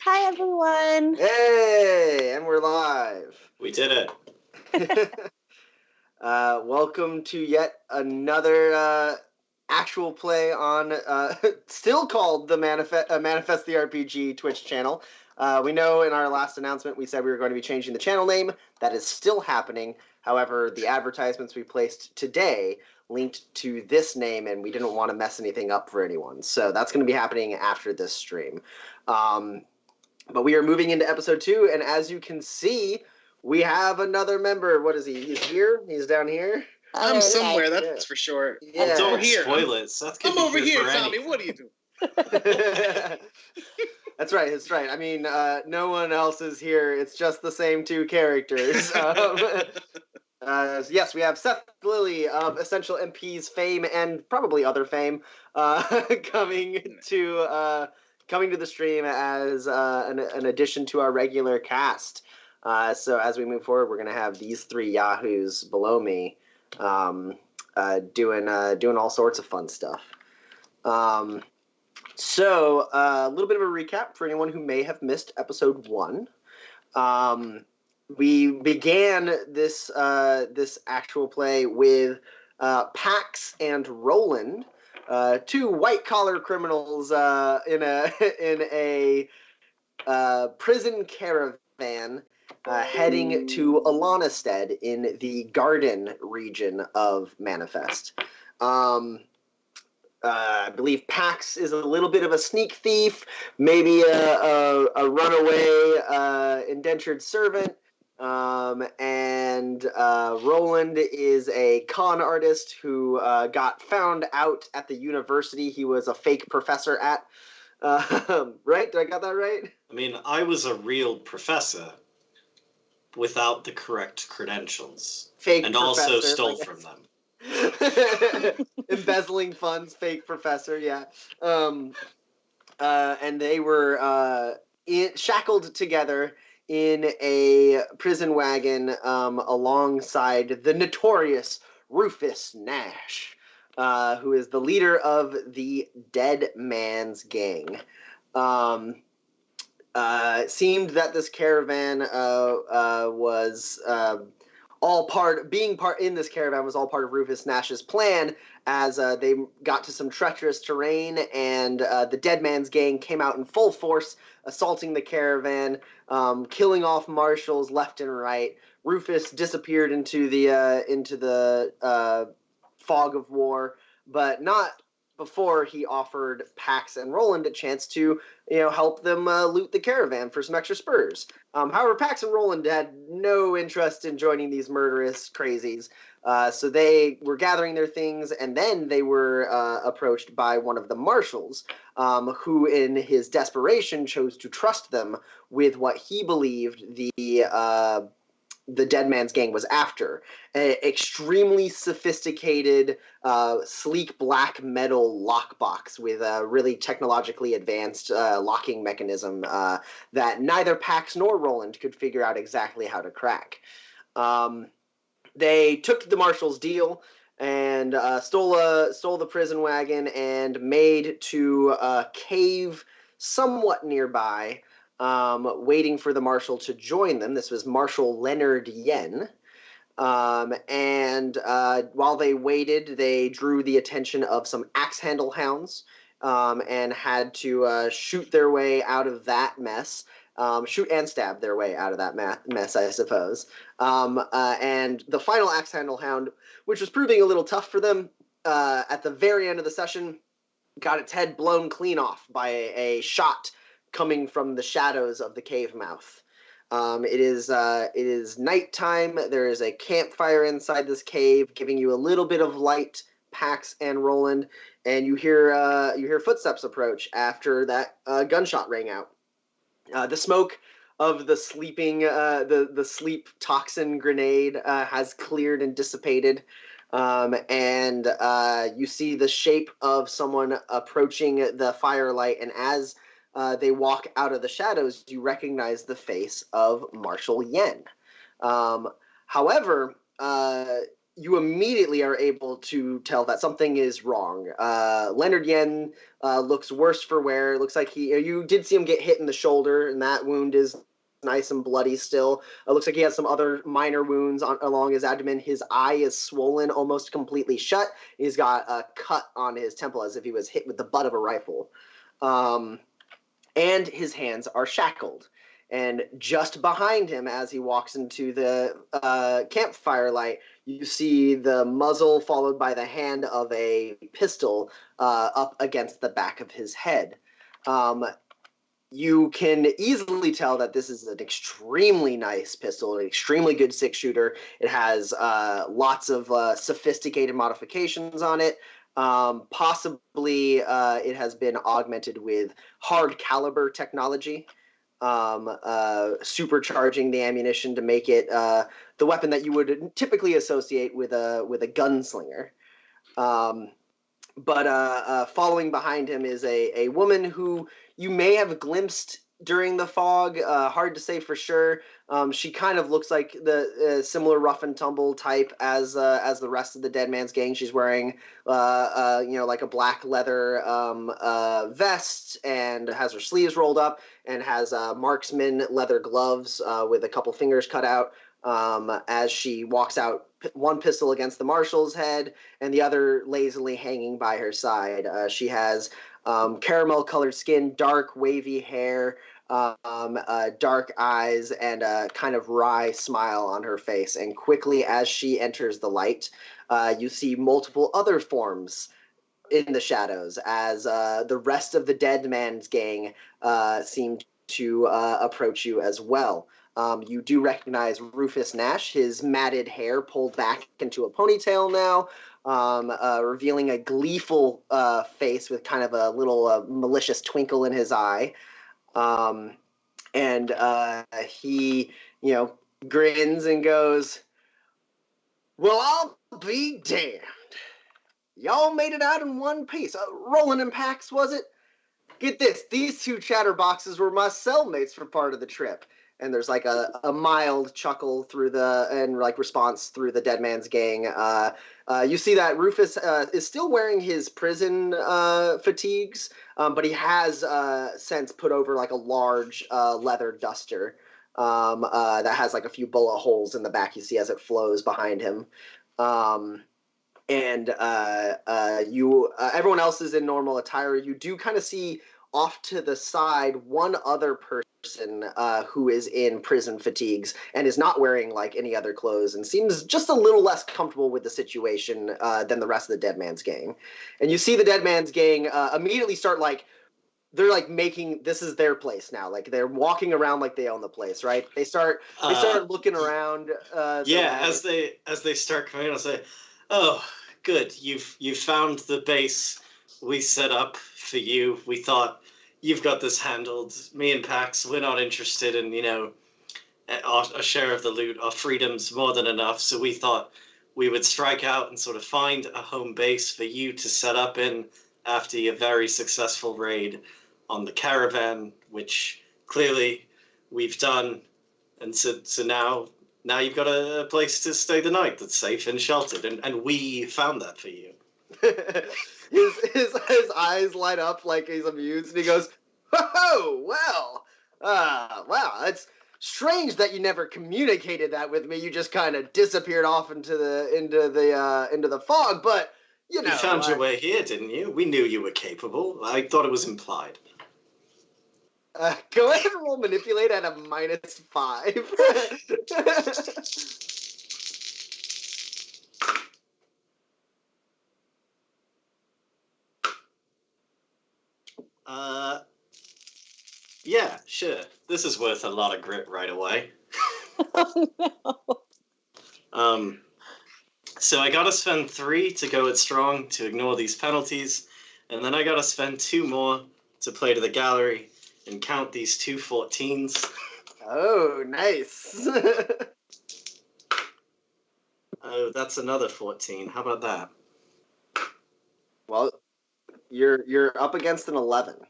Hi, everyone. Hey, and we're live. We did it. Welcome to yet another actual play on, still called the Manifest the RPG Twitch channel. We know in our last announcement we said we were going to be changing the channel name. That is still happening. However, the advertisements we placed today linked to this name, and we didn't want to mess anything up for anyone. So that's going to be happening after this stream. But we are moving into episode 2, and as you can see, we have another member. What is he? He's here? He's down here? I'm somewhere, that's for sure. Yeah. Oh, don't here. spoil it. Seth can I'm be over here, for Tommy. anything. What are you doing? That's right. I mean, no one else is here. It's just the same two characters. Yes, we have Seth Lilly of Essential MP's fame and probably other fame coming to the stream as an addition to our regular cast. So as we move forward, we're going to have these three yahoos below me doing all sorts of fun stuff. So a little bit of a recap for anyone who may have missed episode 1. We began this actual play with Pax and Roland, two white-collar criminals in a prison caravan heading to Alanastead in the Garden region of Manifest. I believe Pax is a little bit of a sneak thief, maybe a runaway indentured servant, and Roland is a con artist who got found out at the university he was a fake professor at. Right? Did I got that right? I mean, I was a real professor without the correct credentials. Fake and professor, also stole from them. Embezzling funds, fake professor, yeah. And they were shackled together in a prison wagon alongside the notorious Rufus Nash, who is the leader of the Dead Man's Gang. It seemed that this caravan was being part in this caravan was all part of Rufus Nash's plan, as they got to some treacherous terrain, and the Dead Man's Gang came out in full force, assaulting the caravan, killing off marshals left and right. Rufus disappeared into the fog of war, but not before he offered Pax and Roland a chance to, help them loot the caravan for some extra spurs. However, Pax and Roland had no interest in joining these murderous crazies, so they were gathering their things, and then they were approached by one of the marshals, who in his desperation chose to trust them with what he believed the Dead Man's Gang was after. An extremely sophisticated, sleek black metal lockbox with a really technologically advanced locking mechanism that neither Pax nor Roland could figure out exactly how to crack. They took the marshal's deal and stole the prison wagon and made to a cave somewhat nearby, waiting for the marshal to join them. This was Marshal Leonard Yen. And while they waited, they drew the attention of some axe handle hounds, and had to shoot their way out of that mess. Shoot and stab their way out of that mess, I suppose. And the final axe handle hound, which was proving a little tough for them, at the very end of the session, got its head blown clean off by a shot coming from the shadows of the cave mouth. It is nighttime. There is a campfire inside this cave, giving you a little bit of light, Pax and Roland, and you hear footsteps approach after that gunshot rang out. The smoke of the the sleep toxin grenade has cleared and dissipated, and you see the shape of someone approaching the firelight, and as they walk out of the shadows, you recognize the face of Marshal Yen. However, you immediately are able to tell that something is wrong. Leonard Yen looks worse for wear. It looks like you did see him get hit in the shoulder, and that wound is nice and bloody still. It looks like he has some other minor wounds along his abdomen. His eye is swollen almost completely shut. He's got a cut on his temple as if he was hit with the butt of a rifle. And his hands are shackled. And just behind him, as he walks into the campfire light, you see the muzzle followed by the hand of a pistol up against the back of his head. You can easily tell that this is an extremely nice pistol, an extremely good six-shooter. It has lots of sophisticated modifications on it. Possibly it has been augmented with hard caliber technology, supercharging the ammunition to make it the weapon that you would typically associate with a gunslinger. But following behind him is a woman who you may have glimpsed during the fog. Hard to say for sure. She kind of looks like the similar rough and tumble type as the rest of the Dead Man's Gang. She's wearing like a black leather vest and has her sleeves rolled up and has marksman leather gloves with a couple fingers cut out. As she walks out, one pistol against the marshal's head and the other lazily hanging by her side. She has caramel-colored skin, dark, wavy hair, dark eyes, and a kind of wry smile on her face. And quickly, as she enters the light, you see multiple other forms in the shadows as the rest of the Dead Man's Gang seem to approach you as well. You do recognize Rufus Nash, his matted hair pulled back into a ponytail now, revealing a gleeful face with kind of a little malicious twinkle in his eye. And he, grins and goes, "Well, I'll be damned. Y'all made it out in one piece. Roland and Pax, was it? Get this, these two chatterboxes were my cellmates for part of the trip." And there's like a mild chuckle through response through the Dead Man's Gang. You see that Rufus is still wearing his prison fatigues, but he has since put over like a large leather duster that has like a few bullet holes in the back you see as it flows behind him. And everyone else is in normal attire. You do kind of see off to the side one other person who is in prison fatigues and is not wearing like any other clothes and seems just a little less comfortable with the situation than the rest of the Dead Man's Gang. And you see the Dead Man's Gang immediately start they're like making this is their place now. Like they're walking around like they own the place, right? They start looking around. As they start coming, I'll say, "Oh, good, you've found the base we set up for you. We thought you've got this handled. Me and Pax, we're not interested in, a share of the loot. Our freedom's more than enough. So we thought we would strike out and sort of find a home base for you to set up in after your very successful raid on the caravan, which clearly we've done. And so now you've got a place to stay the night that's safe and sheltered. And we found that for you." His eyes light up like he's amused, and he goes, "Oh, well, wow, it's strange that you never communicated that with me. You just kind of disappeared off into the fog, but you found your way here, didn't you? We knew you were capable. I thought it was implied." Go ahead and roll manipulate at a -5. Yeah, sure. This is worth a lot of grit right away. Oh, no. So I gotta spend 3 to go it strong to ignore these penalties, and then I gotta spend 2 more to play to the gallery and count these 2 14s. Oh, nice. Oh, that's another 14. How about that? Well, you're up against an 11.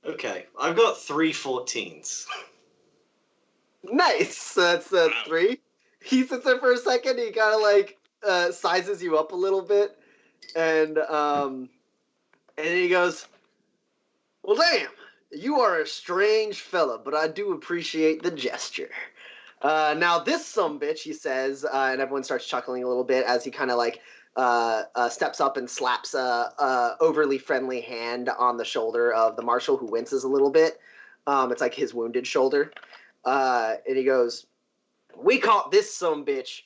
Okay, I've got 3 14s. Nice. That's 3. He sits there for a second. He kind of sizes you up a little bit, and he goes, "Well, damn, you are a strange fella, but I do appreciate the gesture. Now this sumbitch," he says, and everyone starts chuckling a little bit as he kind of like steps up and slaps a overly friendly hand on the shoulder of the marshal, who winces a little bit. It's like his wounded shoulder, and he goes, "We caught this sumbitch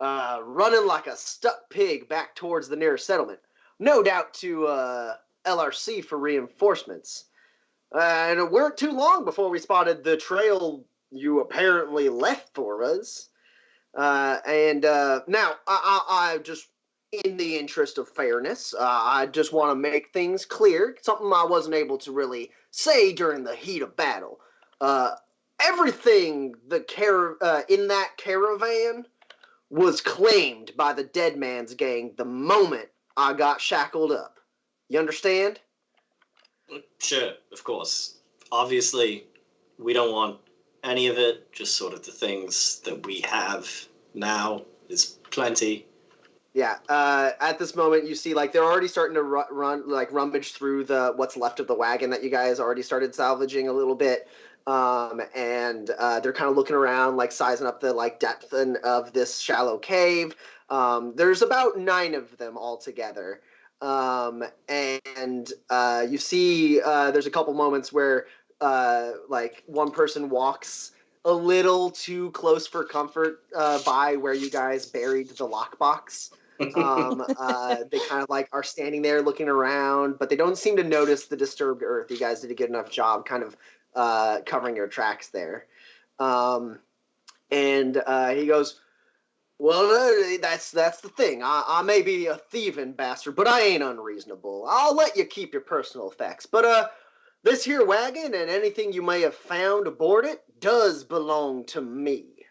running like a stuck pig back towards the nearest settlement. No doubt to LRC for reinforcements. And it weren't too long before we spotted the trail you apparently left for us. Now, I just, in the interest of fairness, I just want to make things clear. Something I wasn't able to really say during the heat of battle. Everything in that caravan was claimed by the Dead Man's gang the moment I got shackled up. You understand?" Sure, of course. Obviously, we don't want any of it. Just sort of the things that we have now is plenty. Yeah. At this moment, you see like they're already starting to rummage through what's left of the wagon that you guys already started salvaging a little bit. And they're kind of looking around, like sizing up the like depth of this shallow cave. There's about 9 of them altogether. You see there's a couple moments where like one person walks a little too close for comfort by where you guys buried the lockbox. They kind of like are standing there looking around, but they don't seem to notice the disturbed earth. You guys did a good enough job kind of covering your tracks there. He goes, "Well, that's the thing. I may be a thieving bastard, but I ain't unreasonable. I'll let you keep your personal effects. But this here wagon and anything you may have found aboard it does belong to me.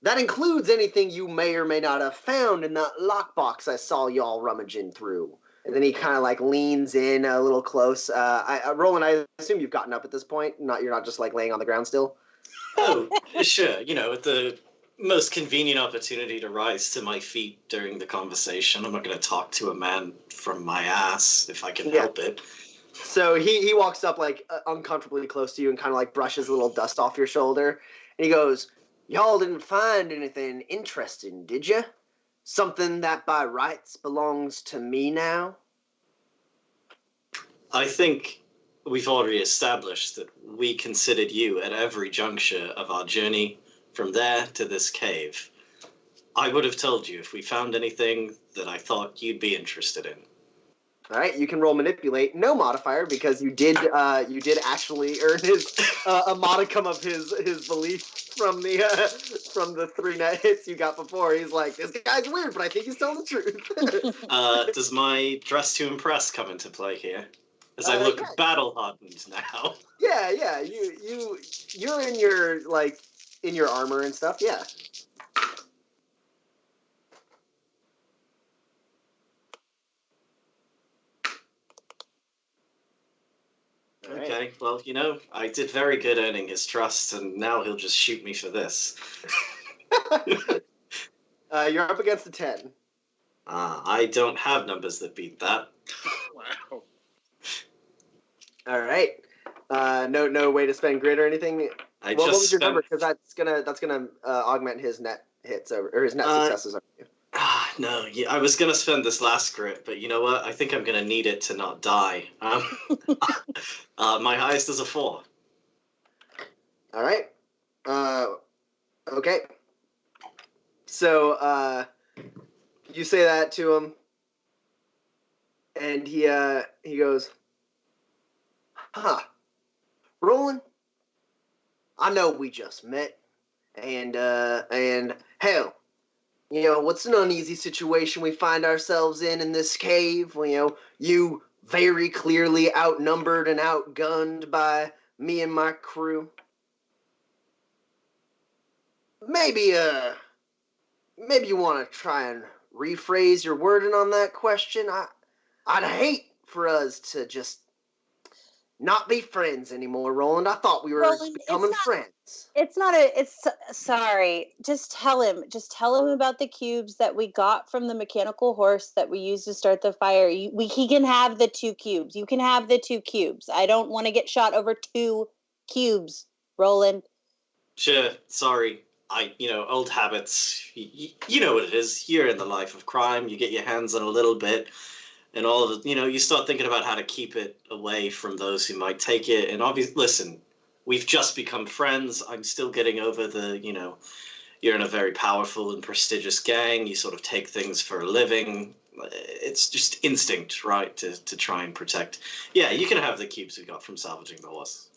That includes anything you may or may not have found in that lockbox I saw y'all rummaging through." And then he kind of like leans in a little close. Roland, I assume you've gotten up at this point. You're not just like laying on the ground still. Oh, sure. At the most convenient opportunity to rise to my feet during the conversation. I'm not going to talk to a man from my ass if I can help it. So he walks up like uncomfortably close to you and kind of like brushes a little dust off your shoulder. And he goes, "Y'all didn't find anything interesting, did you? Something that by rights belongs to me now?" I think we've already established that we considered you at every juncture of our journey from there to this cave. I would have told you if we found anything that I thought you'd be interested in. All right, you can roll manipulate, no modifier, because you did actually earn a modicum of his belief from the 3 net hits you got before. He's like, "This guy's weird, but I think he's telling the truth." Does my dress to impress come into play here? As I look battle hardened now. Yeah, you're in your armor and stuff. Yeah. Okay, well, I did very good earning his trust, and now he'll just shoot me for this. You're up against a 10. I don't have numbers that beat that. Wow. All right. No way to spend grit or anything. What was your number? Because that's gonna augment his net hits or his net successes over you. No, I was gonna spend this last grit, but you know what? I think I'm gonna need it to not die. My highest is a 4. All right. Okay. So you say that to him, and he goes, "Huh, Roland, I know we just met, and hell, what's an uneasy situation we find ourselves in this cave? You very clearly outnumbered and outgunned by me and my crew. Maybe you want to try and rephrase your wording on that question. I'd hate for us to just not be friends anymore, Roland. I thought we were Roland, becoming friends. Sorry. Just tell him about the cubes that we got from the mechanical horse that we used to start the fire. He can have the 2 cubes. You can have the 2 cubes. I don't want to get shot over 2 cubes, Roland. Sure, sorry. Old habits. You know what it is. You're in the life of crime. You get your hands on a little bit, and all of it. You start thinking about how to keep it away from those who might take it. And obviously, listen, we've just become friends. I'm still getting over you're in a very powerful and prestigious gang. You sort of take things for a living. It's just instinct, right, to try and protect. Yeah, you can have the cubes we got from salvaging the horse.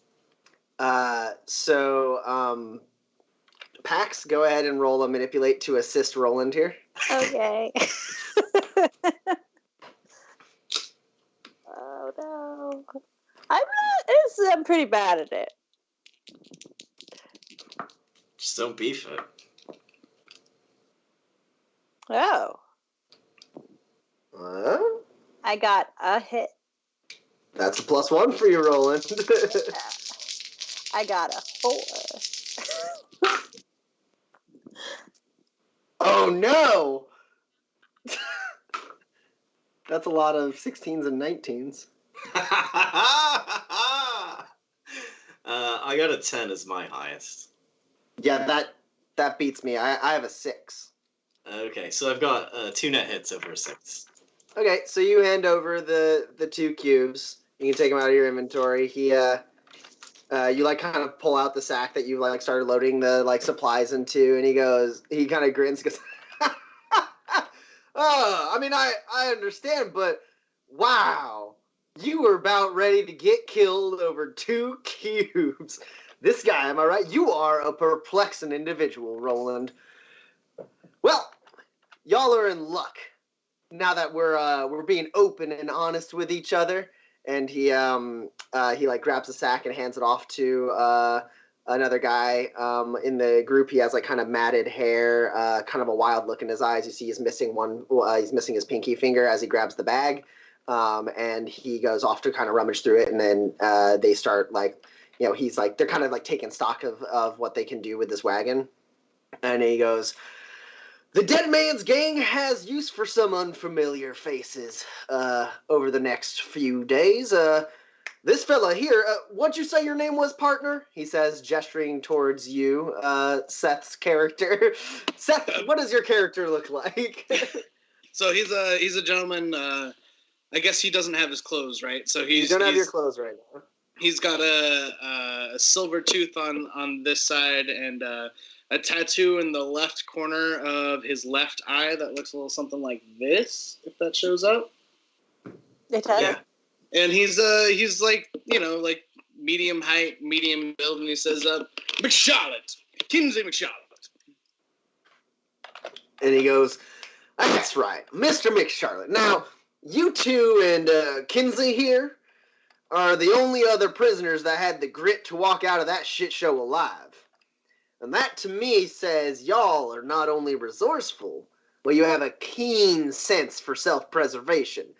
Pax, go ahead and roll a manipulate to assist Roland here. Okay. Oh no. I'm pretty bad at it. Just don't beef it. Oh. I got a hit. That's a +1 for you, Roland. I got a 4. Oh no! That's a lot of 16s and 19s. I got a 10 as my highest. Yeah, that beats me. I have a 6. Okay, so I've got 2 net hits over a 6. Okay, so you hand over the 2 cubes. You can take them out of your inventory. You kind of pull out the sack that you started loading the supplies into, and he kind of grins, goes, "Oh, I mean, I understand, but wow, you were about ready to get killed over 2 cubes. This guy, am I right? You are a perplexing individual, Roland. Well, y'all are in luck now that we're being open and honest with each other." And he grabs a sack and hands it off to another guy in the group. He has kind of matted hair, kind of a wild look in his eyes. You see he's missing he's missing his pinky finger as he grabs the bag. And he goes off to kind of rummage through it, and then they start he's they're kind of taking stock of what they can do with this wagon. And he goes, "The Dead Man's Gang has use for some unfamiliar faces over the next few days. This fella here, what'd you say your name was, partner?" He says, gesturing towards you, Seth's character. Seth, what does your character look like? So he's a gentleman. I guess he doesn't have his clothes, right? So you don't have your clothes right now. He's got a silver tooth on this side and a tattoo in the left corner of his left eye that looks a little something like this, if that shows up. It does. Yeah. And he's medium height, medium build, and he says, McCharlotte, Kinsey McCharlotte. And he goes, "That's right, Mr. McCharlotte. Now, you two and Kinsey here are the only other prisoners that had the grit to walk out of that shit show alive. And that to me says y'all are not only resourceful, but you have a keen sense for self-preservation."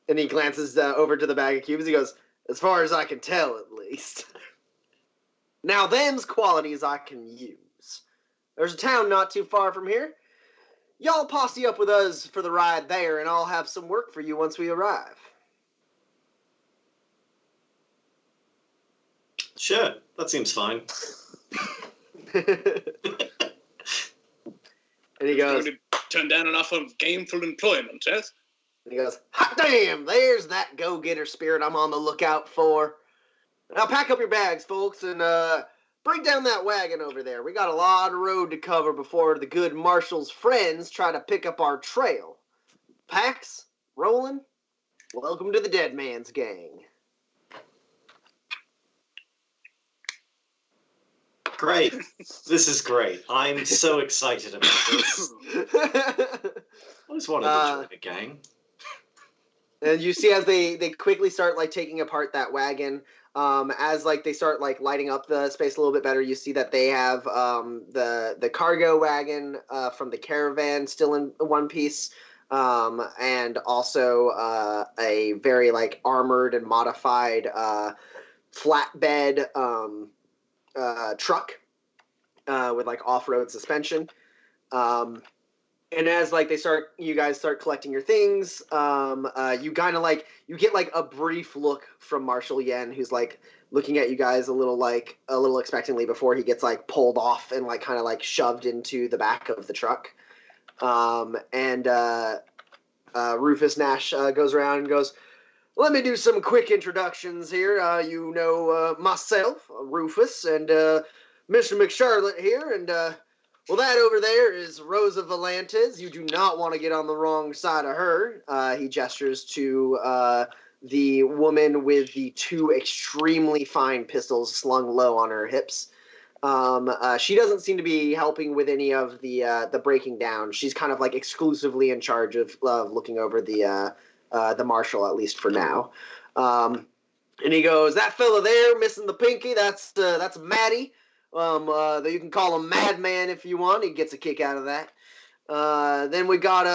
And he glances over to the bag of cubes. He goes, "As far as I can tell, at least. Now, them's qualities I can use. There's a town not too far from here. Y'all posse up with us for the ride there, and I'll have some work for you once we arrive." Sure, that seems fine. And he goes, "Going to turn down an offer of gainful employment, yes?" And he goes, "Hot damn, there's that go-getter spirit I'm on the lookout for. Now pack up your bags, folks, and bring down that wagon over there. We got a lot of road to cover before the good Marshal's friends try to pick up our trail. Pax, Roland, welcome to the Dead Man's Gang." Great. This is great. I'm so excited about this. I just wanted to join a gang. And you see as they quickly start taking apart that wagon, as they start lighting up the space a little bit better, you see that they have the cargo wagon from the caravan still in one piece. and also a very like armored and modified flatbed truck with like off-road suspension. And as like you guys start collecting your things, you kind of like you get like a brief look from Marshal Yen, who's like looking at you guys a little expectantly before he gets like pulled off and like kind of like shoved into the back of the truck. And Rufus Nash goes around and goes, "Let me do some quick introductions here. You know myself, Rufus, and Mr. McCharlotte here, and well, that over there is Rosa Valantes. You do not want to get on the wrong side of her." He gestures to the woman with the two extremely fine pistols slung low on her hips. She doesn't seem to be helping with any of the breaking down. She's kind of like exclusively in charge of looking over the marshal, at least for now. And he goes, "That fella there, missing the pinky, that's Matty. You can call him Madman if you want. He gets a kick out of that. Then we got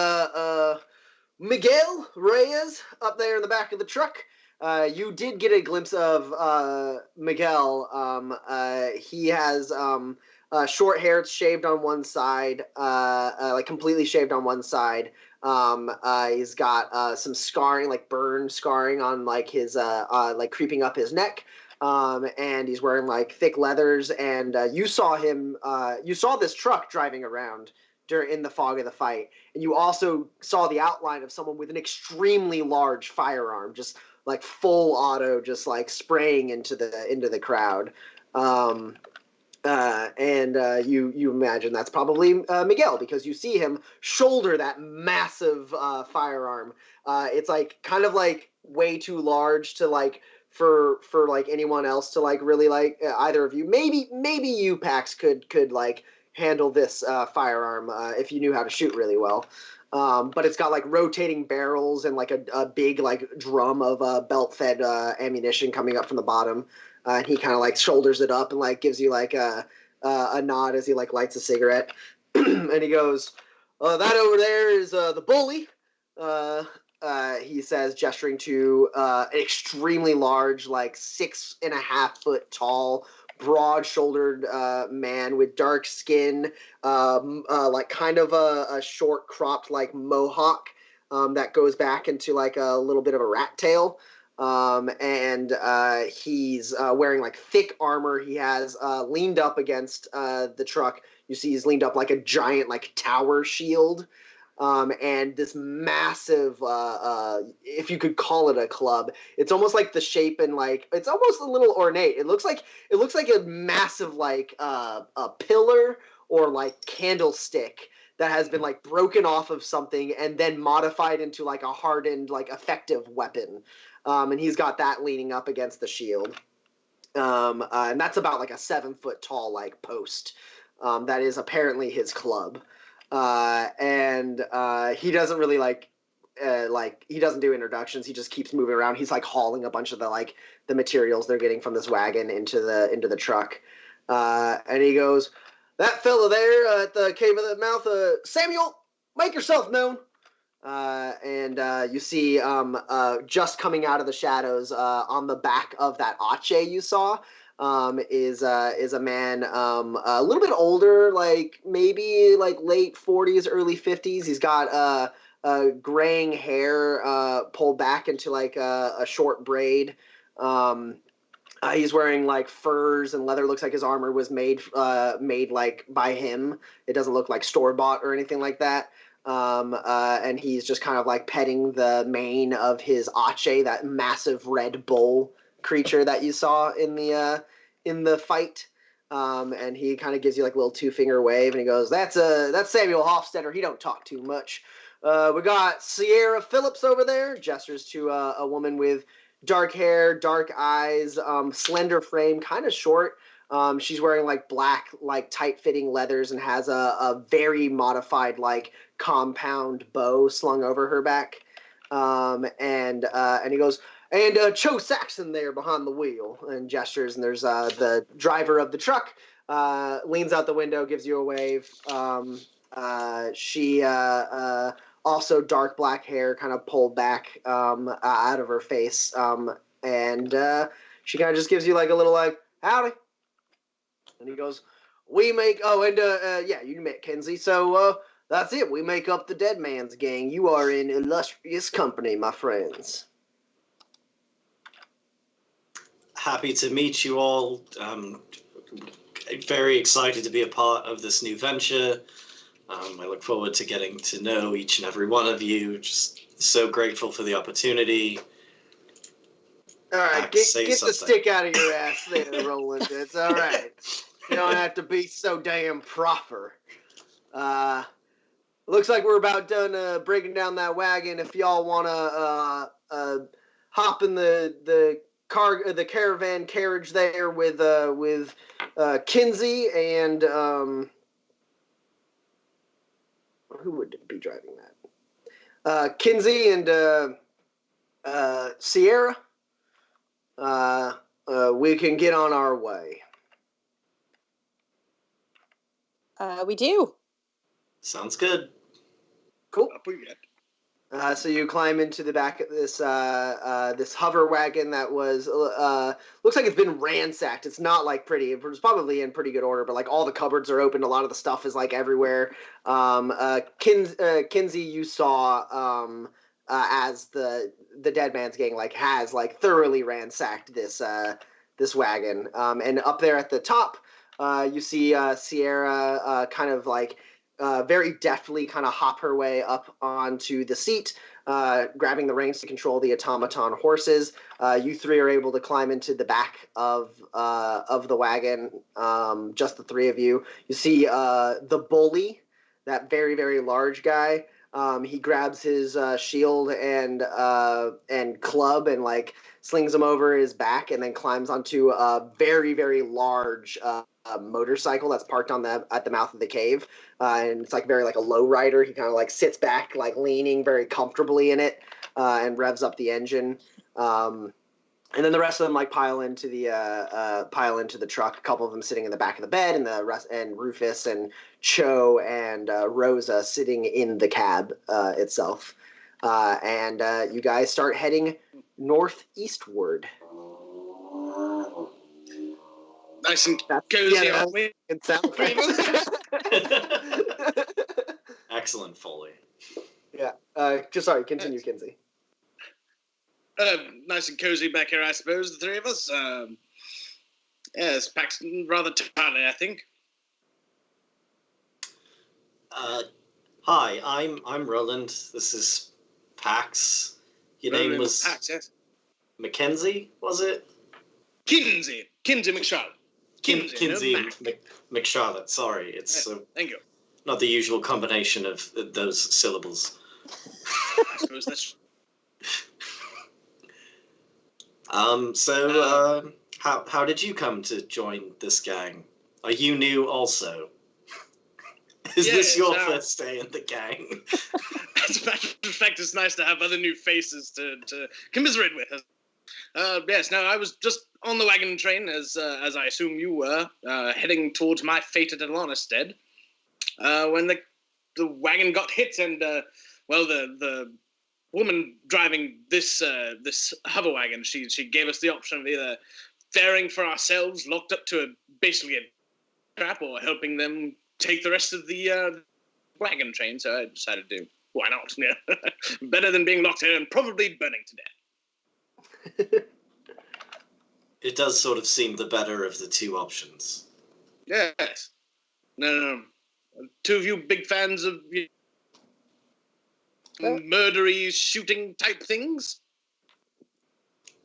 Miguel Reyes up there in the back of the truck. You did get a glimpse of Miguel. He has short hair, it's shaved on one side, like completely shaved on one side. He's got some scarring, like burn scarring on like his like creeping up his neck. And he's wearing like thick leathers, and you saw this truck driving around in the fog of the fight, and you also saw the outline of someone with an extremely large firearm, just like full auto, just like spraying into the crowd. You imagine that's probably Miguel, because you see him shoulder that massive firearm. It's like kind of like way too large to like for like anyone else to like really like either of you. Maybe you, Pax, could like handle this firearm if you knew how to shoot really well. But it's got like rotating barrels and like a big like drum of belt-fed ammunition coming up from the bottom. And he kind of like shoulders it up and like gives you like a nod as he like lights a cigarette. And he goes, "That over there is the bully." He says, gesturing to an extremely large, like 6.5 foot tall, broad-shouldered man with dark skin, like kind of a short cropped like mohawk that goes back into like a little bit of a rat tail. And he's wearing like thick armor. He has leaned up against the truck. You see he's leaned up like a giant like tower shield. And this massive, if you could call it a club, it's almost like the shape and like it's almost a little ornate. It looks like a massive like a pillar or like candlestick that has been like broken off of something and then modified into like a hardened like effective weapon. And he's got that leaning up against the shield. And that's about like a 7 foot tall like post. That is apparently his club. And he doesn't really like he doesn't do introductions. He just keeps moving around. He's like hauling a bunch of the materials they're getting from this wagon into the truck. And he goes, "That fella there at the Cave of the Mouth, Samuel, make yourself known." And you see just coming out of the shadows on the back of that Ache you saw is a man a little bit older, like maybe like late 40s, early 50s. He's got graying hair pulled back into like a short braid. He's wearing like furs and leather. Looks like his armor was made like by him. It doesn't look like store-bought or anything like that. And he's just kind of like petting the mane of his Ache, that massive red bull creature that you saw in the fight. And he kind of gives you like a little 2-finger wave, and he goes, that's Samuel Hofstetter. He don't talk too much. We got Sierra Phillips over there," gestures to a woman with dark hair, dark eyes, slender frame, kind of short. She's wearing like black, like tight-fitting leathers and has a very modified like compound bow slung over her back. And he goes, "And Cho Saxon there behind the wheel," and gestures, and there's the driver of the truck leans out the window, gives you a wave. She also dark black hair kind of pulled back out of her face. And she kind of just gives you like a little like, howdy. And he goes, we make, yeah, you met Kinsey. So that's it. We make up the Dead Man's Gang. You are in illustrious company, my friends. Happy to meet you all. Very excited to be a part of this new venture. I look forward to getting to know each and every one of you. Just so grateful for the opportunity. All right, get the stick out of your ass there, Roland. It's all right. You don't have to be so damn proper. Looks like we're about done breaking down that wagon. If y'all want to hop in the caravan carriage there with Kinsey and who would be driving that? Kinsey and Sierra. We can get on our way. We do. Sounds good. Cool. So you climb into the back of this this hover wagon that was looks like it's been ransacked. It's not like pretty. It was probably in pretty good order, but like all the cupboards are open. A lot of the stuff is like everywhere. Kinsey, you saw as the Dead Man's Gang like has like thoroughly ransacked this this wagon. And up there at the top, you see Sierra kind of like. Very deftly kind of hop her way up onto the seat, grabbing the reins to control the automaton horses. You three are able to climb into the back of the wagon, just the three of you. You see the bully, that very, very large guy. He grabs his shield and club and like slings them over his back and then climbs onto a very, very large motorcycle that's parked on at the mouth of the cave. And it's like very like a low rider. He kind of like sits back, like leaning very comfortably in it, and revs up the engine. And then the rest of them like pile into the truck. A couple of them sitting in the back of the bed, and the rest, and Rufus and Cho and Rosa sitting in the cab itself. And you guys start heading northeastward. Nice and cozy, aren't we? It sounds great. Excellent Foley. Yeah. Sorry, continue, Kinsey. Nice and cozy back here, I suppose, the three of us. Yes, Pax rather tidy, I think. Hi, I'm Roland. This is Pax. Your Roland name was Pax, yes. Mackenzie, was it? Kinsey McCharlotte. Kinsey McCharlotte. Sorry, it's thank you. Not the usual combination of those syllables. I suppose that's. How did you come to join this gang? Are you new also? Is this your first day in the gang? As a matter of fact, it's nice to have other new faces to commiserate with. Yes, no, I was just on the wagon train, as I assume you were, heading towards my fated Alanistead, when the wagon got hit, and the woman driving this hover wagon, she gave us the option of either faring for ourselves, locked up to basically a trap, or helping them take the rest of the wagon train. So I decided to, why not? Yeah. Better than being locked in and probably burning to death. It does sort of seem the better of the two options. Yes. No. Two of you big fans of murdery shooting type things?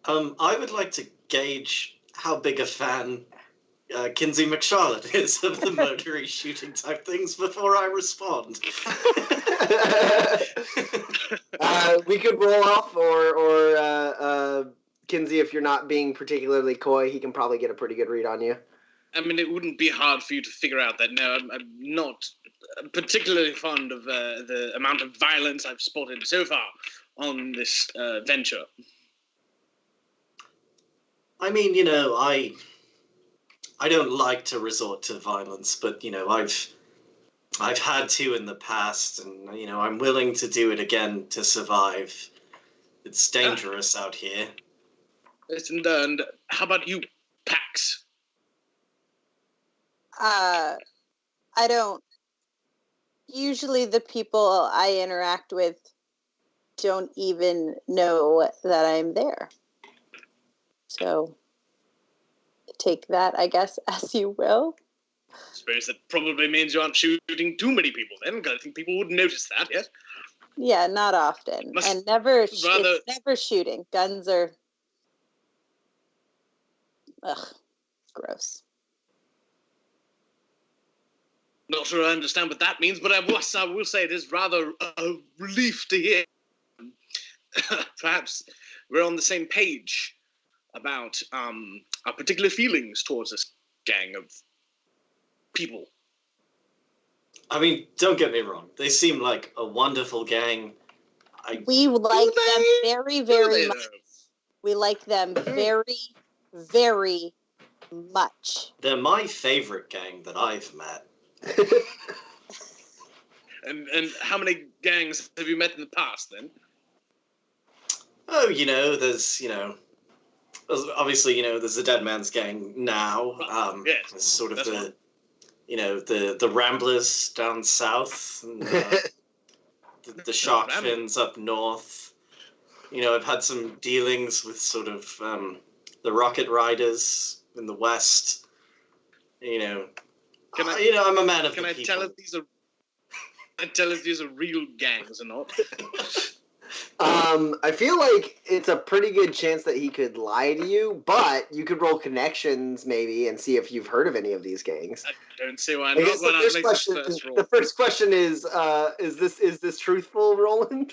I would like to gauge how big a fan Kinsey McCharlotte is of the murdery shooting type things before I respond. We could roll off, or Kinsey, if you're not being particularly coy, he can probably get a pretty good read on you. I mean, it wouldn't be hard for you to figure out that, no, I'm not particularly fond of the amount of violence I've spotted so far on this venture. I mean, you know, I don't like to resort to violence, but, you know, I've had to in the past, and I'm willing to do it again to survive. It's dangerous out here. And how about you, Pax? I don't. Usually, the people I interact with don't even know that I'm there. So, take that, I guess, as you will. I suppose that probably means you aren't shooting too many people then, because I think people would notice that, yes? Yeah, not often. And never, it's never shooting. Guns are, gross. Not sure I understand what that means, but I will say it is rather a relief to hear. Perhaps we're on the same page about our particular feelings towards this gang of people. I mean, don't get me wrong. They seem like a wonderful gang. We like them very, very much. We like them very, very much. They're my favorite gang that I've met. And how many gangs have you met in the past, then? Oh, there's, obviously, there's the Dead Man's Gang now. Yes, it's sort of the Ramblers down south, and, the Shark Fins up north. I've had some dealings with sort of the Rocket Riders in the west. I'm a man of the people. Can I tell if these are real gangs or not? I feel like it's a pretty good chance that he could lie to you, but you could roll connections maybe and see if you've heard of any of these gangs. I don't see why not. The first question is this truthful, Roland?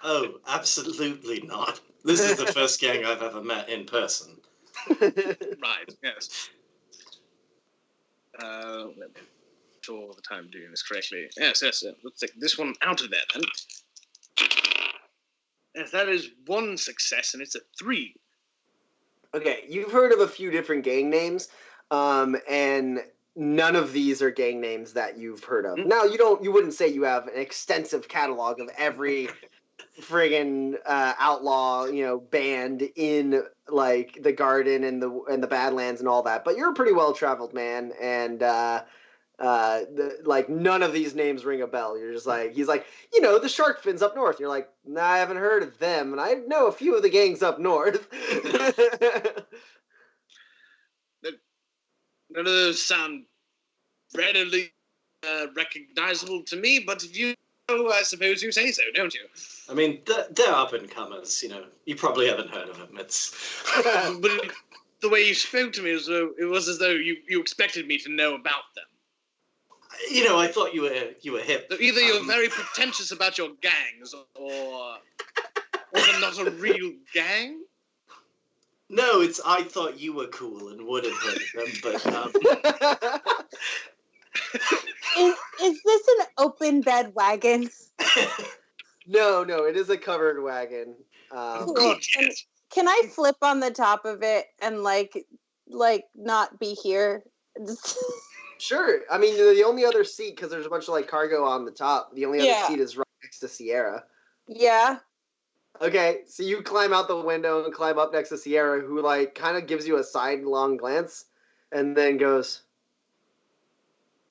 Oh, absolutely not. This is the first gang I've ever met in person. Right, yes. Let me sure the time doing this correctly. Yes. Let's take this one out of there then. Yes, that is one success, and it's a 3. Okay, you've heard of a few different gang names, and none of these are gang names that you've heard of. Now, you wouldn't say you have an extensive catalog of every friggin' outlaw, band in like the Garden and the Badlands and all that, but you're a pretty well-traveled man, and none of these names ring a bell. You're just like, he's like, the Shark Fins up north. You're like, nah, I haven't heard of them, and I know a few of the gangs up north. None of those sound readily recognizable to me, but if you know, I suppose you say so, don't you? I mean, they're up-and-comers, You probably haven't heard of them. It's... But the way you spoke to me, it was as though you expected me to know about them. I thought you were hip. So either you're very pretentious about your gangs, or they're not a real gang? No, I thought you were cool and would have heard of them, but... Is this an open bed wagon? No, it is a covered wagon. Cool. Can I flip on the top of it and like not be here? Sure. I mean, the only other seat, because there's a bunch of cargo on the top, the only other seat is right next to Sierra. Yeah. Okay, so you climb out the window and climb up next to Sierra, who kind of gives you a sidelong glance, and then goes,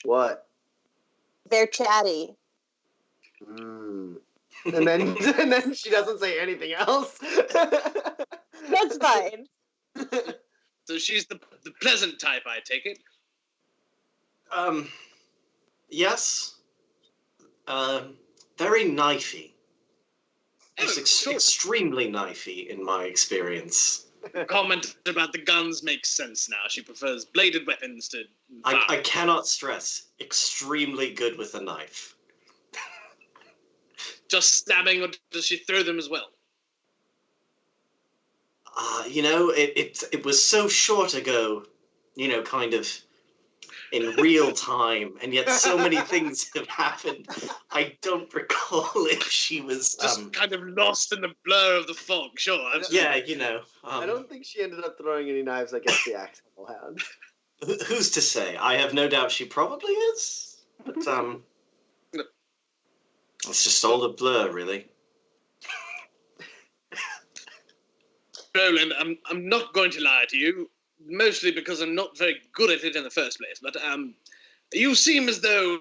"What?" They're chatty. And then she doesn't say anything else. That's fine. So she's the pleasant type, I take it. Yes. Very knifey. It's extremely knifey in my experience. Comment about the guns makes sense now. She prefers bladed weapons to... I cannot stress, extremely good with a knife. Just stabbing, or does she throw them as well? It was so short ago, kind of in real time, and yet so many things have happened. I don't recall if she was just kind of lost in the blur of the fog. Sure. Yeah, I don't think she ended up throwing any knives against the Axel Hound. Who's to say? I have no doubt she probably is. But It's just all a blur, really. Roland, I'm not going to lie to you, mostly because I'm not very good at it in the first place. But you seem as though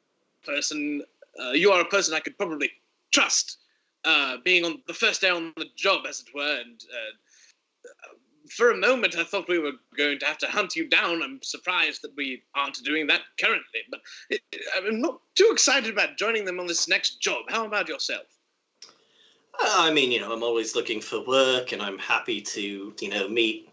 you are a person I could probably trust, being on the first day on the job, as it were. And for a moment, I thought we were going to have to hunt you down. I'm surprised that we aren't doing that currently. But I'm not too excited about joining them on this next job. How about yourself? I mean, I'm always looking for work, and I'm happy to, meet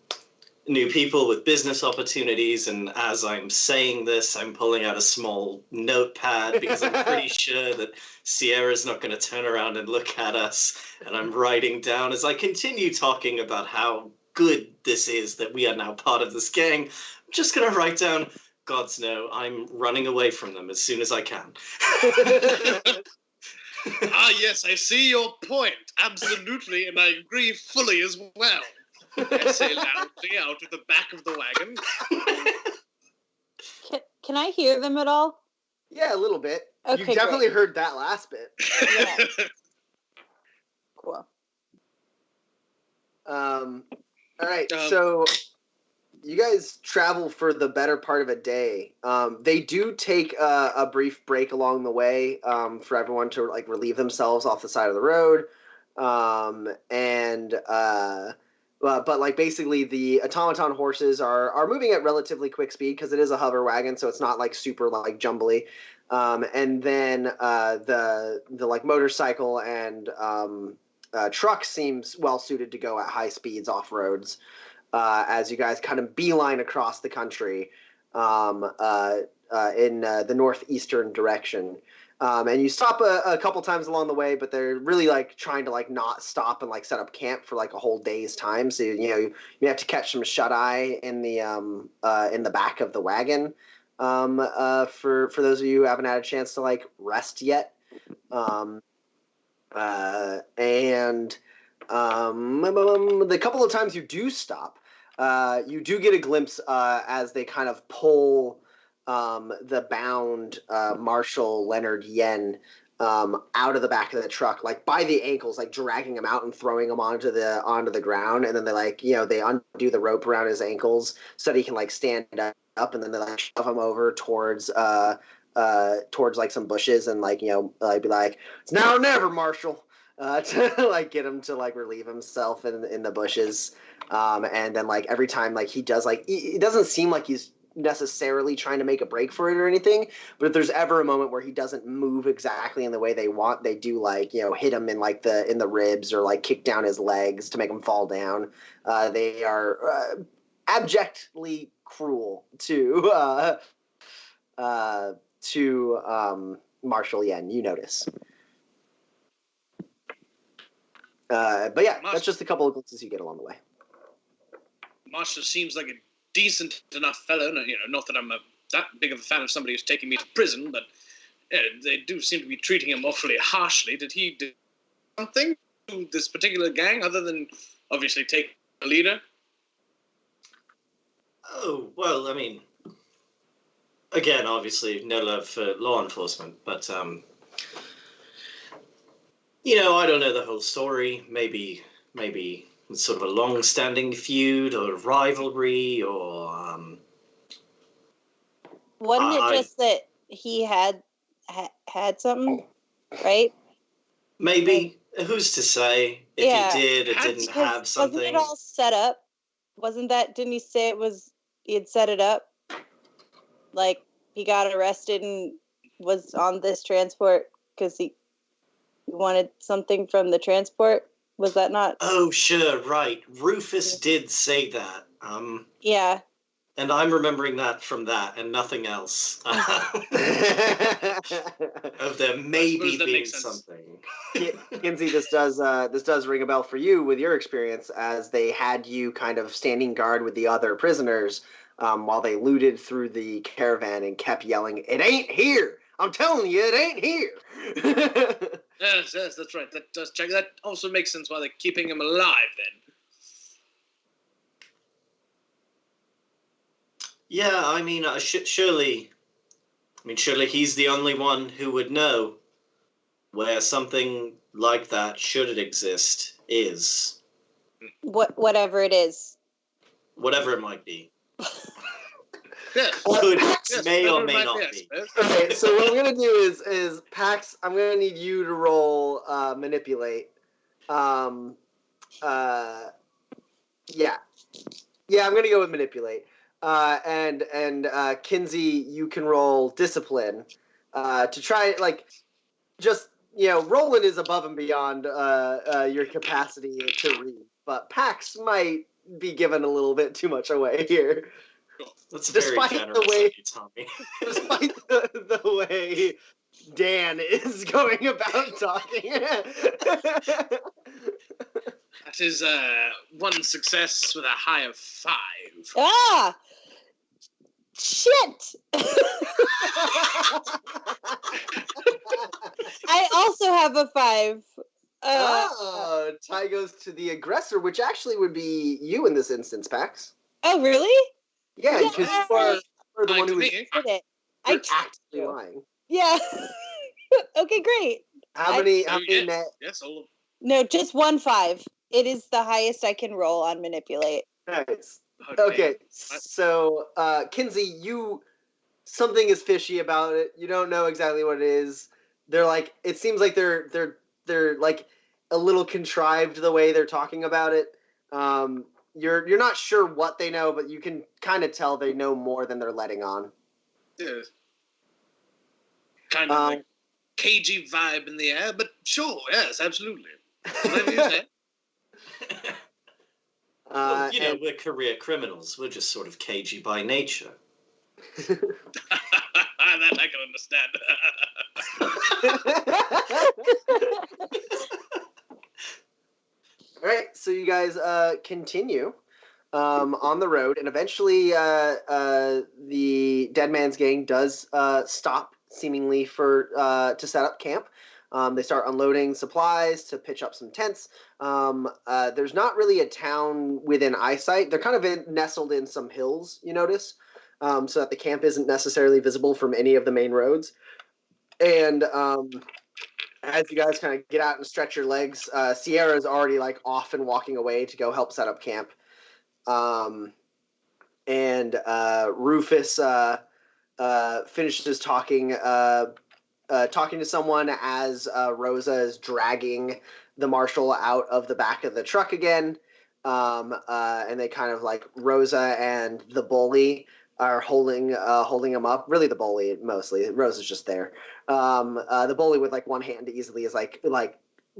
new people with business opportunities. And as I'm saying this, I'm pulling out a small notepad because I'm pretty sure that Sierra's not going to turn around and look at us. And I'm writing down as I continue talking about how good this is that we are now part of this gang. I'm just going to write down, Gods no, I'm running away from them as soon as I can. Ah, yes, I see your point. Absolutely, and I agree fully as well. I say loudly out of the back of the wagon. Can I hear them at all? Yeah, a little bit. Okay, you definitely heard that last bit. Yeah. Cool. All right, so you guys travel for the better part of a day. They do take a brief break along the way for everyone to relieve themselves off the side of the road, but basically the automaton horses are moving at relatively quick speed because it is a hover wagon, so it's not super jumbly. And then the motorcycle and truck seems well suited to go at high speeds off roads. As you guys kind of beeline across the country in the northeastern direction. And you stop a couple times along the way, but they're really trying to not stop and set up camp for a whole day's time. So you have to catch some shut eye in the back of the wagon. For those of you who haven't had a chance to rest yet. The couple of times you do stop, you do get a glimpse as they kind of pull the bound Marshal Leonard Yen out of the back of the truck, by the ankles, dragging him out and throwing him onto the ground, and then they undo the rope around his ankles so that he can stand up, and then they shove him over towards some bushes and be like, it's now or never, Marshal. To get him to relieve himself in the bushes, and then every time he does it doesn't seem like he's necessarily trying to make a break for it or anything, but if there's ever a moment where he doesn't move exactly in the way they want, they do hit him in in the ribs or kick down his legs to make him fall down. They are abjectly cruel to Marshal Yen, you notice. But yeah, that's just a couple of glimpses you get along the way. Marshall seems like a decent enough fellow. Not that I'm that big of a fan of somebody who's taking me to prison, but they do seem to be treating him awfully harshly. Did he do something to this particular gang other than obviously take a leader? Oh, well, I mean, again, obviously, no love for law enforcement, but, I don't know the whole story. Maybe it's sort of a long-standing feud or rivalry, or, Wasn't it just that he had something, right? Maybe. Who's to say if he did or didn't have something? Wasn't it all set up? Didn't he say he had set it up? He got arrested and was on this transport because he wanted something from the transport. Was that not? Oh, sure, right. Rufus did say that. Yeah. And I'm remembering that from that and nothing else. Of there maybe being something. Kinsey, this does ring a bell for you with your experience, as they had you kind of standing guard with the other prisoners while they looted through the caravan and kept yelling, "It ain't here! I'm telling you, it ain't here!" Yes, that's right. That does check. That also makes sense why they're keeping him alive then. Yeah, I mean, surely he's the only one who would know. where something like that, should it exist, is. Whatever it is. Whatever it might be. Yes. May or may not be. Okay, so what I'm gonna do is Pax, I'm gonna need you to roll manipulate. Yeah, I'm gonna go with manipulate. And Kinsey, you can roll discipline to try just Roland is above and beyond your capacity to read, but Pax might be given a little bit too much away here. That's very generous of you, Tommy. Despite the way Dan is going about talking. That is one success with a high of 5. Ah! Shit! I also have a 5. Tie goes to the aggressor, which actually would be you in this instance, Pax. Oh, really? Yeah, because you are the one who is actively lying. Yeah. Okay, great. How many net? Yes, No, just 1 5. It is the highest I can roll on manipulate. Nice. Okay, so Kinsey, something is fishy about it. You don't know exactly what it is. It seems like they're like a little contrived the way they're talking about it. You're not sure what they know, but you can kind of tell they know more than they're letting on. Yeah. Kind of like cagey vibe in the air, but sure, yes, absolutely. Whatever you say. Well, we're career criminals. We're just sort of cagey by nature. That I can understand. All right, so you guys continue on the road, and eventually the Dead Man's Gang does stop, seemingly to set up camp. They start unloading supplies to pitch up some tents. There's not really a town within eyesight. They're kind of nestled in some hills, you notice, so that the camp isn't necessarily visible from any of the main roads. And as you guys kind of get out and stretch your legs, Sierra's already off and walking away to go help set up camp. And Rufus finishes talking to someone as Rosa is dragging the marshal out of the back of the truck again. And they kind of Rosa and the bully are holding him up. Really, the bully mostly. Rosa's just there. The bully with one hand easily is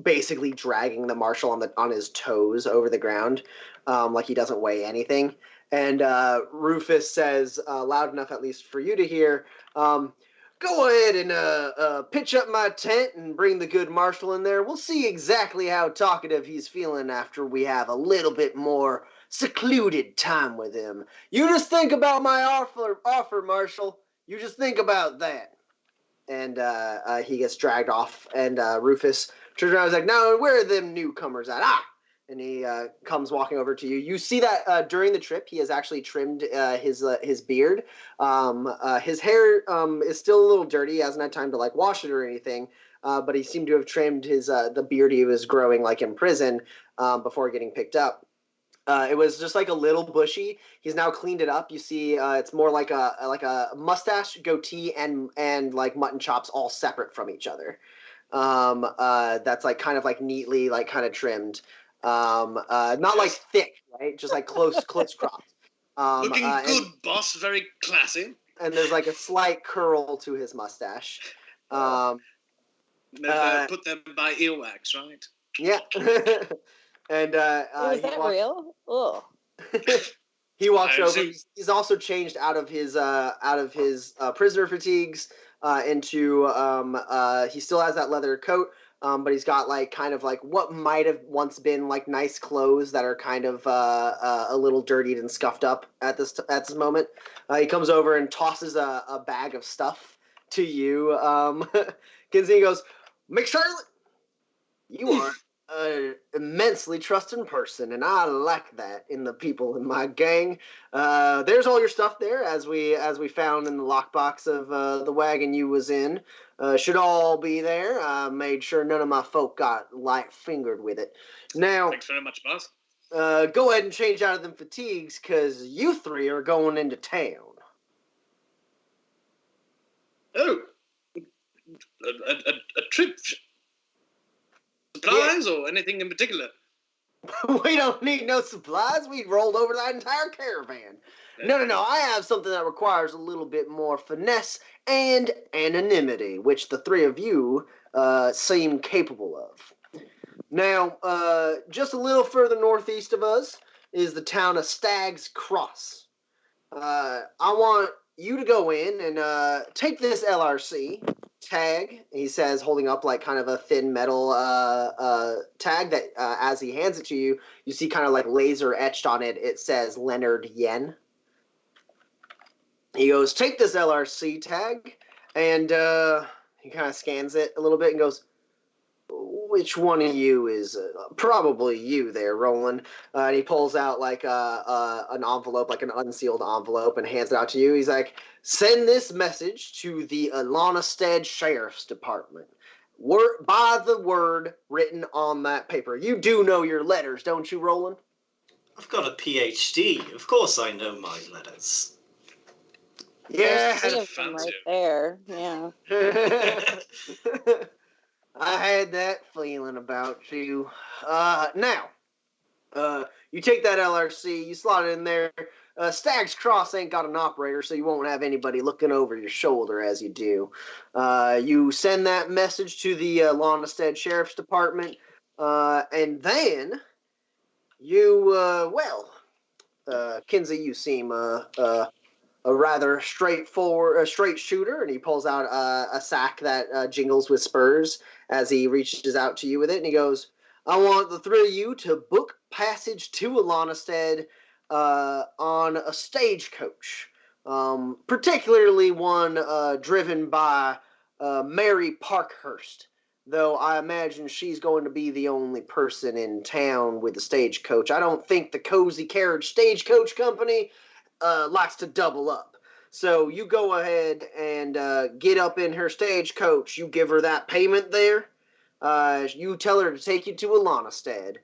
basically dragging the marshal on his toes over the ground, like he doesn't weigh anything. And Rufus says, loud enough at least for you to hear, go ahead and pitch up my tent and bring the good marshal in there. We'll see exactly how talkative he's feeling after we have a little bit more secluded time with him. You just think about my offer, Marshal. You just think about that. And he gets dragged off, and Rufus turns around and is like, no, where are them newcomers at? Ah! And he comes walking over to you. You see that during the trip, he has actually trimmed his beard. His hair is still a little dirty. He hasn't had time to wash it or anything. But he seemed to have trimmed the beard he was growing in prison before getting picked up. It was just a little bushy. He's now cleaned it up. You see, it's more like a mustache, goatee, and mutton chops all separate from each other. That's kind of neatly kind of trimmed. Not thick, right? Just close cropped. Looking good, boss. Very classy. And there's a slight curl to his mustache. Put them by earwax, right? Yeah. And is that real? Oh. He walks over. He's also changed out of his prisoner fatigues into he still has that leather coat, but he's got what might have once been nice clothes that are kind of a little dirtied and scuffed up at this moment. He comes over and tosses a bag of stuff to you. Kinsey goes, McCharlotte, you are immensely trusting person, and I like that in the people in my gang. There's all your stuff there, as we found in the lockbox of the wagon you was in. Should all be there. I made sure none of my folk got light fingered with it. Now, Thanks very much, boss. go ahead and change out of them fatigues, cause you three are going into town. Oh, a trip. Supplies or anything in particular? We don't need no supplies. We rolled over that entire caravan. No. I have something that requires a little bit more finesse and anonymity, which the three of you seem capable of. Now, just a little further northeast of us is the town of Stag's Cross. I want you to go in and take this LRC tag, he says, holding up like kind of a thin metal tag that as he hands it to you, you see kind of like laser etched on it. It says Leonard Yen. He goes, take this LRC tag, and he kind of scans it a little bit and goes, which one of you is probably you there, Roland? And he pulls out like an envelope, like an unsealed envelope, and hands it out to you. He's like, send this message to the Alonestead Sheriff's Department. By the word written on that paper. You do know your letters, don't you, Roland? I've got a PhD. Of course I know my letters. Yeah, There's 3 of them right there. Yeah. I had that feeling about you. Now, you take that LRC, you slot it in there. Stag's Cross ain't got an operator, so you won't have anybody looking over your shoulder as you do. You send that message to the Lonestead Sheriff's Department, and then you, Kinsey, you seem a rather straight shooter, and he pulls out a sack that jingles with spurs as he reaches out to you with it, and he goes, I want the three of you to book passage to Alonestead on a stagecoach, particularly one driven by Mary Parkhurst, though I imagine she's going to be the only person in town with the stagecoach. I don't think the Cozy Carriage Stagecoach Company likes to double up. So you go ahead and get up in her stagecoach. You give her that payment there. You tell her to take you to Alonestead.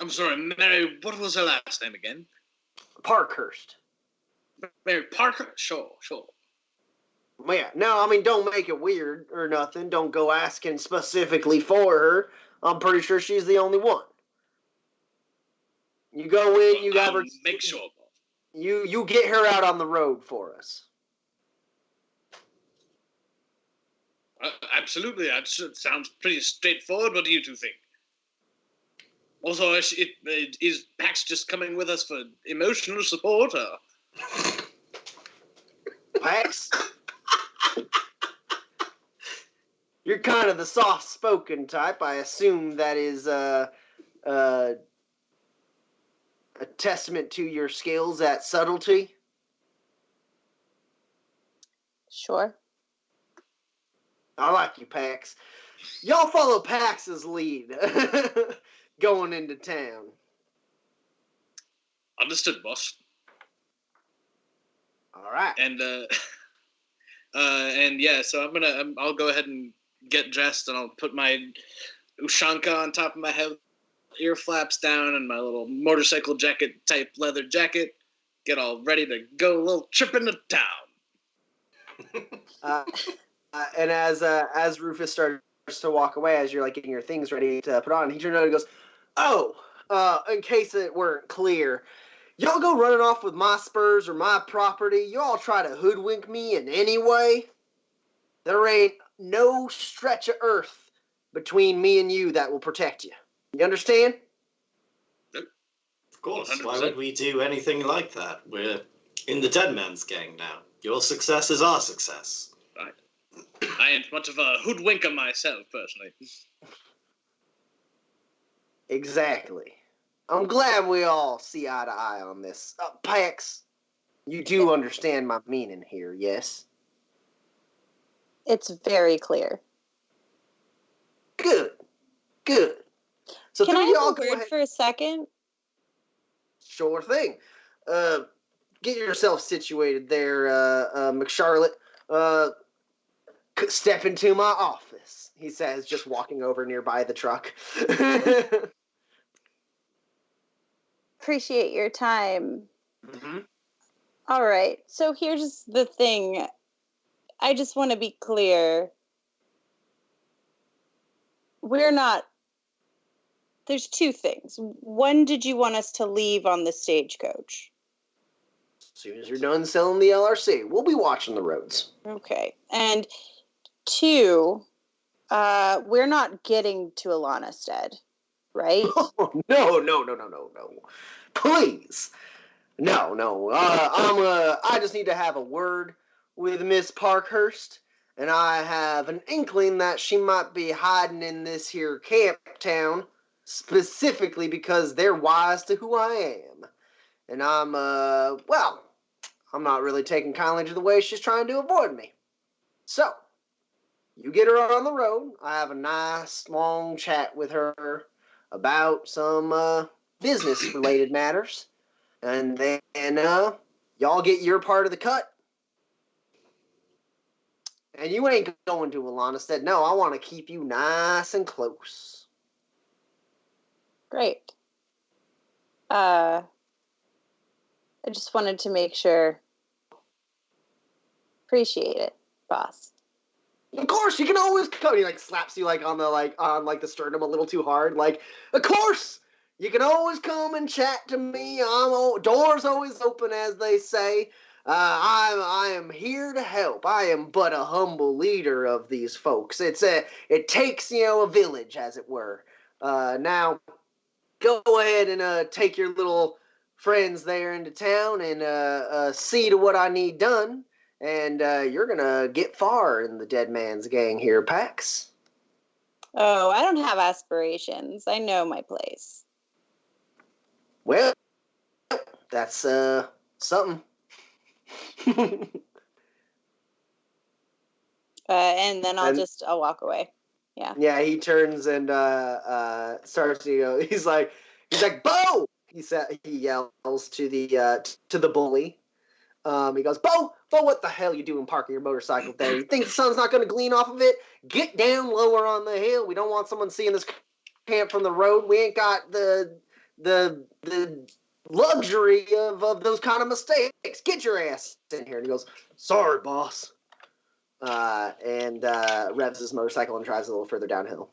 I'm sorry, Mary, what was her last name again? Parkhurst. Mary Parker? Sure. Well, yeah, no, I mean, don't make it weird or nothing. Don't go asking specifically for her. I'm pretty sure she's the only one. You go in, you have her... Make sure. You get her out on the road for us. Absolutely. That sounds pretty straightforward. What do you two think? Also, is Pax just coming with us for emotional support? Or? Pax? You're kind of the soft-spoken type. I assume that is a testament to your skills at subtlety. Sure. I like you, Pax. Y'all follow Pax's lead going into town. Understood, boss. All right. And yeah, so I'll go ahead and get dressed, and I'll put my ushanka on top of my head, ear flaps down, and my little motorcycle jacket type leather jacket. Get all ready to go, a little trip into town. And as Rufus starts to walk away, as you're like getting your things ready to put on, he turns around and goes, "Oh, in case it weren't clear, y'all go running off with my spurs or my property. You all try to hoodwink me in any way. There ain't no stretch of earth between me and you that will protect you. You understand?" Of course. 100%. Why would we do anything like that? We're in the Dead Man's Gang now. Your success is our success. Right. I ain't much of a hoodwinker myself, personally. Exactly. I'm glad we all see eye to eye on this. Pax, you do understand my meaning here, yes? It's very clear. Good. Good. So Can I three of y'all have a go word ahead. for a second? Sure thing. Get yourself situated there, McCharlotte. Step into my office, he says, just walking over nearby the truck. Appreciate your time. Mm-hmm. All right. So here's the thing. I just want to be clear. We're not. There's two things. One, did you want us to leave on the stagecoach? As soon as you're done selling the LRC, we'll be watching the roads. Okay. And two, we're not getting to Alanastead, right? Oh, no. Please. No. I just need to have a word with Miss Parkhurst, and I have an inkling that she might be hiding in this here camp town, specifically because they're wise to who I am. And I'm not really taking kindly to the way she's trying to avoid me. So, you get her on the road. I have a nice long chat with her about some business-related matters. And then y'all get your part of the cut. And you ain't going to Alanastead. No, I want to keep you nice and close. Great. I just wanted to make sure. Appreciate it, boss. Of course, you can always come. He slaps you on the sternum a little too hard. Of course, you can always come and chat to me. Doors always open, as they say. I am here to help. I am but a humble leader of these folks. It takes a village, as it were. Now, go ahead and take your little friends there into town and see to what I need done. And you're going to get far in the dead man's gang here, Pax. Oh, I don't have aspirations. I know my place. Well, that's something. And then I'll walk away. Yeah. Yeah, he turns and starts to he's like, Bo! He yells to the bully. He goes, Bo, what the hell you doing parking your motorcycle there? You think the sun's not going to gleam off of it? Get down lower on the hill. We don't want someone seeing this camp from the road. We ain't got the luxury of those kind of mistakes. Get your ass in here. And he goes, sorry, boss. And revs his motorcycle and drives a little further downhill.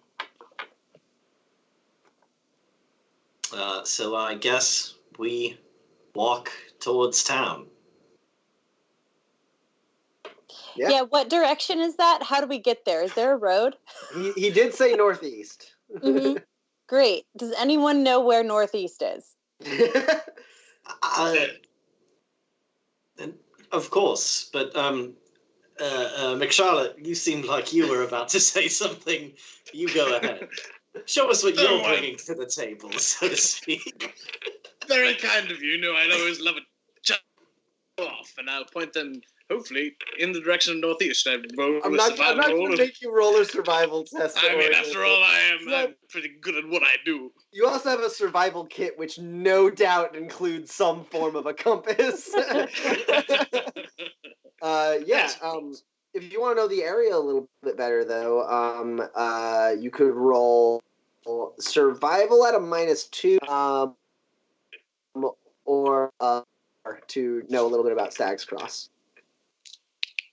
So I guess we walk towards town. Yeah, what direction is that? How do we get there? Is there a road? He did say northeast. Mm-hmm. Great. Does anyone know where northeast is? Of course, but McCharlotte, you seemed like you were about to say something. You go ahead. Show us what you're bringing to the table, so to speak. Very kind of you. I'd always love a chat off, and I'll point them, hopefully, in the direction of northeast. I'm not going to make you roll a survival test. I mean, after all, I'm pretty good at what I do. You also have a survival kit, which no doubt includes some form of a compass. If you want to know the area a little bit better, though, you could roll survival at a -2, or to know a little bit about Stag's Cross.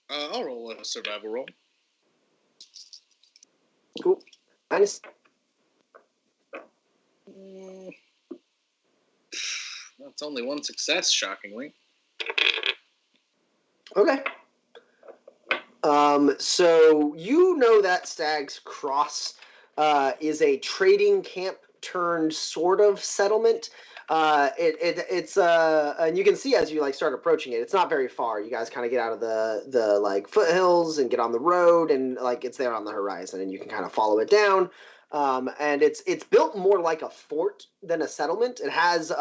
I'll roll a survival roll. Cool. Nice. That's only one success, shockingly. Okay. So you know that Stag's Cross is a trading camp turned sort of settlement. It's and you can see as you start approaching it, it's not very far. You guys kind of get out of the foothills and get on the road, and it's there on the horizon, and you can kind of follow it down. And it's built more like a fort than a settlement. It has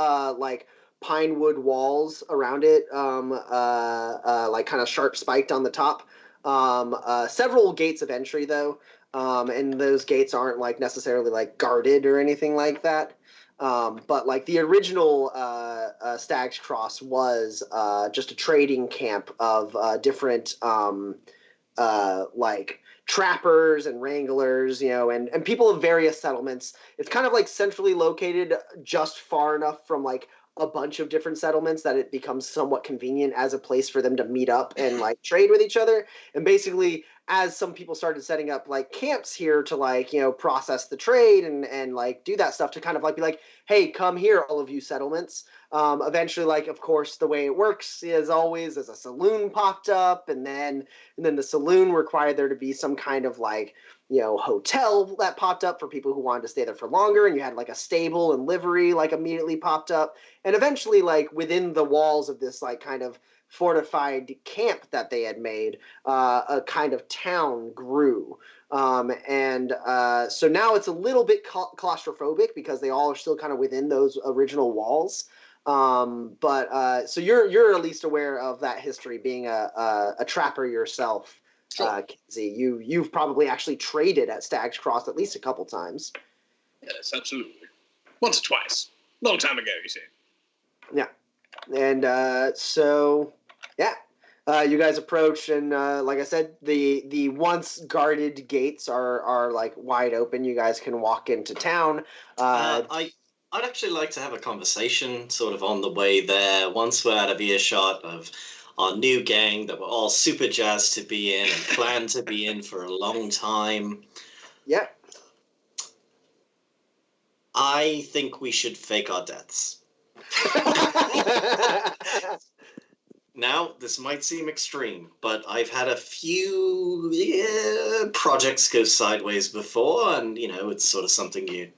pine wood walls around it, kind of sharp spiked on the top. Several gates of entry though. and those gates aren't like necessarily like guarded or anything like that. But like the original Stag's Cross was just a trading camp of different like trappers and wranglers, and people of various settlements. It's kind of like centrally located, just far enough from like a bunch of different settlements that it becomes somewhat convenient as a place for them to meet up and like trade with each other. And basically, as some people started setting up like camps here to like process the trade and like do that stuff, to kind of like be like, hey, come here, all of you settlements. Eventually, like, of course, the way it works is always as a saloon popped up, and then the saloon required there to be some kind of like hotel that popped up for people who wanted to stay there for longer, and you had like a stable and livery like immediately popped up, and eventually like within the walls of this like kind of fortified camp that they had made, a kind of town grew. So now it's a little bit claustrophobic because they all are still kind of within those original walls. So you're at least aware of that history, being a trapper yourself. Sure. Kinsey, you've probably actually traded at Stag's Cross at least a couple times. Yes, absolutely. Once or twice. Long time ago, you see. Yeah. And you guys approach, and like I said, the once guarded gates are like wide open. You guys can walk into town. I'd actually like to have a conversation sort of on the way there, once we're out of earshot of our new gang that we're all super jazzed to be in and plan to be in for a long time. Yeah. I think we should fake our deaths. Now, this might seem extreme, but I've had a few projects go sideways before, and, it's sort of something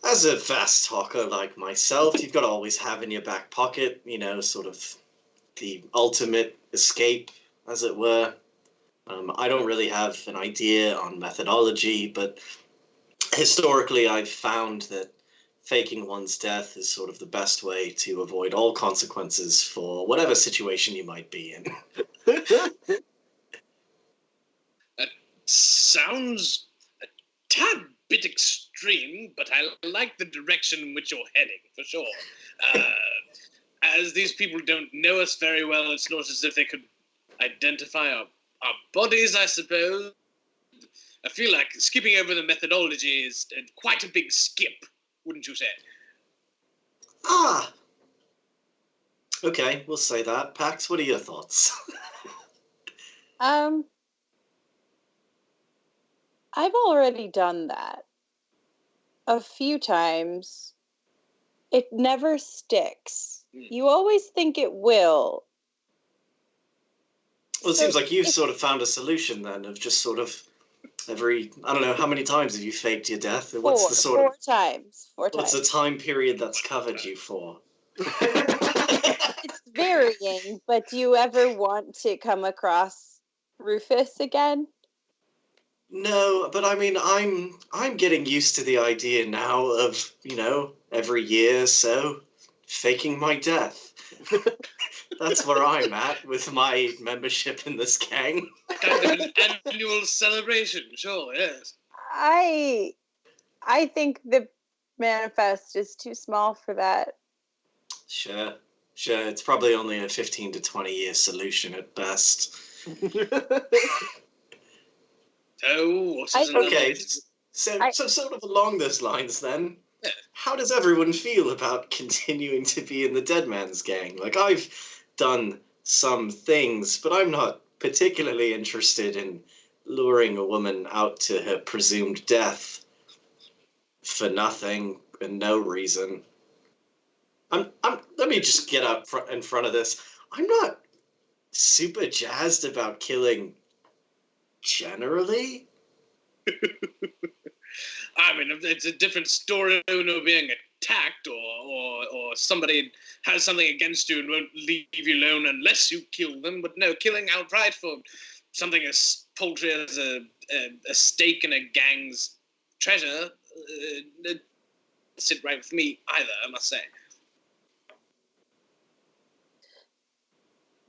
as a fast talker like myself, you've got to always have in your back pocket, sort of the ultimate escape, as it were. I don't really have an idea on methodology, but historically I've found that faking one's death is sort of the best way to avoid all consequences for whatever situation you might be in. That sounds a tad bit extreme, but I like the direction in which you're heading, for sure. As these people don't know us very well, it's not as if they could identify our bodies, I suppose. I feel like skipping over the methodology is quite a big skip, wouldn't you say? Ah! Okay, we'll say that. Pax, what are your thoughts? I've already done that a few times. It never sticks. You always think it will. Well, it seems like you've sort of found a solution then, of just sort of I don't know, how many times have you faked your death? What's the sort four times. What's the time period that's covered you for? It's varying, but do you ever want to come across Rufus again? No, but I mean, I'm getting used to the idea now of, every year or so, faking my death. That's where I'm at with my membership in this gang. Kind of an annual celebration, sure, yes. I think the manifest is too small for that. Sure. It's probably only a 15 to 20 year solution at best. Okay, so sort of along those lines then, how does everyone feel about continuing to be in the Dead Man's Gang? Like, I've done some things, but I'm not particularly interested in luring a woman out to her presumed death for nothing and no reason. Let me just get up in front of this. I'm not super jazzed about killing generally. I mean, it's a different story, being attacked or somebody has something against you and won't leave you alone unless you kill them. But no, killing outright for something as paltry as a stake in a gang's treasure doesn't sit right with me either, I must say.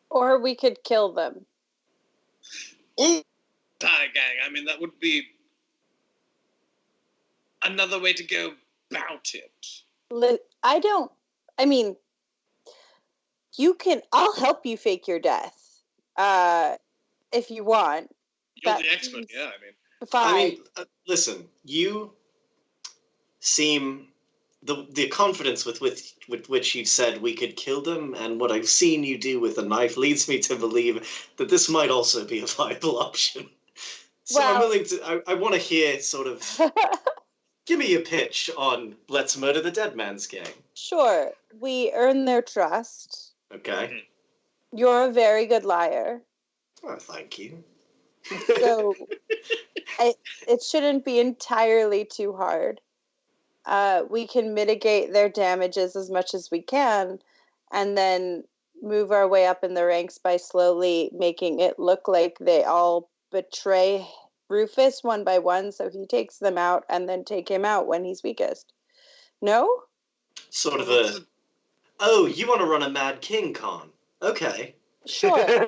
Or we could kill them. Ooh, entire gang. I mean, that would be another way to go about it. I mean, I'll help you fake your death. If you want. You're the expert, yeah, I mean. Fine. I mean, listen, you seem the confidence with which you said we could kill them, and what I've seen you do with a knife leads me to believe that this might also be a viable option. So I'm willing to. I want to hear sort of. Give me a pitch on Let's Murder the Dead Man's Gang. Sure, we earn their trust. Okay. You're a very good liar. Oh, thank you. So it shouldn't be entirely too hard. We can mitigate their damages as much as we can, and then move our way up in the ranks by slowly making it look like they all betray Rufus one by one, so he takes them out, and then take him out when he's weakest. No? Sort of a... Oh, you want to run a Mad King con? Okay. Sure.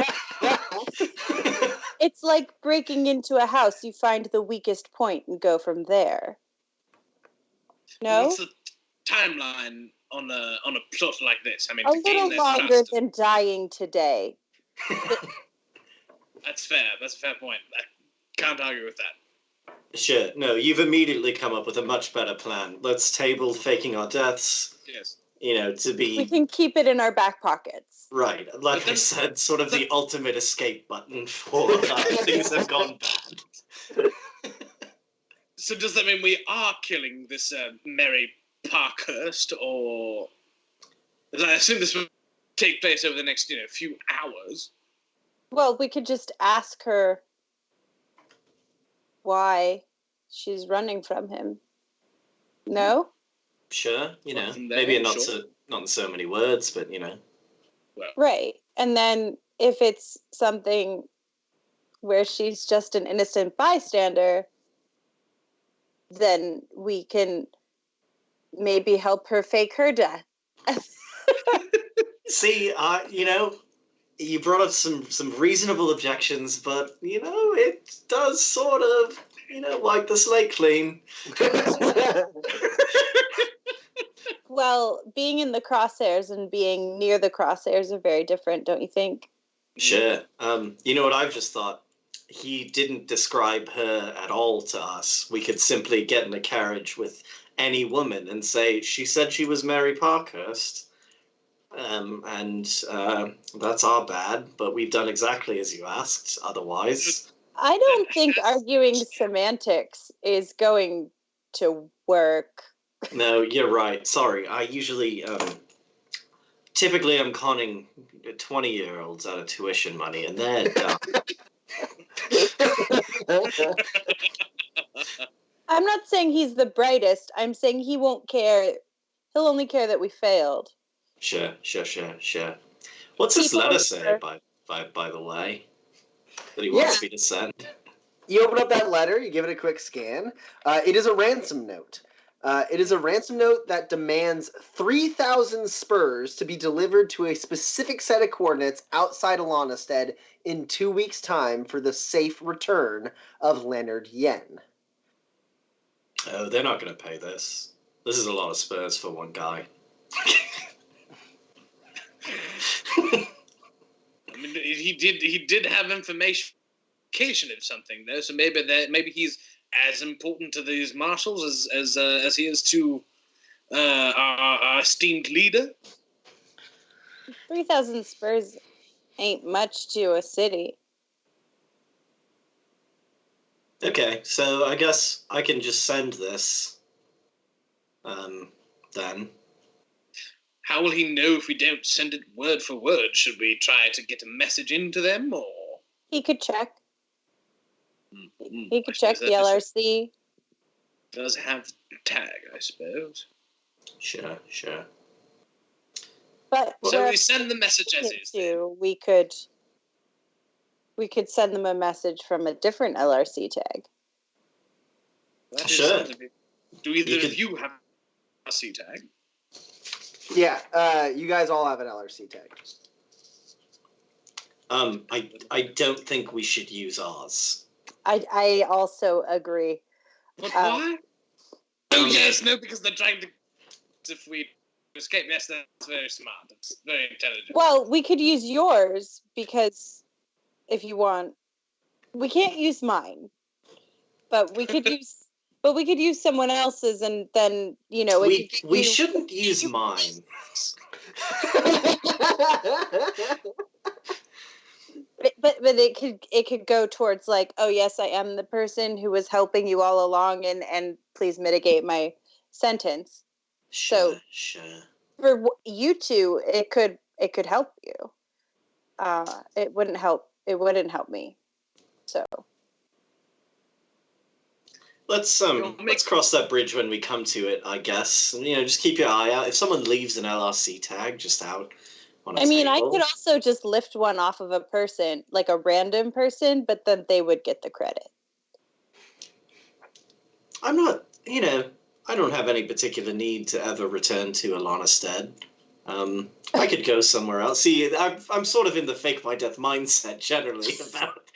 It's like breaking into a house. You find the weakest point and go from there. No? What's the timeline on a plot like this? I mean, A to gain little their longer trust. than dying today. That's fair. That's a fair point. I can't argue with that. Sure. No, you've immediately come up with a much better plan. Let's table faking our deaths. Yes. You know, to be... We can keep it in our back pockets. Right. Like I said, sort of the ultimate escape button for things have gone bad. So does that mean we are killing this Mary Parkhurst, or... I assume this will take place over the next, few hours. Well, we could just ask her why she's running from him. No? Sure, Well, from there, maybe not sure. not in so many words, but Well, Right. And then if it's something where she's just an innocent bystander, then we can maybe help her fake her death. See, you brought up some reasonable objections, but it does sort of wipe the slate clean. Well, being in the crosshairs and being near the crosshairs are very different, don't you think? Sure. You know what I've just thought? He didn't describe her at all to us. We could simply get in a carriage with any woman and say, she said she was Mary Parkhurst. And that's our bad, but we've done exactly as you asked otherwise. I don't think arguing semantics is going to work. No, you're right. Sorry. I usually, typically I'm conning 20-year-olds out of tuition money, and they're dumb. I'm not saying he's the brightest. I'm saying he won't care. He'll only care that we failed. Sure. What's this letter say, by the way, that he wants me to send? You open up that letter, you give it a quick scan. It is a ransom note. It is a ransom note that demands 3,000 spurs to be delivered to a specific set of coordinates outside Alanastead in 2 weeks' time for the safe return of Leonard Yen. Oh, they're not going to pay this. This is a lot of spurs for one guy. I mean, he did have information of something though, so maybe he's as important to these marshals as he is to our esteemed leader. 3,000 spurs ain't much to a city. Okay, so I guess I can just send this. Then. How will he know if we don't send it word for word? Should we try to get a message into them, or...? He could check. Mm-hmm. He could check the LRC. Does have tag, I suppose. Sure. But so we send the message as is. We could send them a message from a different LRC tag. Sure. Do either of you have a LRC tag? Yeah, you guys all have an LRC tag. I don't think we should use ours. I also agree. But why? Oh yes, no, because they're trying to. If we escape, yes, that's very smart. It's very intelligent. Well, we could use yours because if you want, we can't use mine, but we could use. But we could use someone else's, and then we shouldn't use mine. But it could go towards like, oh yes, I am the person who was helping you all along, and please mitigate my sentence. Sure. For you two, it could help you. It wouldn't help. It wouldn't help me. So let's cross that bridge when we come to it, I guess. And, just keep your eye out. If someone leaves an LRC tag just out on a table. I could also just lift one off of a person, like a random person, but then they would get the credit. I'm not, I don't have any particular need to ever return to Alana Stead. I could go somewhere else. See, I'm sort of in the fake my death mindset generally about.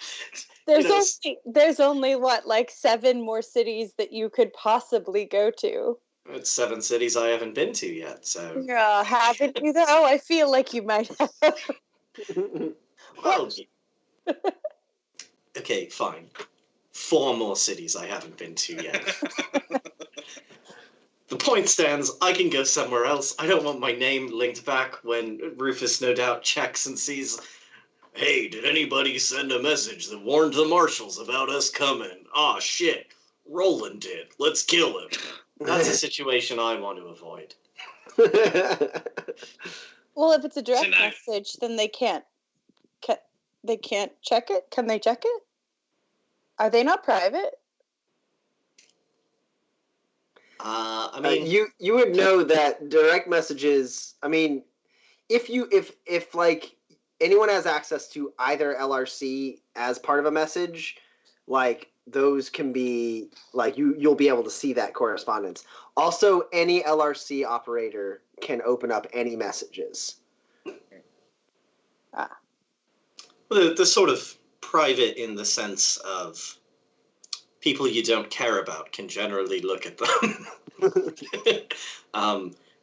There's only what, like 7 more cities that you could possibly go to. It's 7 cities I haven't been to yet, so. Yeah, haven't you though? Oh, I feel like you might have. Well, okay, fine. 4 more cities I haven't been to yet. The point stands, I can go somewhere else. I don't want my name linked back when Rufus no doubt checks and sees, hey, did anybody send a message that warned the marshals about us coming? Aw, shit. Roland did. Let's kill him. That's a situation I want to avoid. Well, if it's a direct message, then they can't. They can't check it? Can they check it? Are they not private? I mean, you would know that direct messages. I mean, if like anyone has access to either LRC as part of a message, like those can be like you'll be able to see that correspondence. Also, any LRC operator can open up any messages. Well, they're sort of private in the sense of people you don't care about can generally look at them.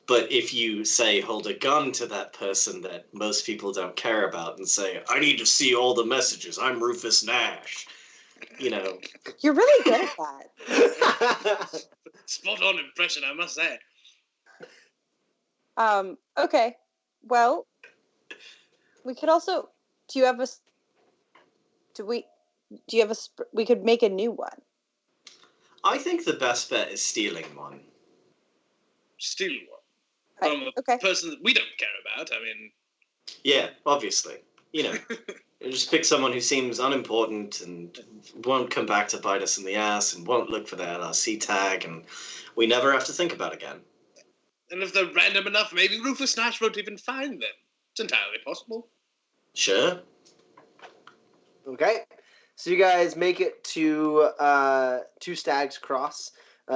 But if you, say, hold a gun to that person that most people don't care about and say, I need to see all the messages, I'm Rufus Nash, You're really good at that. Spot on impression, I must say. Okay. Well, we could also, we could make a new one. I think the best bet is stealing one. Stealing one? From a person that we don't care about, I mean... Yeah, obviously. Just pick someone who seems unimportant and won't come back to bite us in the ass and won't look for their LRC tag and we never have to think about again. And if they're random enough, maybe Rufus Nash won't even find them. It's entirely possible. Sure. Okay. So you guys make it to Stag's Cross.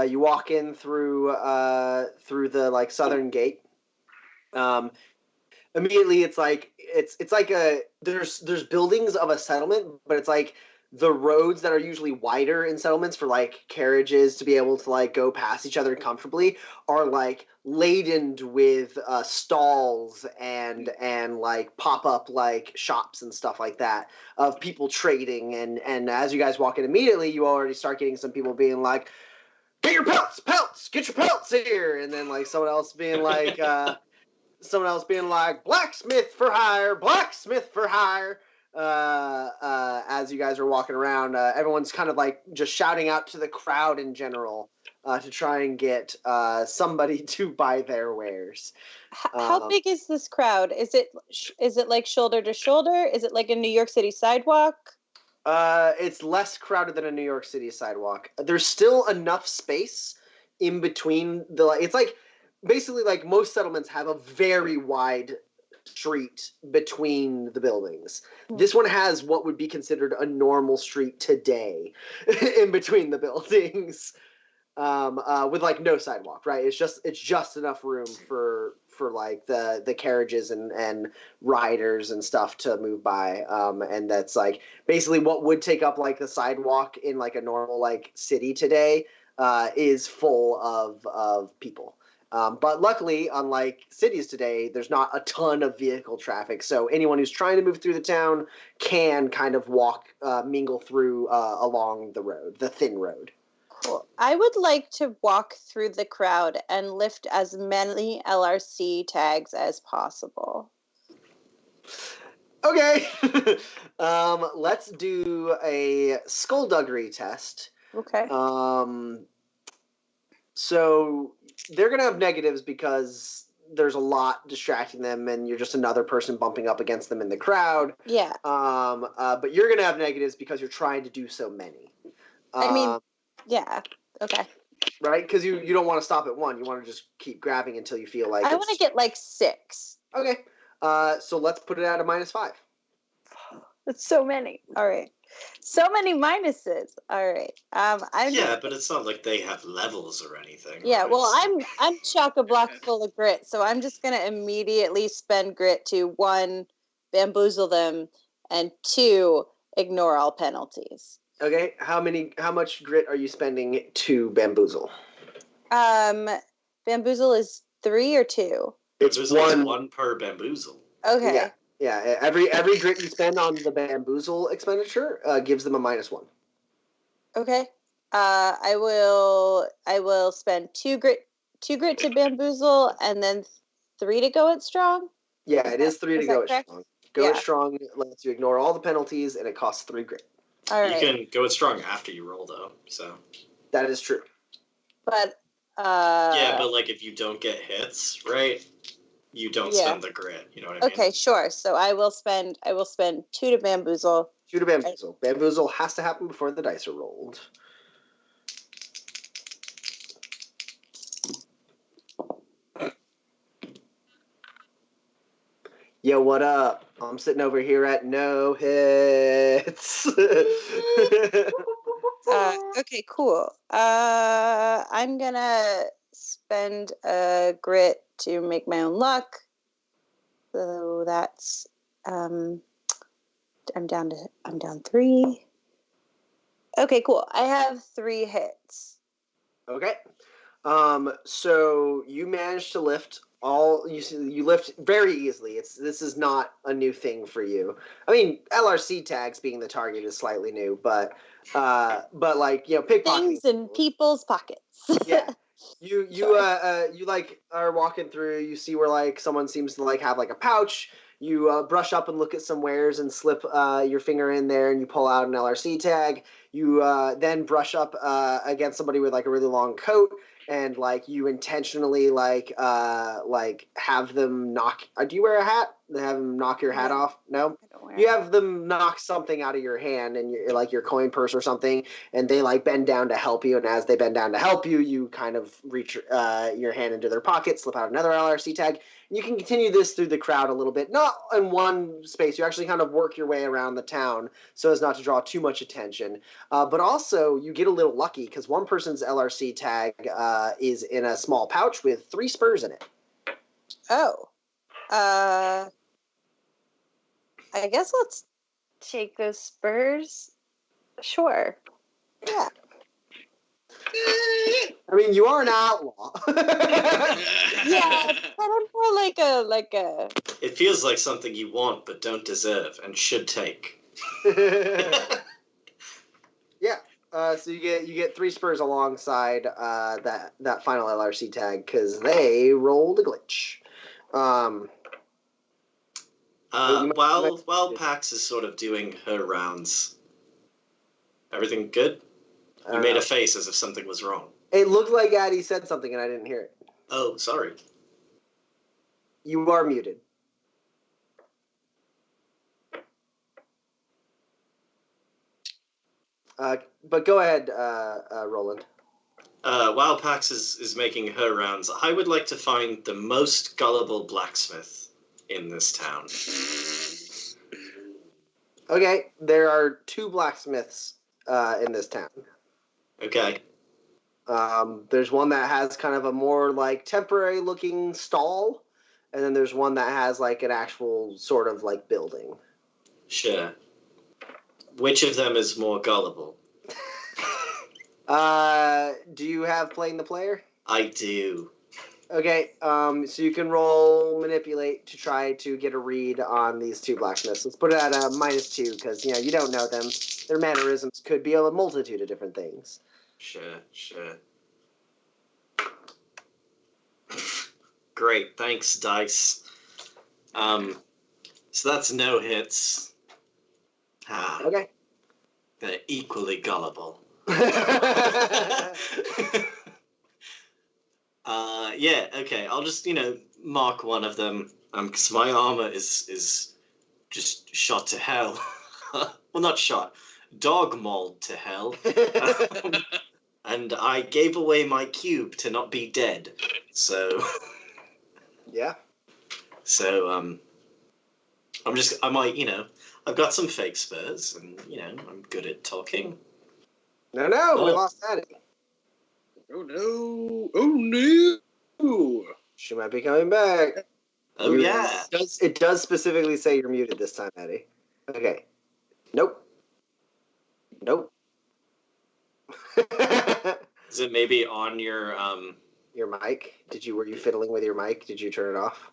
You walk in through the southern gate. Immediately, it's like there's buildings of a settlement, but it's like the roads that are usually wider in settlements for carriages to be able to go past each other comfortably are laden with stalls and pop up shops and stuff like that of people trading and as you guys walk in immediately, you already start getting some people being like, get your pelts, get your pelts here, and then someone else being like. Blacksmith for hire, as you guys are walking around. Everyone's kind of just shouting out to the crowd in general to try and get somebody to buy their wares. How big is this crowd? Is it shoulder to shoulder? Is it like a New York City sidewalk? It's less crowded than a New York City sidewalk. There's still enough space in between it's basically, most settlements have a very wide street between the buildings. This one has what would be considered a normal street today in between the buildings, with no sidewalk. Right? It's just enough room for for like the carriages and riders and stuff to move by. And that's like basically what would take up like the sidewalk in like a normal like city today is full of people. But luckily, unlike cities today, there's not a ton of vehicle traffic. So anyone who's trying to move through the town can kind of walk, mingle through along the road, the thin road. Cool. I would like to walk through the crowd and lift as many LRC tags as possible. Okay. Let's do a skullduggery test. Okay. So they're going to have negatives because there's a lot distracting them and you're just another person bumping up against them in the crowd. Yeah. But you're going to have negatives because you're trying to do so many. I mean, yeah. Okay. Right? Because you don't want to stop at 1. You want to just keep grabbing until you feel like I want to get like 6. Okay. So let's put it at a -5. That's so many. All right. So many minuses. All right. But it's not like they have levels or anything. Yeah, right? well, I'm chock-a-block full of grit, so I'm just gonna immediately spend grit to 1, bamboozle them, and 2, ignore all penalties. Okay. How much grit are you spending to bamboozle? Bamboozle is 3 or 2. It's one per bamboozle. Okay. Yeah. Yeah, every grit you spend on the bamboozle expenditure gives them a -1. Okay. I will spend 2 grit to bamboozle, and then 3 to go it strong. Yeah, it is 3 to go it correct? strong. Go it strong lets you ignore all the penalties, and it costs 3 grit. All right. You can go it strong after you roll, though. So that is true. But yeah, but like if you don't get hits, right? You don't spend the grit. You know what I mean? Okay, sure. So I will spend 2 to bamboozle. 2 to bamboozle. Bamboozle has to happen before the dice are rolled. Yo, what up? I'm sitting over here at no hits. Okay, cool. I'm gonna spend a grit to make my own luck. So that's I'm down 3. Okay, cool. I have 3 hits. Okay. So you managed to lift you lift very easily. This is not a new thing for you. I mean, LRC tags being the target is slightly new, but like, pickpocketing Things in people's pockets. Yeah. You like are walking through, you see where like someone seems to like have like a pouch. You brush up and look at some wares and slip your finger in there and you pull out an LRC tag. You then brush up against somebody with like a really long coat and like you intentionally like have them knock. Do you wear a hat? Have them knock your hat off? No. You have them knock something out of your hand and you're like your coin purse or something, and they like bend down to help you. And as they bend down to help you, you kind of reach your hand into their pocket, slip out another LRC tag. And you can continue this through the crowd a little bit, not in one space. You actually kind of work your way around the town so as not to draw too much attention. But also, you get a little lucky because one person's LRC tag is in a small pouch with 3 spurs in it. Oh. I guess let's take those spurs. Sure. Yeah. I mean, you are an outlaw. Yeah, but I'm more like a. It feels like something you want but don't deserve and should take. Yeah. So you get 3 spurs alongside that final LRC tag because they rolled a glitch. While Pax is sort of doing her rounds, everything good? You made a face as if something was wrong. It looked like Addie said something and I didn't hear it. Oh, sorry. You are muted. But go ahead, Roland. While Pax is making her rounds, I would like to find the most gullible blacksmith in this town. Okay, there are 2 blacksmiths in this town. Okay. There's one that has kind of a more like temporary looking stall, and then there's one that has like an actual sort of like building. Sure. Which of them is more gullible? Do you have playing the player? I do. Okay, so you can roll manipulate to try to get a read on these two blacksmiths. Let's put it at a -2 because you don't know them. Their mannerisms could be a multitude of different things. Sure. Great, thanks, dice. So that's no hits. Okay. They're equally gullible. Yeah, okay. I'll just, mark one of them. Because my armor is just shot to hell. Well, not shot. Dog mauled to hell. And I gave away my cube to not be dead. So... Yeah. So, I've got some fake spurs, and, I'm good at talking. No, we lost Addie. Oh no! She might be coming back. Oh, yeah. It does specifically say you're muted this time, Eddie. Okay. Nope. Is it maybe on your, Your mic? Were you fiddling with your mic? Did you turn it off?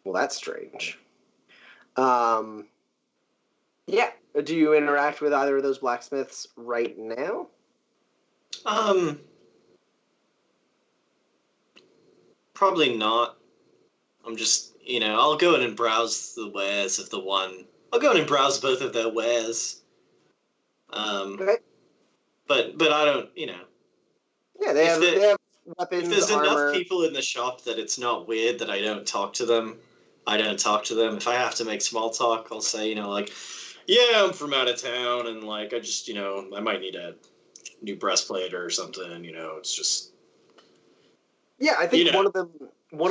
Well, that's strange. Yeah. Do you interact with either of those blacksmiths right now? Probably not. I'm just, I'll go in and browse the wares of the one. I'll go in and browse both of their wares. Okay. But I don't, Yeah, they have weapons, if there's armor. enough people in the shop that it's not weird that I don't talk to them, I don't talk to them. If I have to make small talk, I'll say, yeah, I'm from out of town, and, I just, I might need a new breastplate or something, it's just... Yeah, I think one of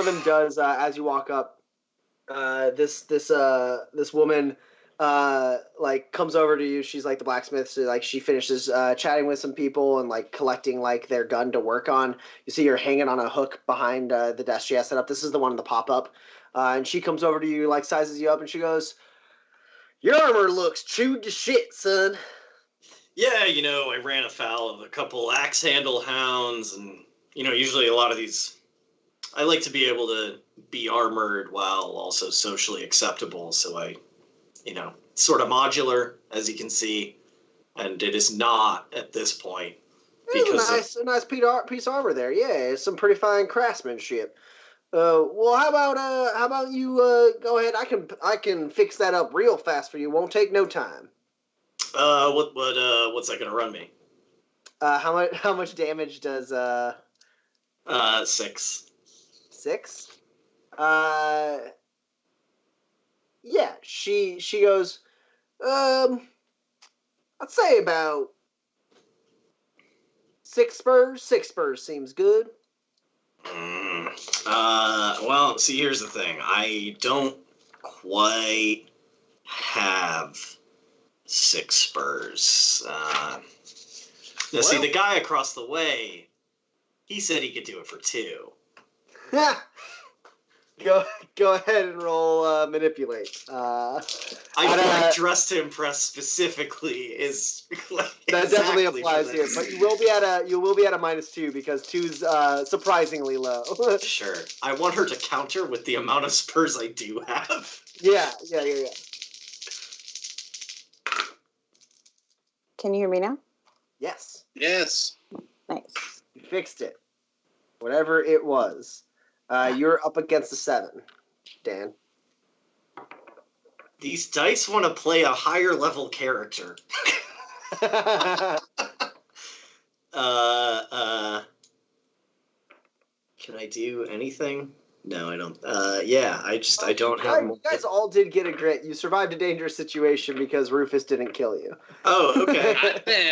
them does, as you walk up, this woman, comes over to you. She's, the blacksmith, so, she finishes chatting with some people and, collecting, their gun to work on. You see her hanging on a hook behind the desk she has set up. This is the one in the pop-up. And she comes over to you, sizes you up, and she goes... Your armor looks chewed to shit, son. Yeah, I ran afoul of a couple axe handle hounds, and, usually a lot of these... I like to be able to be armored while also socially acceptable, so I, sort of modular, as you can see, and it is not at this point. It's a nice piece of armor there, yeah, some pretty fine craftsmanship. Well, how about you go ahead? I can fix that up real fast for you. Won't take no time. What's that gonna run me? How much damage does 6. 6? Yeah. She goes. I'd say about 6 spurs. 6 spurs seems good. Well, see, here's the thing. I don't quite have 6 spurs. See, the guy across the way, he said he could do it for 2. Go ahead and roll manipulate. I dressed to impress specifically is that definitely applies here, but you will be at a -2 because 2's surprisingly low. Sure, I want her to counter with the amount of spurs I do have. Yeah. Can you hear me now? Yes. Yes. Nice. You fixed it. Whatever it was. You're up against a 7, Dan. These dice want to play a higher level character. Can I do anything? No, I don't. I don't have... You guys all did get a grit. You survived a dangerous situation because Rufus didn't kill you. Oh, okay.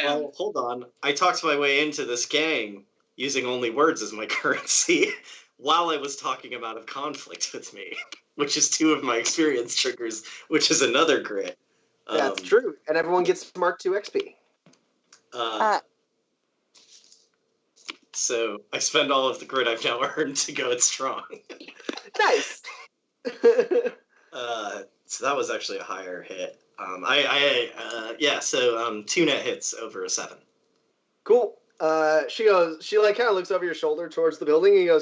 Well, hold on. I talked my way into this gang using only words as my currency while I was talking about a conflict with me, which is 2 of my experience triggers, which is another grit. That's true. And everyone gets Mark 2 XP. so I spend all of the grit I've now earned to go it strong. Nice. So that was actually a higher hit. So 2 net hits over a 7. Cool. She like kind of looks over your shoulder towards the building, and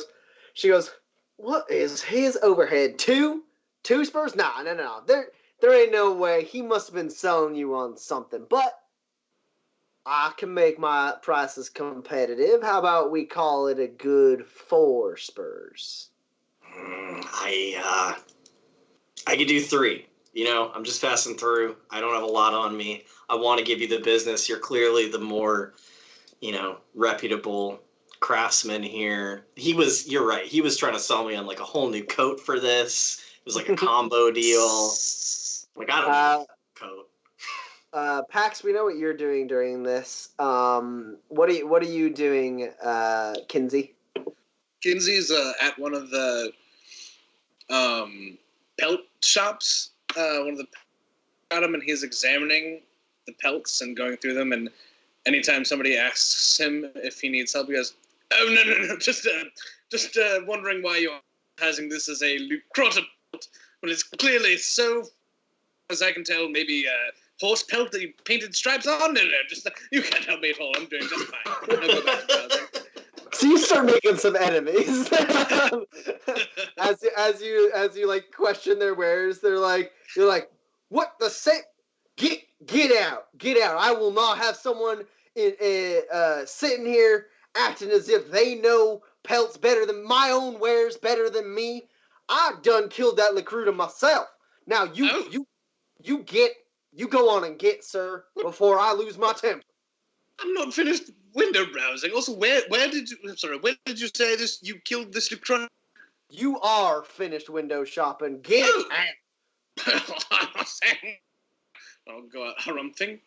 she goes, what is his overhead? 2 spurs? Nah. There ain't no way. He must have been selling you on something, but I can make my prices competitive. How about we call it a good 4 spurs? I could do 3. You know, I'm just passing through. I don't have a lot on me. I want to give you the business. You're clearly the more, reputable craftsman here. You're right. He was trying to sell me on like a whole new coat for this. It was like a combo deal. Like, I don't know coat. Pax, we know what you're doing during this. What are you doing, Kinsey? Kinsey's at one of the pelt shops. One of the got him, and he's examining the pelts and going through them. And anytime somebody asks him if he needs help, he goes, "Oh no, just wondering why you're advertising this as a lucrota pelt when it's clearly so, as I can tell, maybe horse pelt that you painted stripes on. No, just you can't help me at all. I'm doing just fine. I'll go back to browsing." So you start making some enemies. as you like question their wares, you're like, what the same? Get out! I will not have someone sitting here acting as if they know pelts better than my own wares better than me. I done killed that recruiter myself. Now you go on and get, sir, before I lose my temper. I'm not finished window browsing. Also, where did you say this? You killed this lucrota? You are finished window shopping. Get out. I'm not saying. I'll go out harumphing.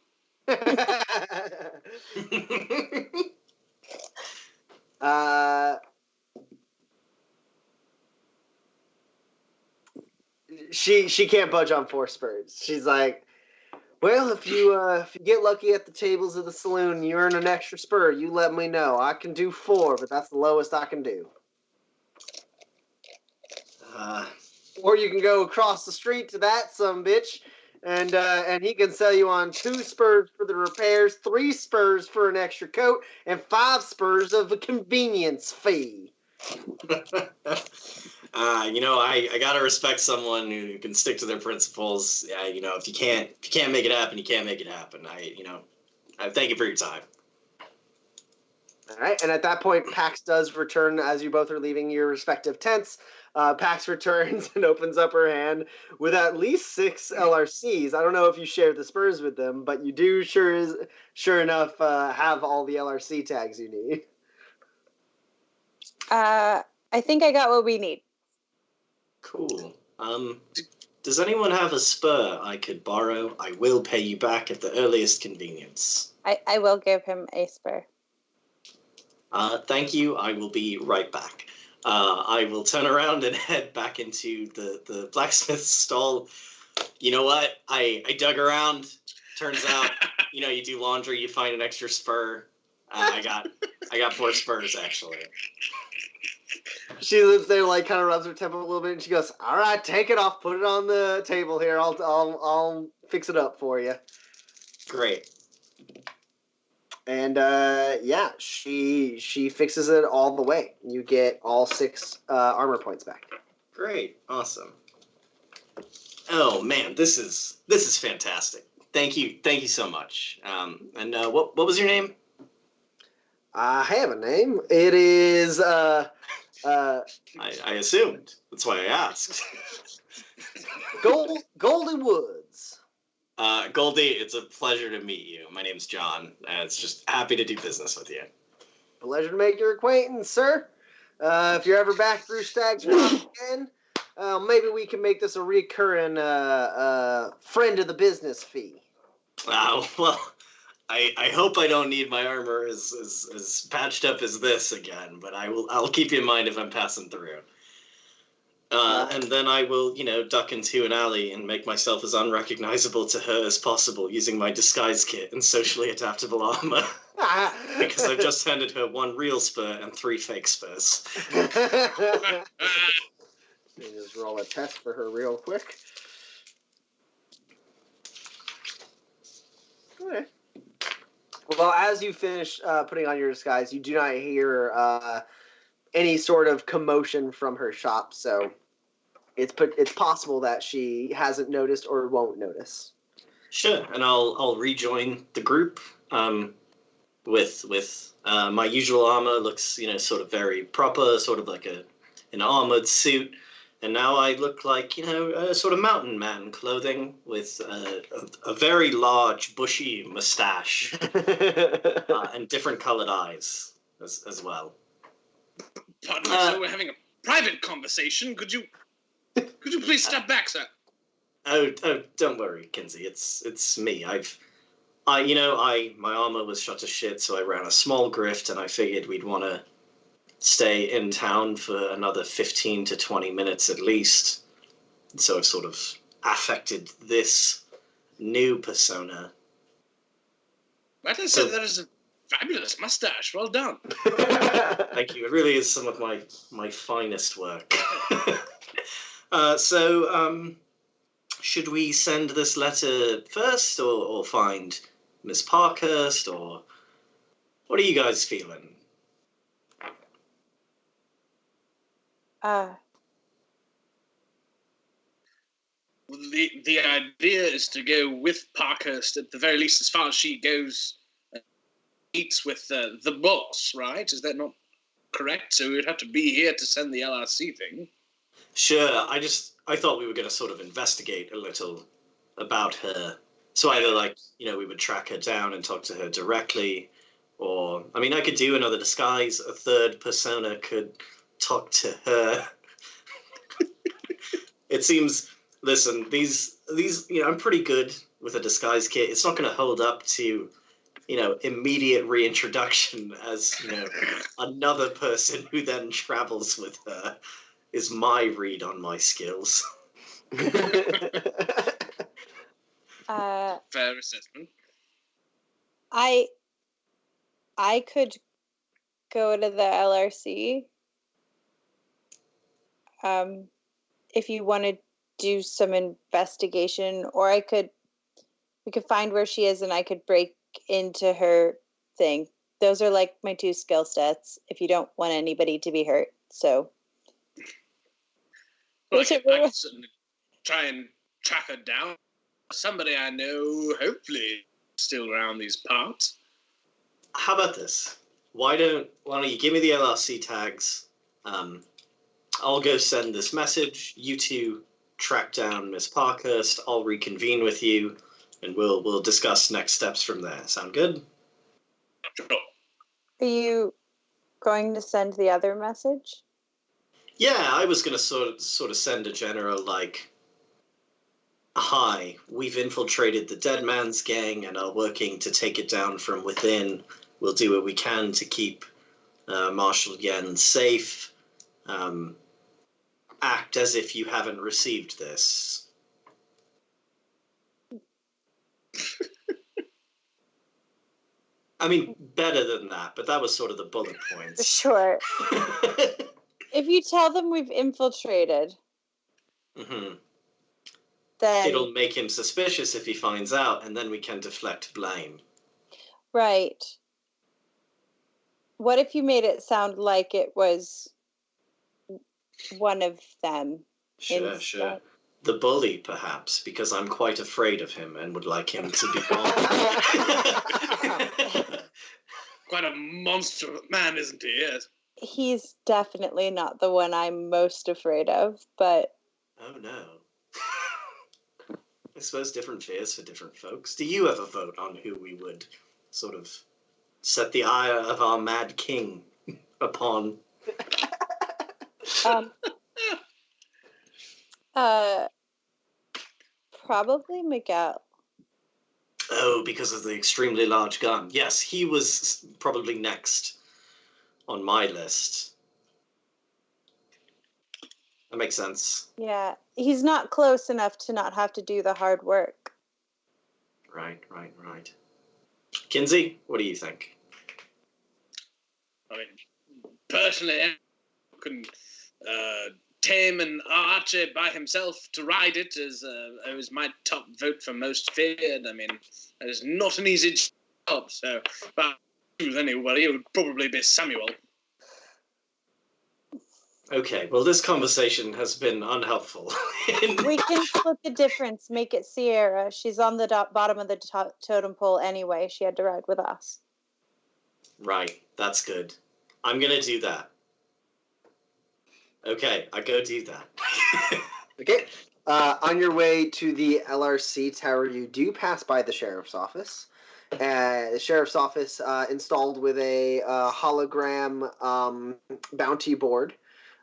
She can't budge on 4 spurs. She's like, well, if you get lucky at the tables of the saloon and you earn an extra spur, you let me know. I can do 4, but that's the lowest I can do. Or you can go across the street to that sumbitch, and he can sell you on 2 spurs for the repairs, 3 spurs for an extra coat, and 5 spurs of a convenience fee. I gotta respect someone who can stick to their principles. Yeah, if you can't make it happen, you can't make it happen. I thank you for your time. All right, and at that point, Pax does return as you both are leaving your respective tents. Pax returns and opens up her hand with at least 6 LRCs. I don't know if you share the spurs with them, but you do sure enough have all the LRC tags you need. I think I got what we need. Cool. Does anyone have a spur I could borrow? I will pay you back at the earliest convenience. I will give him a spur. Thank you. I will be right back. I will turn around and head back into the blacksmith's stall. You know what? I dug around. Turns out, you do laundry, you find an extra spur. I got 4 spurs actually. She lives there, like, kind of rubs her temple a little bit, and she goes, "All right, take it off, put it on the table here. I'll fix it up for you." Great. And she fixes it all the way. You get all 6 armor points back. Great, awesome. Oh man, this is fantastic. Thank you so much. And what was your name? I have a name. It is I assumed. That's why I asked. Goldie Woods. Goldie, it's a pleasure to meet you. My name's John. It's just happy to do business with you. Pleasure to make your acquaintance, sir. If you're ever back through Stag's again, maybe we can make this a recurring friend of the business fee. Well, I hope I don't need my armor as patched up as this again, but I'll keep you in mind if I'm passing through. And then I will, duck into an alley and make myself as unrecognizable to her as possible using my disguise kit and socially adaptable armor. Because I've just handed her 1 real spur and 3 fake spurs. Let me just roll a test for her real quick. Okay. Well, as you finish putting on your disguise, you do not hear any sort of commotion from her shop, so it's possible that she hasn't noticed or won't notice. Sure, and I'll rejoin the group with my usual armor. Looks sort of very proper, sort of like an armored suit, and now I look like a sort of mountain man clothing with a very large bushy mustache and different colored eyes as well. Pardon me, sir, we're having a private conversation. Could you please step back, sir? Oh, don't worry, Kinsey. It's me. My armor was shot to shit, so I ran a small grift, and I figured we'd want to stay in town for another 15 to 20 minutes at least. So I've sort of affected this new persona. That is a fabulous mustache. Well done. Thank you. It really is some of my finest work. Should we send this letter first or find Miss Parkhurst, or what are you guys feeling? The idea is to go with Parkhurst at the very least, as far as she goes and meets with the boss, right? Is that not correct? So we would have to be here to send the LRC thing. Sure. I thought we were going to sort of investigate a little about her. So either we would track her down and talk to her directly, or I could do another disguise. A third persona could talk to her. It seems. Listen, these I'm pretty good with a disguise kit. It's not going to hold up to immediate reintroduction as another person who then travels with her is my read on my skills. Fair assessment. I could go to the LRC if you want to do some investigation, or we could find where she is and I could break into her thing. Those are like my 2 skill sets if you don't want anybody to be hurt. So well, I can certainly try and track her down. Somebody I know, hopefully still around these parts. How about this? Why don't you give me the LRC tags? I'll go send this message. You 2 track down Miss Parkhurst. I'll reconvene with you, and we'll discuss next steps from there. Sound good? Sure. are you going to send the other message? Yeah, I was going to sort of send a general hi, we've infiltrated the Dead Man's gang and are working to take it down from within. We'll do what we can to keep Marshal Yen safe. Act as if you haven't received this. Better than that, but that was sort of the bullet points. Sure. If you tell them we've infiltrated, Mm-hmm. then It'll make him suspicious if he finds out, and then we can deflect blame. right. What if you made it sound like it was one of them? Sure. The bully, perhaps, because I'm quite afraid of him and would like him to be gone. Quite a monster of a man, isn't he? Yes. He's definitely not the one I'm most afraid of, but... Oh, no. I suppose different fears for different folks. Do you ever vote on who we would sort of set the ire of our mad king upon? Probably Miguel. Oh, because of the extremely large gun. Yes, he was probably next on my list. That makes sense. Yeah, he's not close enough to not have to do the hard work. Right. Kinsey, what do you think? I mean, personally, I couldn't tame an archer by himself to ride it as it was my top vote for most feared. I mean, that is not an easy job. So, but anybody, it would probably be Samuel. Okay, well, this conversation has been unhelpful. We can split the difference, make it Sierra. She's on the bottom of the totem pole anyway. She had to ride with us. Right, that's good. I'm going to do that. Okay, I go do that. Okay. On your way to the LRC tower, you do pass by the sheriff's office. The sheriff's office installed with a hologram bounty board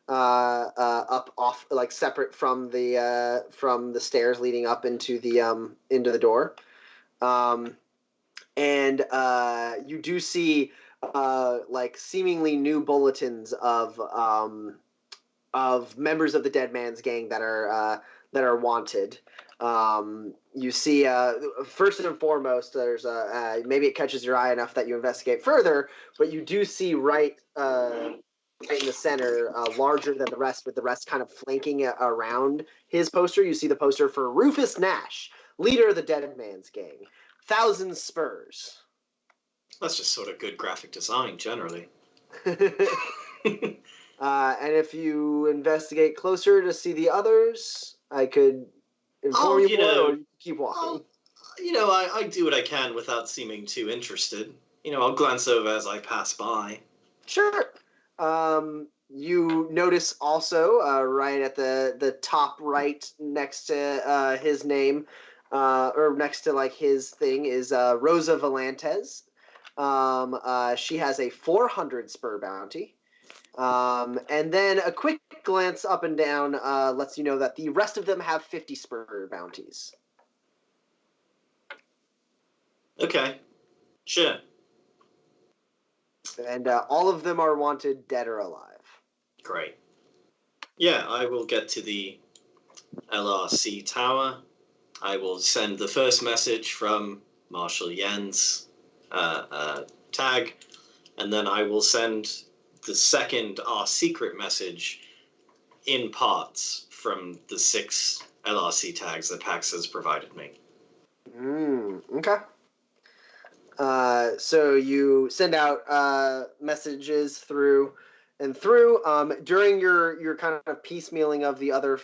up off, like separate from the stairs leading up into the door. And you do see like seemingly new bulletins of members of the Dead Man's Gang that are wanted. You see, first and foremost, there's maybe it catches your eye enough that you investigate further, but you do see right in the center, larger than the rest, with the rest kind of flanking around his poster. You see the poster for Rufus Nash, leader of the Dead Man's Gang. 1,000 spurs. That's just sort of good graphic design, generally. And if you investigate closer to see the others, I could inform you more, or you keep walking. I do what I can without seeming too interested. I'll glance over as I pass by. Sure. You notice also, right at the top right next to his name, or next to like his thing, is Rosa Valantes. She has a 400 spur bounty. And then a quick glance up and down lets you know that the rest of them have 50 spur bounties. Okay, sure. And all of them are wanted dead or alive. Great. Yeah, I will get to the LRC tower. I will send the first message from Marshal Yen's tag, and then I will send the second our secret message in parts from the 6 LRC tags that Pax has provided me. Okay. So you send out messages through and through. During your kind of piecemealing of the other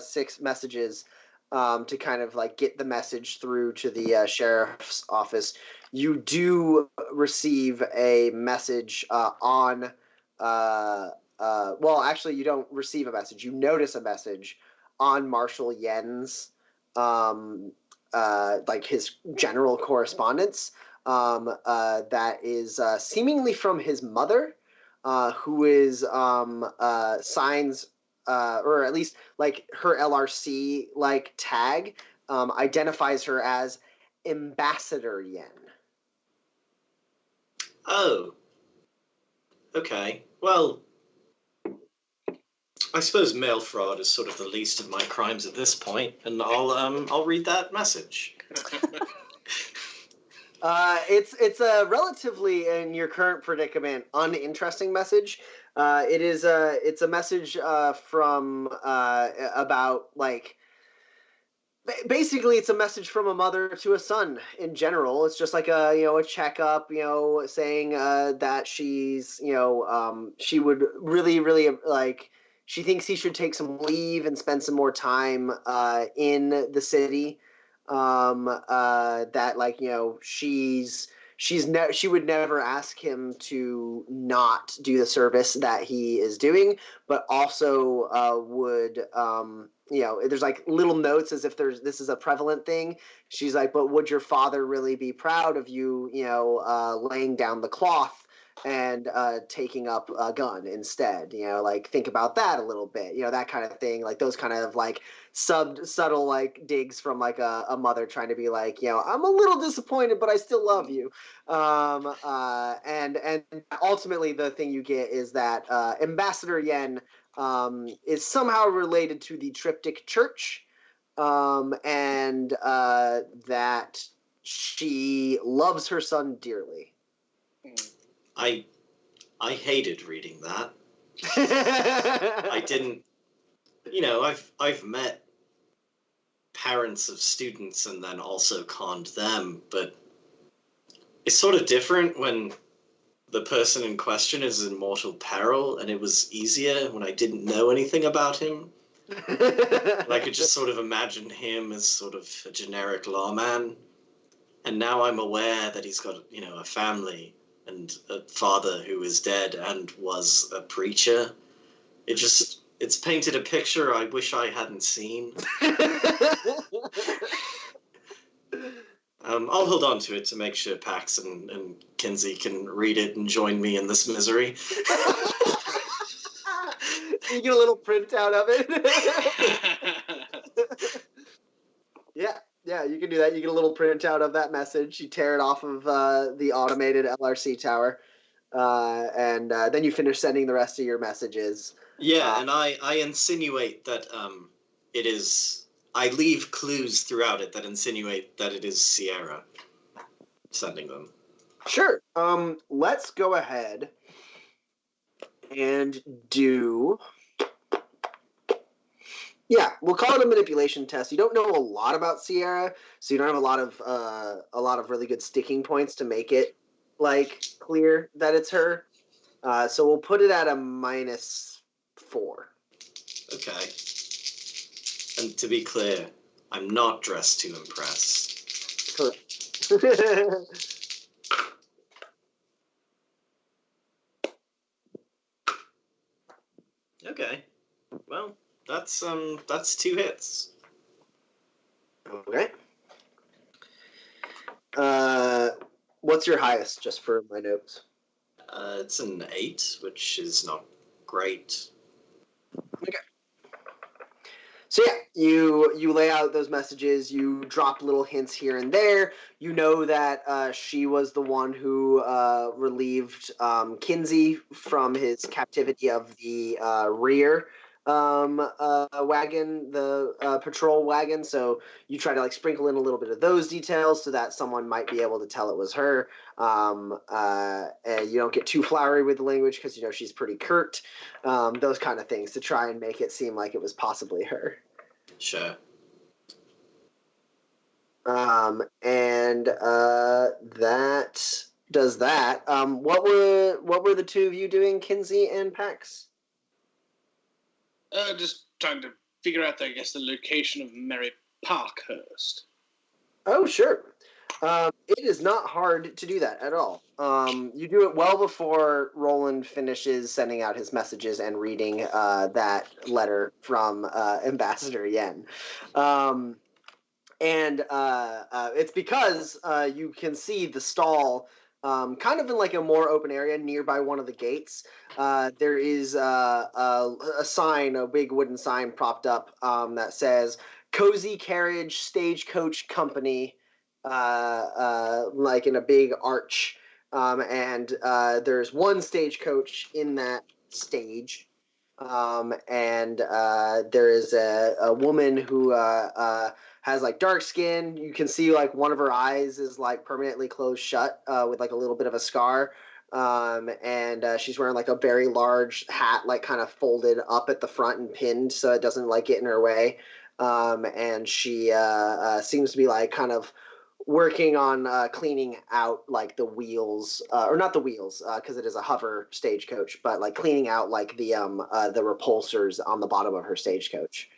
6 messages, to kind of like get the message through to the sheriff's office, you do receive a message on. Well, actually, you don't receive a message. You notice a message on Marshal Yen's, like his general correspondence, that is seemingly from his mother, who is signs, or at least like her LRC like tag identifies her as Ambassador Yen. Oh. Okay. Well, I suppose mail fraud is sort of the least of my crimes at this point, and I'll read that message. It's a relatively, in your current predicament, uninteresting message. It's a message from about like. Basically, it's a message from a mother to a son in general. It's just like a checkup, saying that she's, she would really like, she thinks he should take some leave and spend some more time in the city. That like, she would never ask him to not do the service that he is doing, but also would there's like little notes as if this is a prevalent thing. She's like, but would your father really be proud of you, laying down the cloth and taking up a gun instead? Like think about that a little bit, that kind of thing. Like those kind of like subtle like digs from like a mother trying to be like, I'm a little disappointed, but I still love you. And ultimately the thing you get is that Ambassador Yen is somehow related to the Triptych Church, and that she loves her son dearly. I hated reading that. I didn't. I've met parents of students and then also conned them, but it's sort of different when the person in question is in mortal peril, and it was easier when I didn't know anything about him. And I could just sort of imagine him as sort of a generic lawman, and now I'm aware that he's got, a family and a father who is dead and was a preacher. It's painted a picture I wish I hadn't seen. I'll hold on to it to make sure Pax and Kinsey can read it and join me in this misery. You get a little printout of it. Yeah, you can do that. You get a little printout of that message. You tear it off of the automated LRC tower, and then you finish sending the rest of your messages. Yeah, and I insinuate that it is... I leave clues throughout it that insinuate that it is Sierra sending them. Sure. Let's go ahead and do... Yeah, we'll call it a manipulation test. You don't know a lot about Sierra, so you don't have a lot of really good sticking points to make it clear that it's her. So we'll put it at a -4. Okay. And to be clear, I'm not dressed to impress. Correct. Okay. Well, that's 2 hits. Okay. What's your highest, just for my notes? It's an 8, which is not great. Okay. So yeah, you lay out those messages. You drop little hints here and there. You know that she was the one who relieved Kinsey from his captivity of the rear wagon, the patrol wagon. So you try to sprinkle in a little bit of those details so that someone might be able to tell it was her. And you don't get too flowery with the language because she's pretty curt. Those kind of things to try and make it seem like it was possibly her. Sure. And that does that. What were the two of you doing, Kinsey and Pax? Just trying to figure out, I guess, the location of Mary Parkhurst. Oh, sure. It is not hard to do that at all. You do it well before Roland finishes sending out his messages and reading that letter from Ambassador Yen. And it's because you can see the stall kind of in a more open area nearby one of the gates. There is a sign, a big wooden sign propped up that says Cozy Carriage Stagecoach Company, in a big arch. And there's one stagecoach in that stage. And there is a woman who has dark skin. You can see one of her eyes is permanently closed shut with a little bit of a scar. And she's wearing a very large hat, kind of folded up at the front and pinned so it doesn't get in her way. And she seems to be kind of working on cleaning out the wheels, or not the wheels, because it is a hover stagecoach, but cleaning out the repulsors on the bottom of her stagecoach.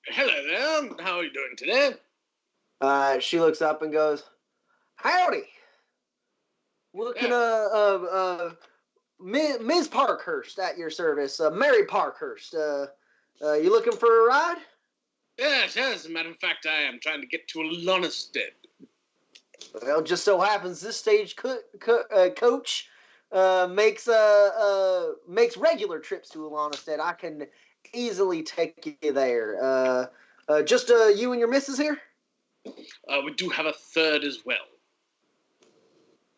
Hello there. How are you doing today? She looks up and goes, "Howdy. We're looking Ms. Parkhurst at your service. Mary Parkhurst. You looking for a ride?" Yes, as a matter of fact, I am trying to get to Lonisted. Well, just so happens this stage coach makes regular trips to Lonisted. I can easily take you there. Just you and your missus here? We do have a third as well.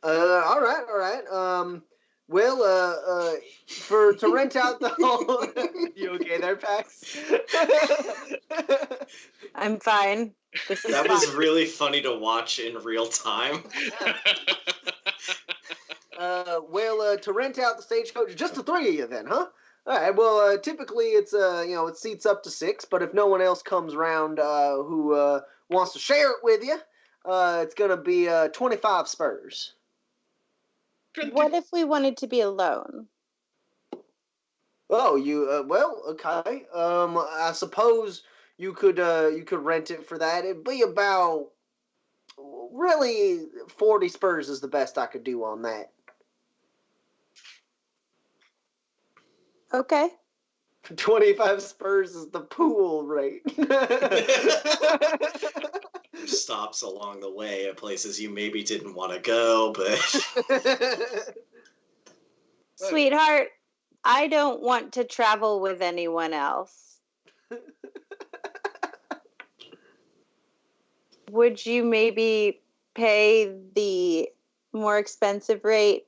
All right. Well, to rent out the whole. You okay there, Pax? I'm fine. This is That was fine. really funny to watch in real time. To rent out the stagecoach, just the three of you then, huh? All right. Well, typically it's it seats up to 6, but if no one else comes around who wants to share it with you, it's gonna be 25 spurs. What if we wanted to be alone? Oh, you well, okay. I suppose you could rent it for that. It'd be about really 40 spurs is the best I could do on that. Okay. 25 spurs is the pool rate. Stops along the way at places you maybe didn't want to go, but Sweetheart, I don't want to travel with anyone else. Would you maybe pay the more expensive rate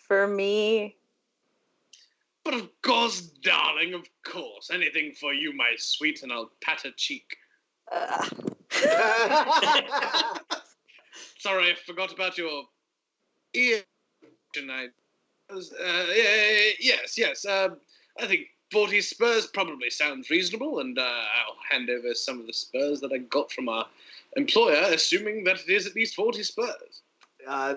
for me? But of course, darling, of course. Anything for you, my sweet, and I'll pat her cheek. Sorry, I forgot about your ear tonight. Yes. I think 40 spurs probably sounds reasonable, and I'll hand over some of the spurs that I got from our employer, assuming that it is at least 40 spurs.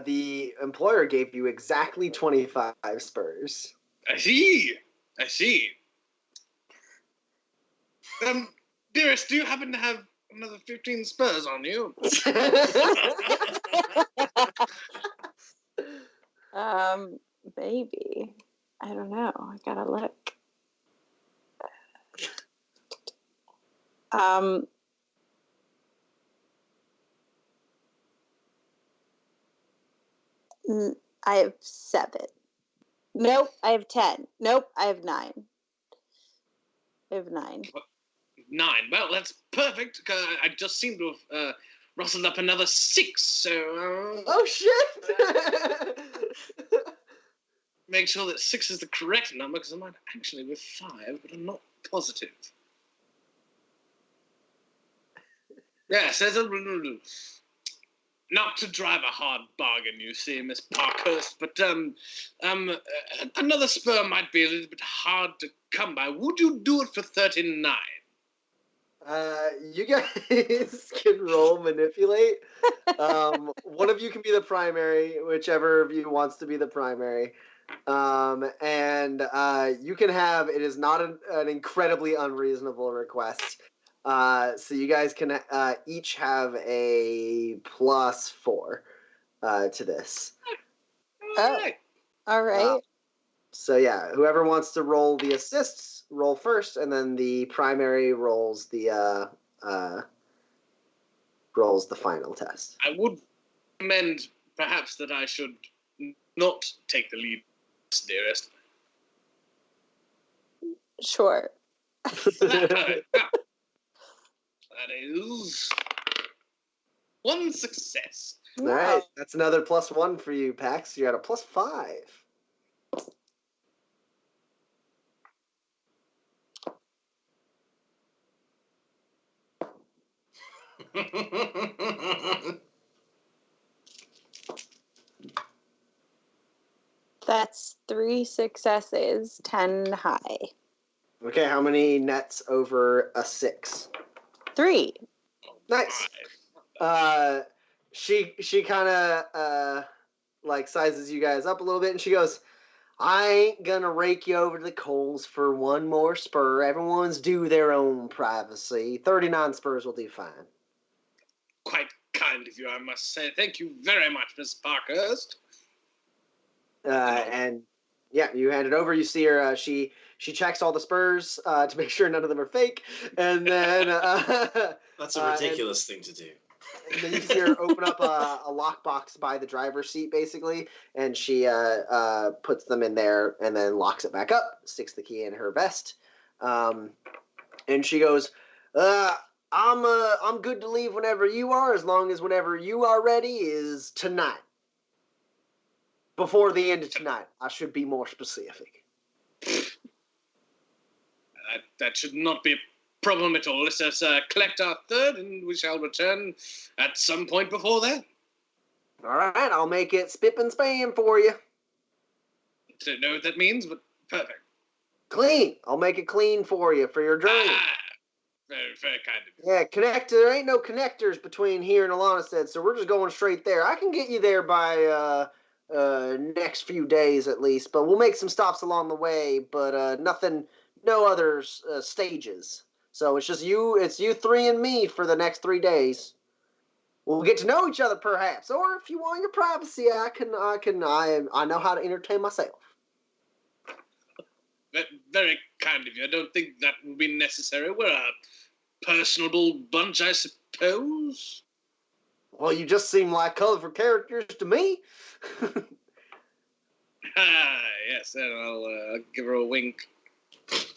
The employer gave you exactly 25 spurs. I see. Dearest, do you happen to have another 15 spurs on you? Maybe. I don't know. I gotta look. I have 7. Nope, I have 10. Nope, I have 9. I have 9. 9. Well, that's perfect. I just seem to have rustled up another 6. So. Oh shit! Make sure that 6 is the correct number, because I might actually be 5, but I'm not positive. Yes, there's not to drive a hard bargain, you see, Miss Parkhurst, but another spur might be a little bit hard to come by. Would you do it for 39? You guys can roll manipulate. One of you can be the primary, whichever of you wants to be the primary. And you can have, it is not an incredibly unreasonable request. So you guys can each have a +4 to this. Oh, all right. So yeah, whoever wants to roll the assists, roll first, and then the primary rolls the final test. I would recommend perhaps that I should not take the lead, dearest. Sure. That is 1 success. All right, that's another +1 for you, Pax. You're at a +5. That's 3 successes, 10 high. Okay, how many nets over a 6? 3. Nice. She kind of like sizes you guys up a little bit, and she goes, "I ain't gonna rake you over to the coals for one more spur. Everyone's due their own privacy. 39 spurs will do fine." Quite kind of you, I must say. Thank you very much, Miss Parkhurst. And yeah, you hand it over. You see her. She checks all the spurs to make sure none of them are fake, and then that's a ridiculous thing to do. And then you see her open up a lockbox by the driver's seat, basically, and she puts them in there and then locks it back up, sticks the key in her vest, and she goes, "I'm good to leave whenever you are, as long as whenever you are ready is tonight." Before the end of tonight. I should be more specific. That should not be a problem at all. Let us collect our third, and we shall return at some point before that. All right, I'll make it spip and span for you. Don't know what that means, but perfect. Clean. I'll make it clean for you for your journey. Very, very kind of you. Yeah, there ain't no connectors between here and Alanastead, so we're just going straight there. I can get you there by next few days at least, but we'll make some stops along the way, but no other stages. So it's you three and me for the next 3 days. We'll get to know each other perhaps, or if you want your privacy, I know how to entertain myself. Very kind of you. I don't think that will be necessary. We're a personable bunch, I suppose. Well, you just seem like colorful characters to me. Yes, and I'll give her a wink.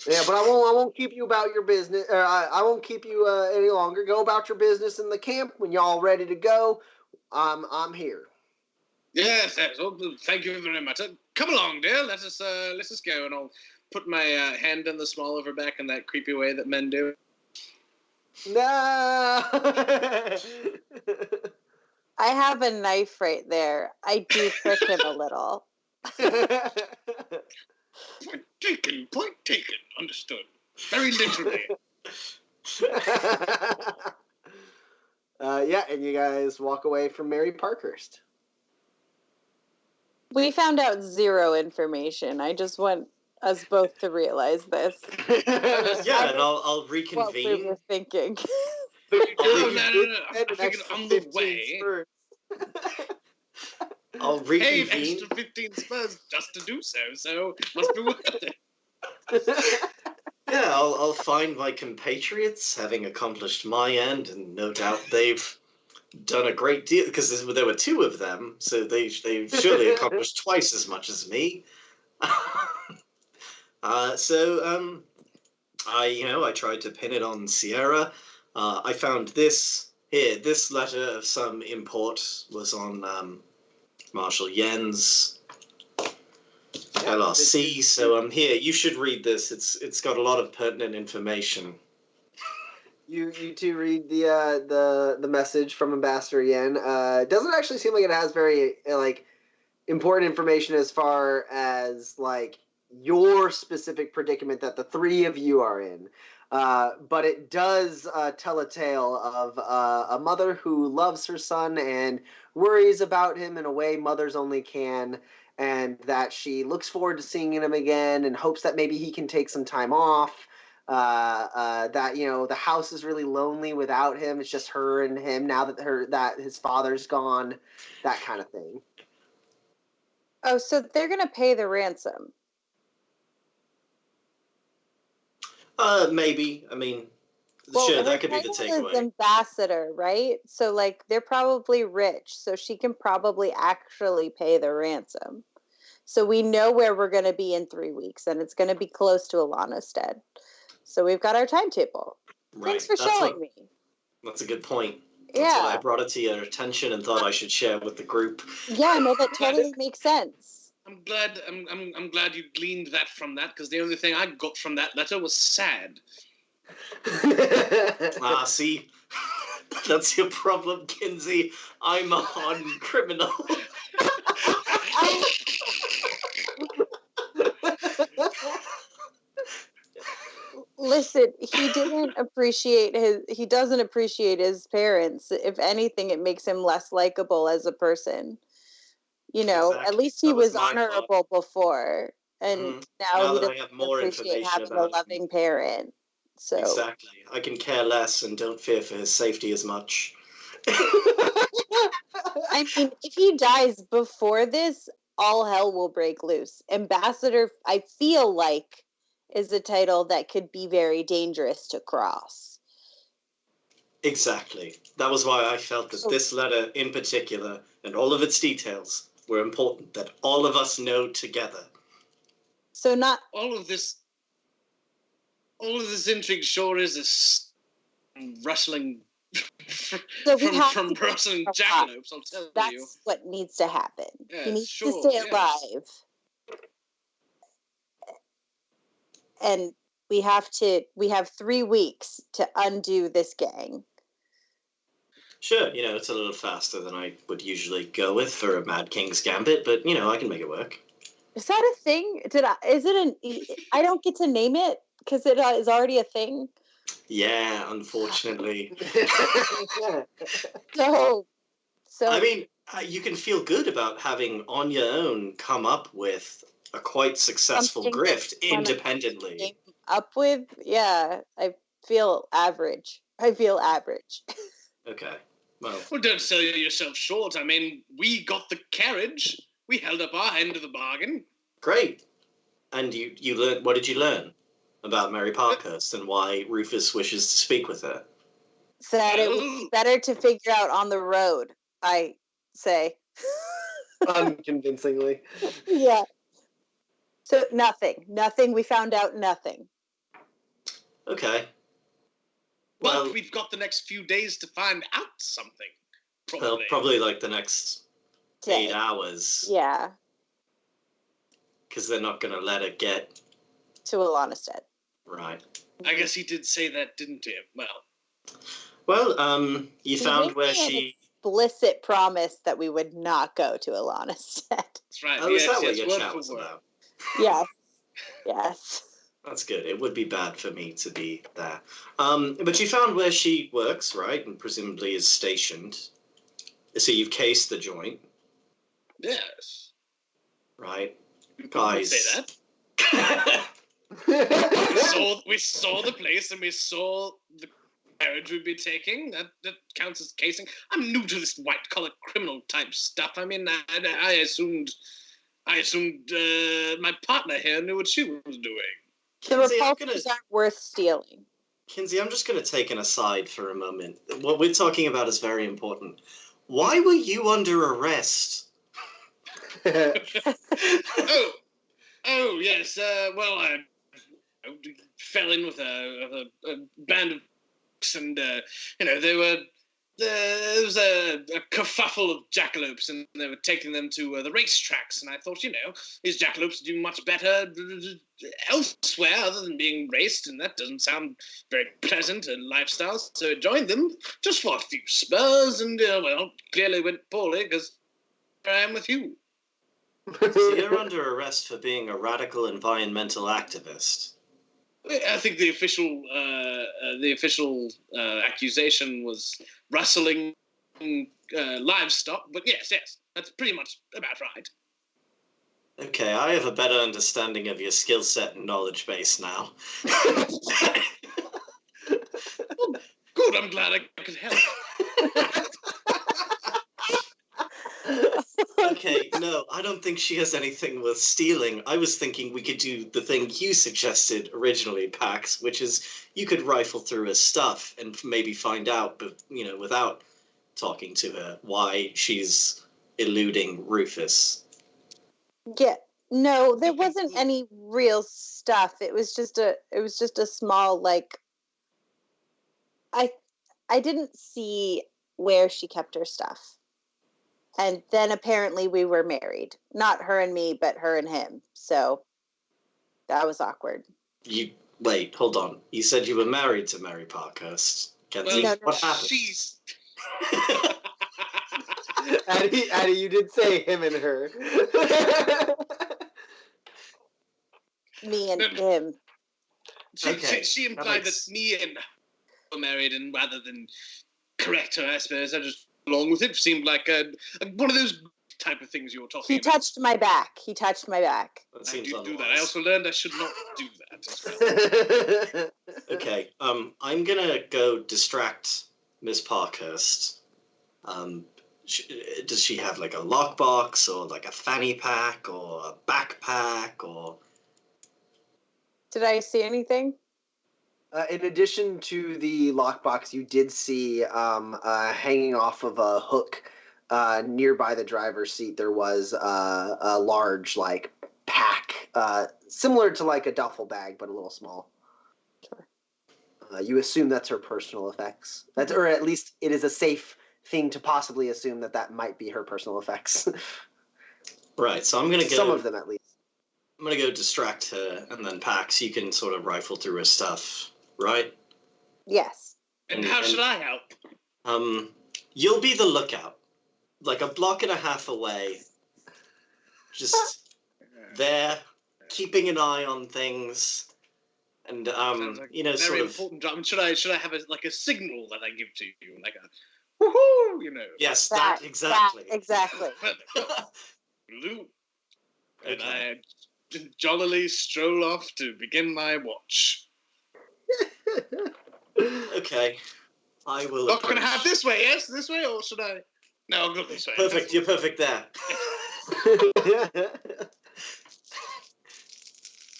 Yeah, but I won't keep you about your business. I won't keep you any longer. Go about your business in the camp. When y'all ready to go, I'm here. Yes. Well, thank you very much. Come along, dear. Let us go, and I'll put my hand in the small of her back in that creepy way that men do. No. I have a knife right there. I do prick him a little. Point taken. Understood. Very literally. Yeah, and you guys walk away from Mary Parkhurst. We found out zero information. I just want us both to realize this. Yeah, and I'll reconvene. What we were thinking. No. I'm thinking on the way. I'll Hey, an reconvene. extra 15 spurs just to do so must be worth it. Yeah, I'll find my compatriots, having accomplished my end, and no doubt they've done a great deal, because there were 2 of them, so they've surely accomplished twice as much as me. I tried to pin it on Sierra. I found this letter of some import was on Marshal Yen's LRC. So here, you should read this. It's got a lot of pertinent information. You two read the message from Ambassador Yen. It doesn't actually seem like it has very important information as far as your specific predicament that the 3 of you are in. But it does tell a tale of a mother who loves her son and worries about him in a way mothers only can, and that she looks forward to seeing him again and hopes that maybe he can take some time off. That the house is really lonely without him. It's just her and him now that his father's gone. That kind of thing. Oh, so they're gonna pay the ransom. Maybe. I mean, Well, sure, her that could be the title is takeaway. ambassador, right? So they're probably rich, so she can probably actually pay the ransom. So we know where we're going to be in 3 weeks, and it's going to be close to Alanastead. So we've got our timetable. Right. Thanks for showing me. That's a good point. Yeah. That's why I brought it to your attention and thought I should share with the group. Yeah, no, that totally makes sense. I'm glad you gleaned that from that, because the only thing I got from that letter was sad. See, that's your problem, Kinsey. I'm a hardened criminal. Listen, he doesn't appreciate his parents. If anything, it makes him less likable as a person. Exactly. At least he was honorable before, and now he doesn't appreciate having a loving parent. So exactly, I can care less and don't fear for his safety as much. I mean, if he dies before this, all hell will break loose. Ambassador, I feel like, is a title that could be very dangerous to cross. Exactly. That was why I felt that this letter in particular and all of its details were important, that all of us know together. So not all of this intrigue sure is a rustling So we have from to Russian get jackalopes, I'll tell you. That's what needs to happen. Yes, He needs sure, to stay yes. alive. And we have 3 weeks to undo this gang. Sure, it's a little faster than I would usually go with for a Mad King's Gambit, but I can make it work. Is that a thing? I don't get to name it because it is already a thing. Yeah, unfortunately. So I mean, you can feel good about having on your own come up with a quite successful something grift that you wanna independently. came up with, yeah, I feel average. Okay. Well, Don't sell yourself short. I mean, we got the carriage. We held up our end of the bargain. great. And you learned. What did you learn about Mary Parkhurst and why Rufus wishes to speak with her? So that it would be better to figure out on the road, I say. Unconvincingly. Yeah. So nothing. We found out nothing. Okay. Well, we've got the next few days to find out something. Probably like the next Day. 8 hours. Yeah. Because they're not going to let it get to Alanistead. Right. I guess he did say that, didn't he? Well, you found where she... explicit promise that we would not go to Alanistead. That's right. Oh, is that what your chat was about? Yes. Yes. That's good. It would be bad for me to be there. But you found where she works, right? And presumably is stationed. So you've cased the joint. Yes. Right. You Guys. say that. we saw the place and we saw the carriage we'd be taking. That counts as casing. I'm new to this white collar criminal type stuff. I mean, I assumed my partner here knew what she was doing. The repulsors aren't worth stealing. Kinsey, I'm just going to take an aside for a moment. What we're talking about is very important. Why were you under arrest? Oh yes. Well, I fell in with a band of and there was a kerfuffle of jackalopes, and they were taking them to the racetracks. And I thought, these jackalopes do much better elsewhere other than being raced, and that doesn't sound very pleasant a lifestyle. So I joined them just for a few spurs, and clearly went poorly because I am with you. So you're under arrest for being a radical environmental activist. I think the official accusation was rustling livestock, but yes, that's pretty much about right. Okay, I have a better understanding of your skill set and knowledge base now. Well, good, I'm glad I could help. Okay, no, I don't think she has anything worth stealing. I was thinking we could do the thing you suggested originally, Pax, which is you could rifle through her stuff and maybe find out, but without talking to her, why she's eluding Rufus. Yeah, no, there wasn't any real stuff. It was just a small I didn't see where she kept her stuff. And then apparently we were married. Not her and me, but her and him. So that was awkward. Wait, hold on. You said you were married to Mary Parkhurst. Kenzie, what happened? She's... Addie, you did say him and her. Me and him. She implied that me and her were married, and rather than correct her, I suppose I just along with it. Seemed like one of those type of things you were talking about. He touched my back. That I seems do that. I also learned I should not do that. Okay, I'm gonna go distract Miss Parkhurst. Does she have like a lockbox or like a fanny pack or a backpack or? Did I see anything? In addition to the lockbox, you did see hanging off of a hook nearby the driver's seat. There was a large pack, similar to like a duffel bag, but a little small. Sure. You assume that's her personal effects. Or at least it is a safe thing to possibly assume that might be her personal effects. Right, so I'm going to go... Some of them, at least. I'm going to go distract her, and then Pax, you can sort of rifle through her stuff, right? Yes. And how should I help? You'll be the lookout. Like a block and a half away. Just there, keeping an eye on things. And, like you know, very sort of... important job. Should I have a signal that I give to you? Like a woohoo, you know. Yes, that exactly. That, exactly. Blue. And Okay. I jollily stroll off to begin my watch. Okay. I will Not going to approach. have this way, yes? This way, or should I? No, I'll go this way. Perfect, you're perfect there.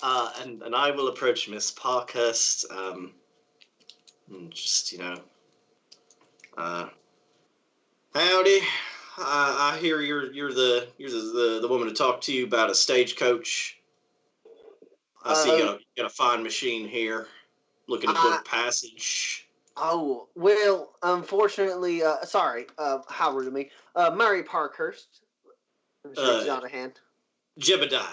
And I will approach Miss Parkhurst, and just, you know, howdy. I hear you're the woman to talk to you about a stagecoach. I see you got a fine machine here. Looking to book passage. Oh, well, unfortunately, sorry, how rude of me. Mary Parkhurst. She reaches out a hand. Jebediah.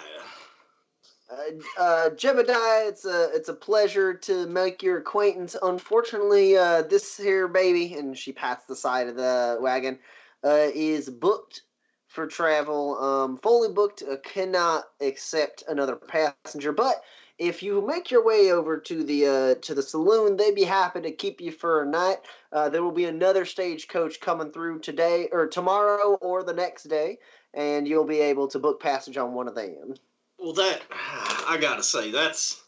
Jebediah, it's a pleasure to make your acquaintance. Unfortunately, this here baby, and she pats the side of the wagon, is booked for travel. Fully booked. Cannot accept another passenger. But if you make your way over to the saloon, they'd be happy to keep you for a night. There will be another stagecoach coming through today or tomorrow or the next day, and you'll be able to book passage on one of them. Well, that I gotta say that's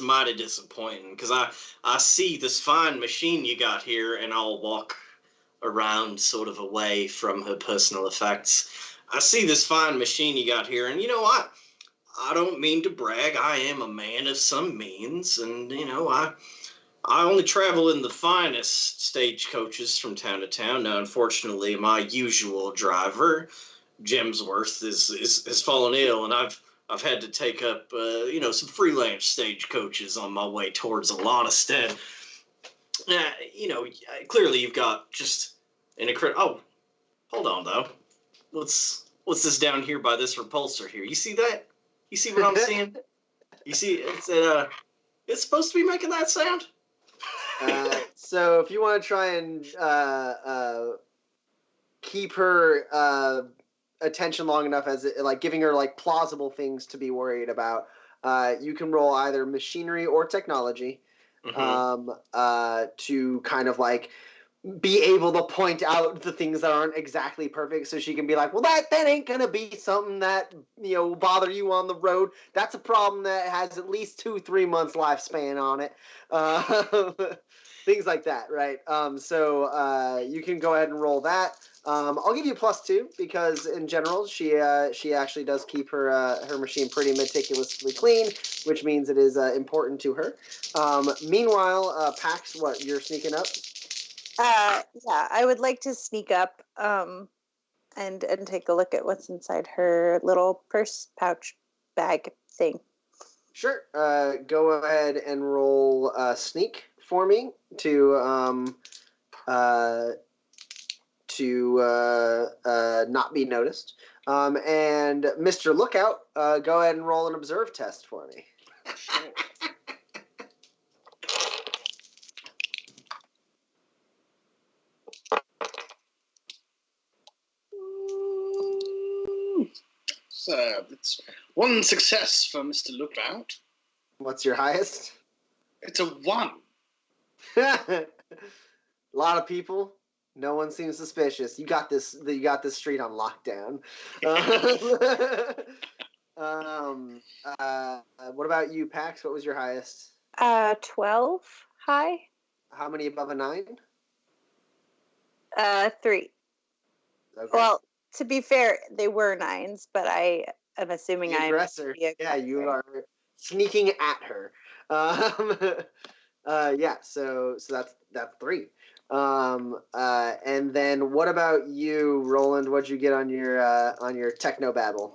mighty disappointing because I see this fine machine you got here, and I'll walk around sort of away from her personal effects. I see this fine machine you got here, and you know what? I don't mean to brag. I am a man of some means, and you know I only travel in the finest stagecoaches from town to town. Now, unfortunately, my usual driver, Gemsworth, has fallen ill, and I've had to take up, you know, some freelance stagecoaches on my way towards Alanisted. You know, clearly you've got just an incredible... Oh, hold on, though. What's this down here by this repulsor here? You see that? You see what I'm seeing? You see, it's supposed to be making that sound? So if you want to try and keep her... attention long enough as like giving her like plausible things to be worried about, you can roll either machinery or technology to kind of like be able to point out the things that aren't exactly perfect, so she can be like, well, that ain't gonna be something that, you know, will bother you on the road. That's a problem that has at least 2-3 months lifespan on it. Things like that, right? So you can go ahead and roll that. I'll give you a +2 because in general she actually does keep her machine pretty meticulously clean, which means it is important to her. Meanwhile, Pax, what, you're sneaking up? Yeah, I would like to sneak up and take a look at what's inside her little purse pouch bag thing. Sure. Go ahead and roll sneak for me to not be noticed. And Mr. Lookout, go ahead and roll an observe test for me. So it's one success for Mr. Lookout. What's your highest? It's a 1. A lot of people. No one seems suspicious. You got this street on lockdown. What about you, Pax? What was your highest? 12 high. How many above a 9? 3. Okay. Well, to be fair, they were 9s, but I am assuming The I'm aggressor. the aggressor. Yeah, you are sneaking at her. Yeah, so that's 3. And then what about you, Roland? What'd you get on your technobabble?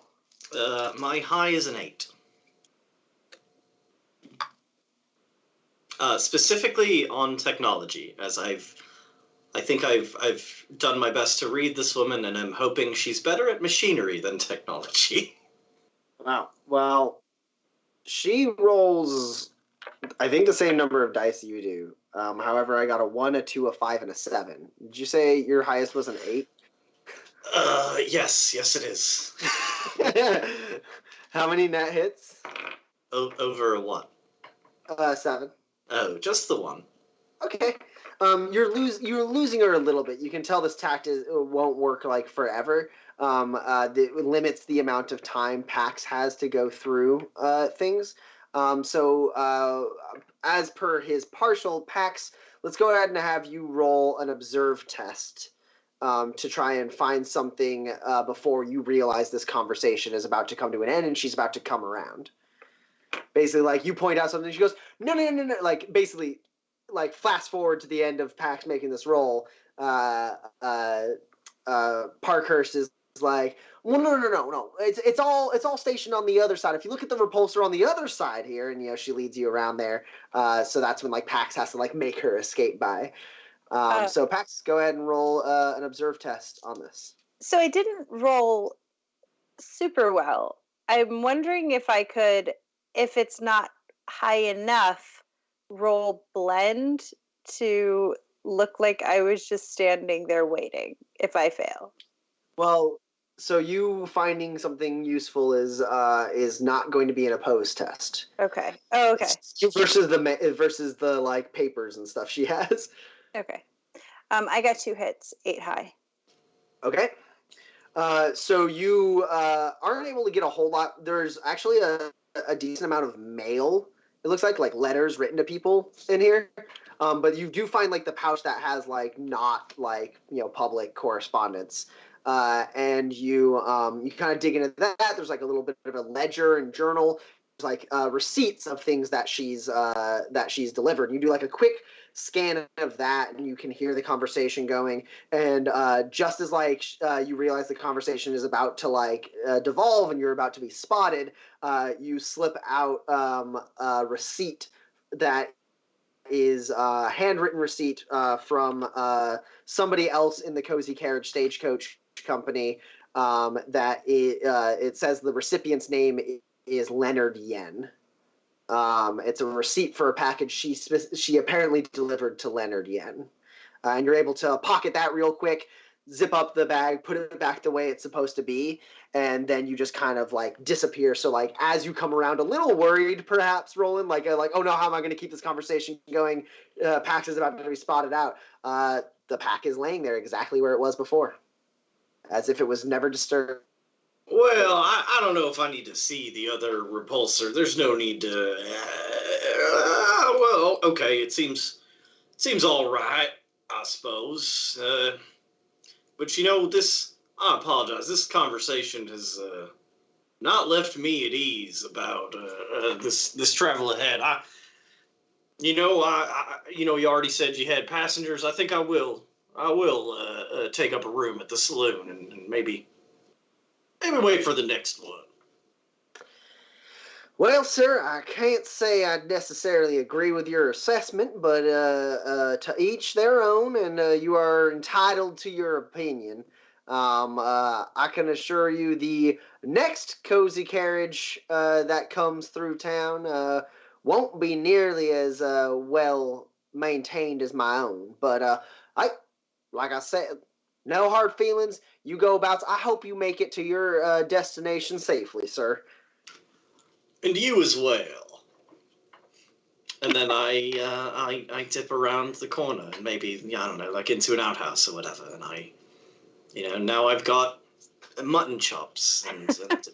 My high is an 8. Specifically on technology, as I think I've done my best to read this woman, and I'm hoping she's better at machinery than technology. Wow. Well, she rolls, I think, the same number of dice you do. However, I got a 1, a 2, a 5, and a 7. Did you say your highest was an 8? Yes, it is. How many net hits? Over a what? 7. Oh, just the one. Okay. You're losing her a little bit. You can tell this tact won't work like forever. It limits the amount of time Pax has to go through things. So as per his partial, Pax, let's go ahead and have you roll an observe test to try and find something before you realize this conversation is about to come to an end and she's about to come around. Basically, like, you point out something, she goes, no, like, basically, like, fast forward to the end of Pax making this roll, Parkhurst is like, well, no, it's all stationed on the other side. If you look at the repulsor on the other side here, and, she leads you around there, so that's when, like, Pax has to, like, make her escape by. So, Pax, go ahead and roll an observe test on this. So I didn't roll super well. I'm wondering if I could, if it's not high enough, roll blend to look like I was just standing there waiting if I fail. Well, so you finding something useful is not going to be an opposed test. Okay. Oh, okay. Versus the like papers and stuff she has. Okay. I got 2 hits, 8 high. Okay. So you aren't able to get a whole lot. There's actually a decent amount of mail. It looks like letters written to people in here. But you do find like the pouch that has like not like public correspondence. And you kind of dig into that. There's like a little bit of a ledger and journal. There's like receipts of things that she's delivered. And you do like a quick scan of that, and you can hear the conversation going. And just as like you realize the conversation is about to like devolve and you're about to be spotted, you slip out a receipt that is a handwritten receipt from somebody else in the Cozy Carriage Stagecoach Company. That it says the recipient's name is Leonard Yen. It's a receipt for a package she apparently delivered to Leonard Yen. And you're able to pocket that real quick, zip up the bag, put it back the way it's supposed to be, and then you just kind of like disappear. So like as you come around, a little worried perhaps, Roland, like oh no, how am I going to keep this conversation going? Pax is about to be spotted out. The pack is laying there exactly where it was before, as if it was never disturbed. Well, I don't know if I need to see the other repulsor. There's no need to. Well, okay, it seems all right, I suppose. But this, I apologize. This conversation has not left me at ease about this travel ahead. You already said you had passengers. I think I will take up a room at the saloon and maybe wait for the next one. Well, sir, I can't say I necessarily agree with your assessment, but to each their own, and you are entitled to your opinion. I can assure you the next Cozy Carriage that comes through town won't be nearly as well maintained as my own. But like I said, no hard feelings. You go about. I hope you make it to your destination safely, sir. And you as well. And then I dip around the corner and maybe, I don't know, like into an outhouse or whatever. And now I've got mutton chops and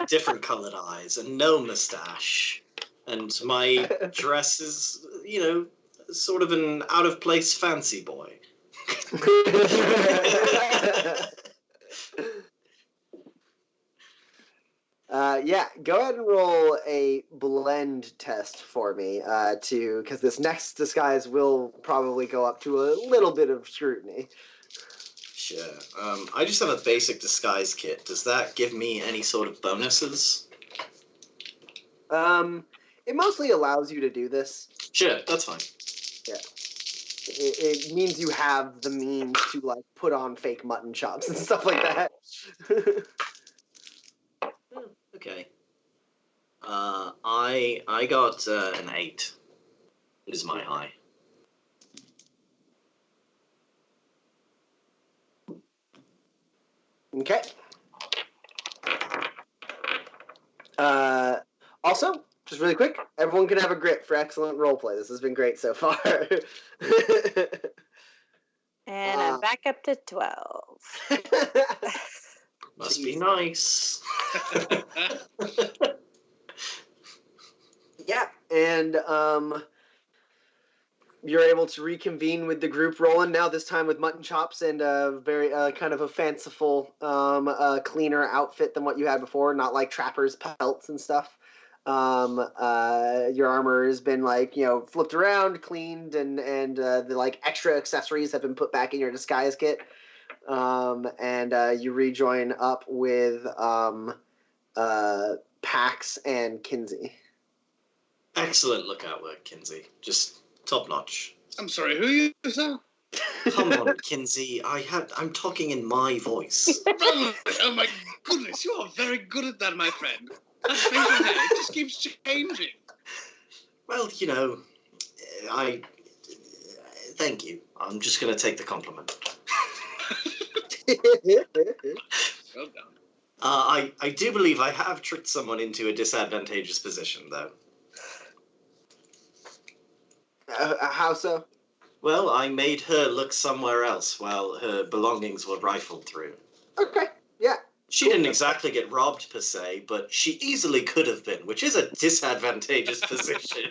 different colored eyes and no mustache. And my dress is, sort of an out-of-place fancy boy. Go ahead and roll a blend test for me, because this next disguise will probably go up to a little bit of scrutiny. Sure. I just have a basic disguise kit. Does that give me any sort of bonuses? It mostly allows you to do this. Sure, that's fine. Yeah. It means you have the means to like put on fake mutton chops and stuff like that. Okay. I got an 8. Is my high. Okay. Also, just really quick, everyone can have a grit for excellent roleplay. This has been great so far. And I'm back up to 12. Must be nice. Yeah, and you're able to reconvene with the group, Roland. Now this time with mutton chops and a very kind of a fanciful, cleaner outfit than what you had before. Not like trappers' pelts and stuff. Your armor has been like flipped around, cleaned, and the like extra accessories have been put back in your disguise kit. And you rejoin up with Pax and Kinsey. Excellent lookout work, Kinsey. Just top notch. I'm sorry, who are you, sir? Come on, Kinsey. I'm talking in my voice. Oh my goodness, you are very good at that, my friend. That facial hair, it just keeps changing. Well, thank you. I'm just going to take the compliment. Well done. I do believe I have tricked someone into a disadvantageous position, though. How so? Well, I made her look somewhere else while her belongings were rifled through. Okay, yeah. She didn't exactly get robbed, per se, but she easily could have been, which is a disadvantageous position.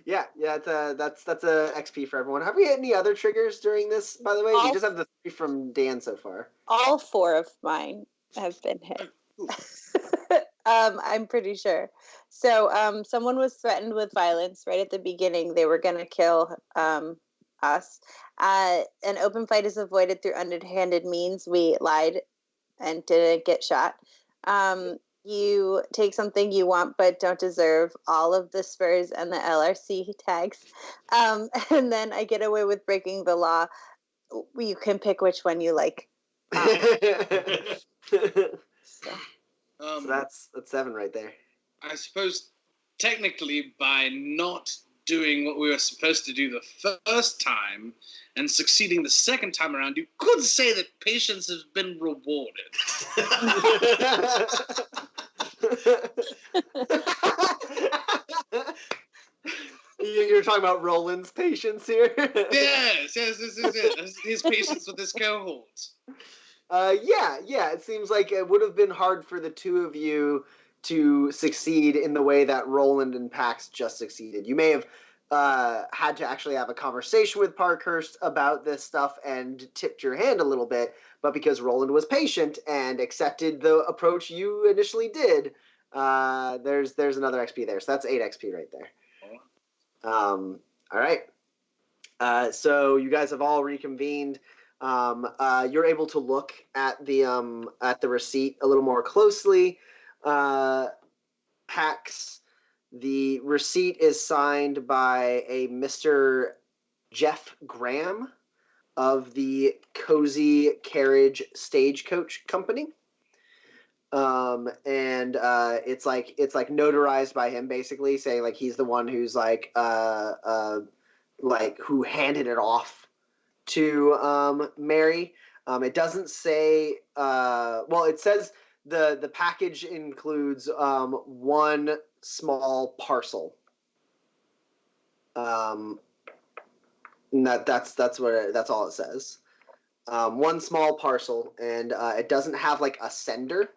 yeah, that's a XP for everyone. Have we had any other triggers during this, by the way? We just have the 3 from Dan so far. All 4 of mine have been hit. I'm pretty sure. So someone was threatened with violence right at the beginning. They were going to kill us. An open fight is avoided through underhanded means. We lied and didn't get shot. You take something you want but don't deserve, all of the spurs and the LRC tags. And then I get away with breaking the law. You can pick which one you like. So that's 7 right there. I suppose technically by not doing what we were supposed to do the first time and succeeding the second time around, you could say that patience has been rewarded. You're talking about Roland's patience here? Yes, this is it. His patience with his cohorts. Yeah. It seems like it would have been hard for the 2 of you to succeed in the way that Roland and Pax just succeeded. You may have had to actually have a conversation with Parkhurst about this stuff and tipped your hand a little bit, but because Roland was patient and accepted the approach you initially did, there's another XP there. So that's 8 XP right there. All right. So you guys have all reconvened. You're able to look at the receipt a little more closely. Pax, the receipt is signed by a Mr. Jeff Graham of the Cozy Carriage Stagecoach Company. And it's like notarized by him, basically saying like he's the one who's like who handed it off to Mary. It doesn't say it says the package includes 1 small parcel. And that's all it says. 1 small parcel, and it doesn't have like a sender.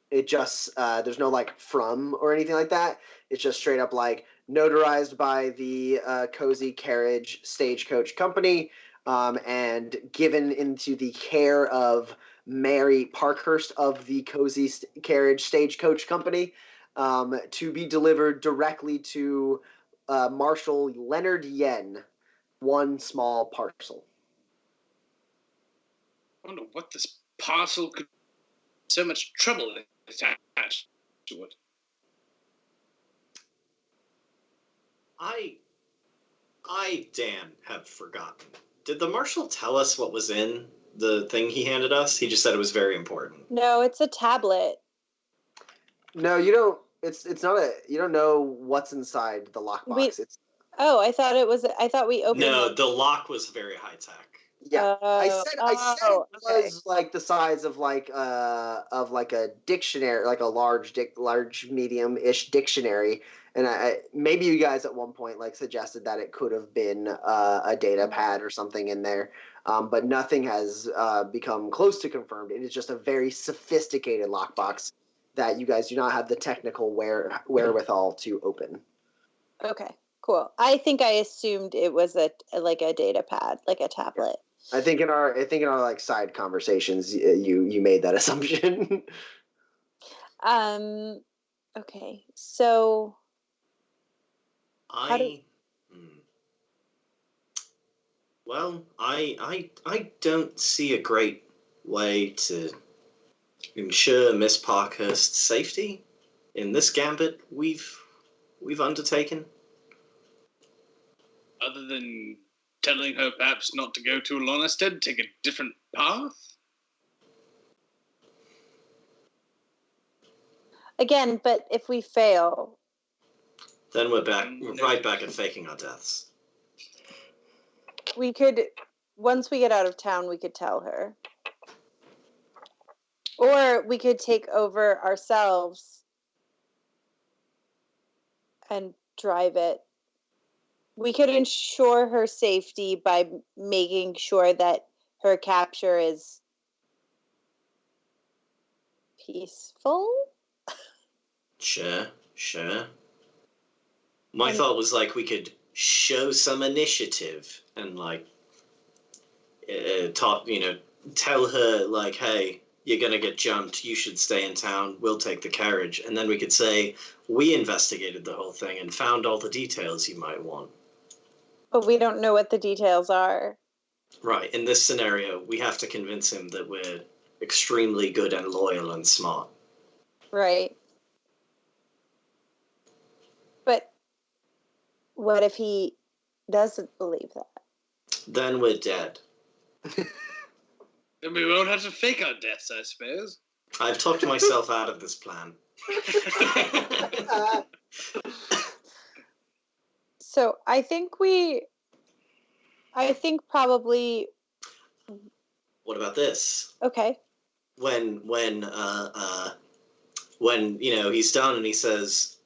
It just there's no like from or anything like that. It's just straight up like notarized by the Cozy Carriage Stagecoach Company, and given into the care of Mary Parkhurst of the Cozy Carriage Stagecoach Company, to be delivered directly to Marshal Leonard Yen. 1 small parcel. I wonder what this parcel could so much trouble attached to it. I, Dan, have forgotten. Did the marshal tell us what was in the thing he handed us? He just said it was very important. No, it's a tablet. No, you don't. It's not a. You don't know what's inside the lockbox. I thought we opened. No, the lock was very high tech. Yeah, I said it okay. was like the size of like a dictionary, like a large medium-ish dictionary. And I maybe you guys at one point like suggested that it could have been a data pad or something in there, but nothing has become close to confirmed. It is just a very sophisticated lockbox that you guys do not have the technical wherewithal to open. Okay, cool. I think I assumed it was a data pad, like a tablet. I think in our like side conversations, you made that assumption. Okay, so I don't see a great way to ensure Miss Parkhurst's safety in this gambit we've undertaken. Other than telling her perhaps not to go to Lonested, take a different path? again, but if we fail, then we're right back at faking our deaths. We could, once we get out of town, we could tell her. Or we could take over ourselves and drive it. We could ensure her safety by making sure that her capture is peaceful. Sure. My thought was like we could show some initiative and like tell her like, hey, you're gonna get jumped, you should stay in town, we'll take the carriage. And then we could say we investigated the whole thing and found all the details you might want. But we don't know what the details are. Right, in this scenario we have to convince him that we're extremely good and loyal and smart. Right. But what if he doesn't believe that? Then we're dead. Then we won't have to fake our deaths, I suppose. I've talked myself out of this plan. So I think probably. What about this? Okay. When he's done and he says,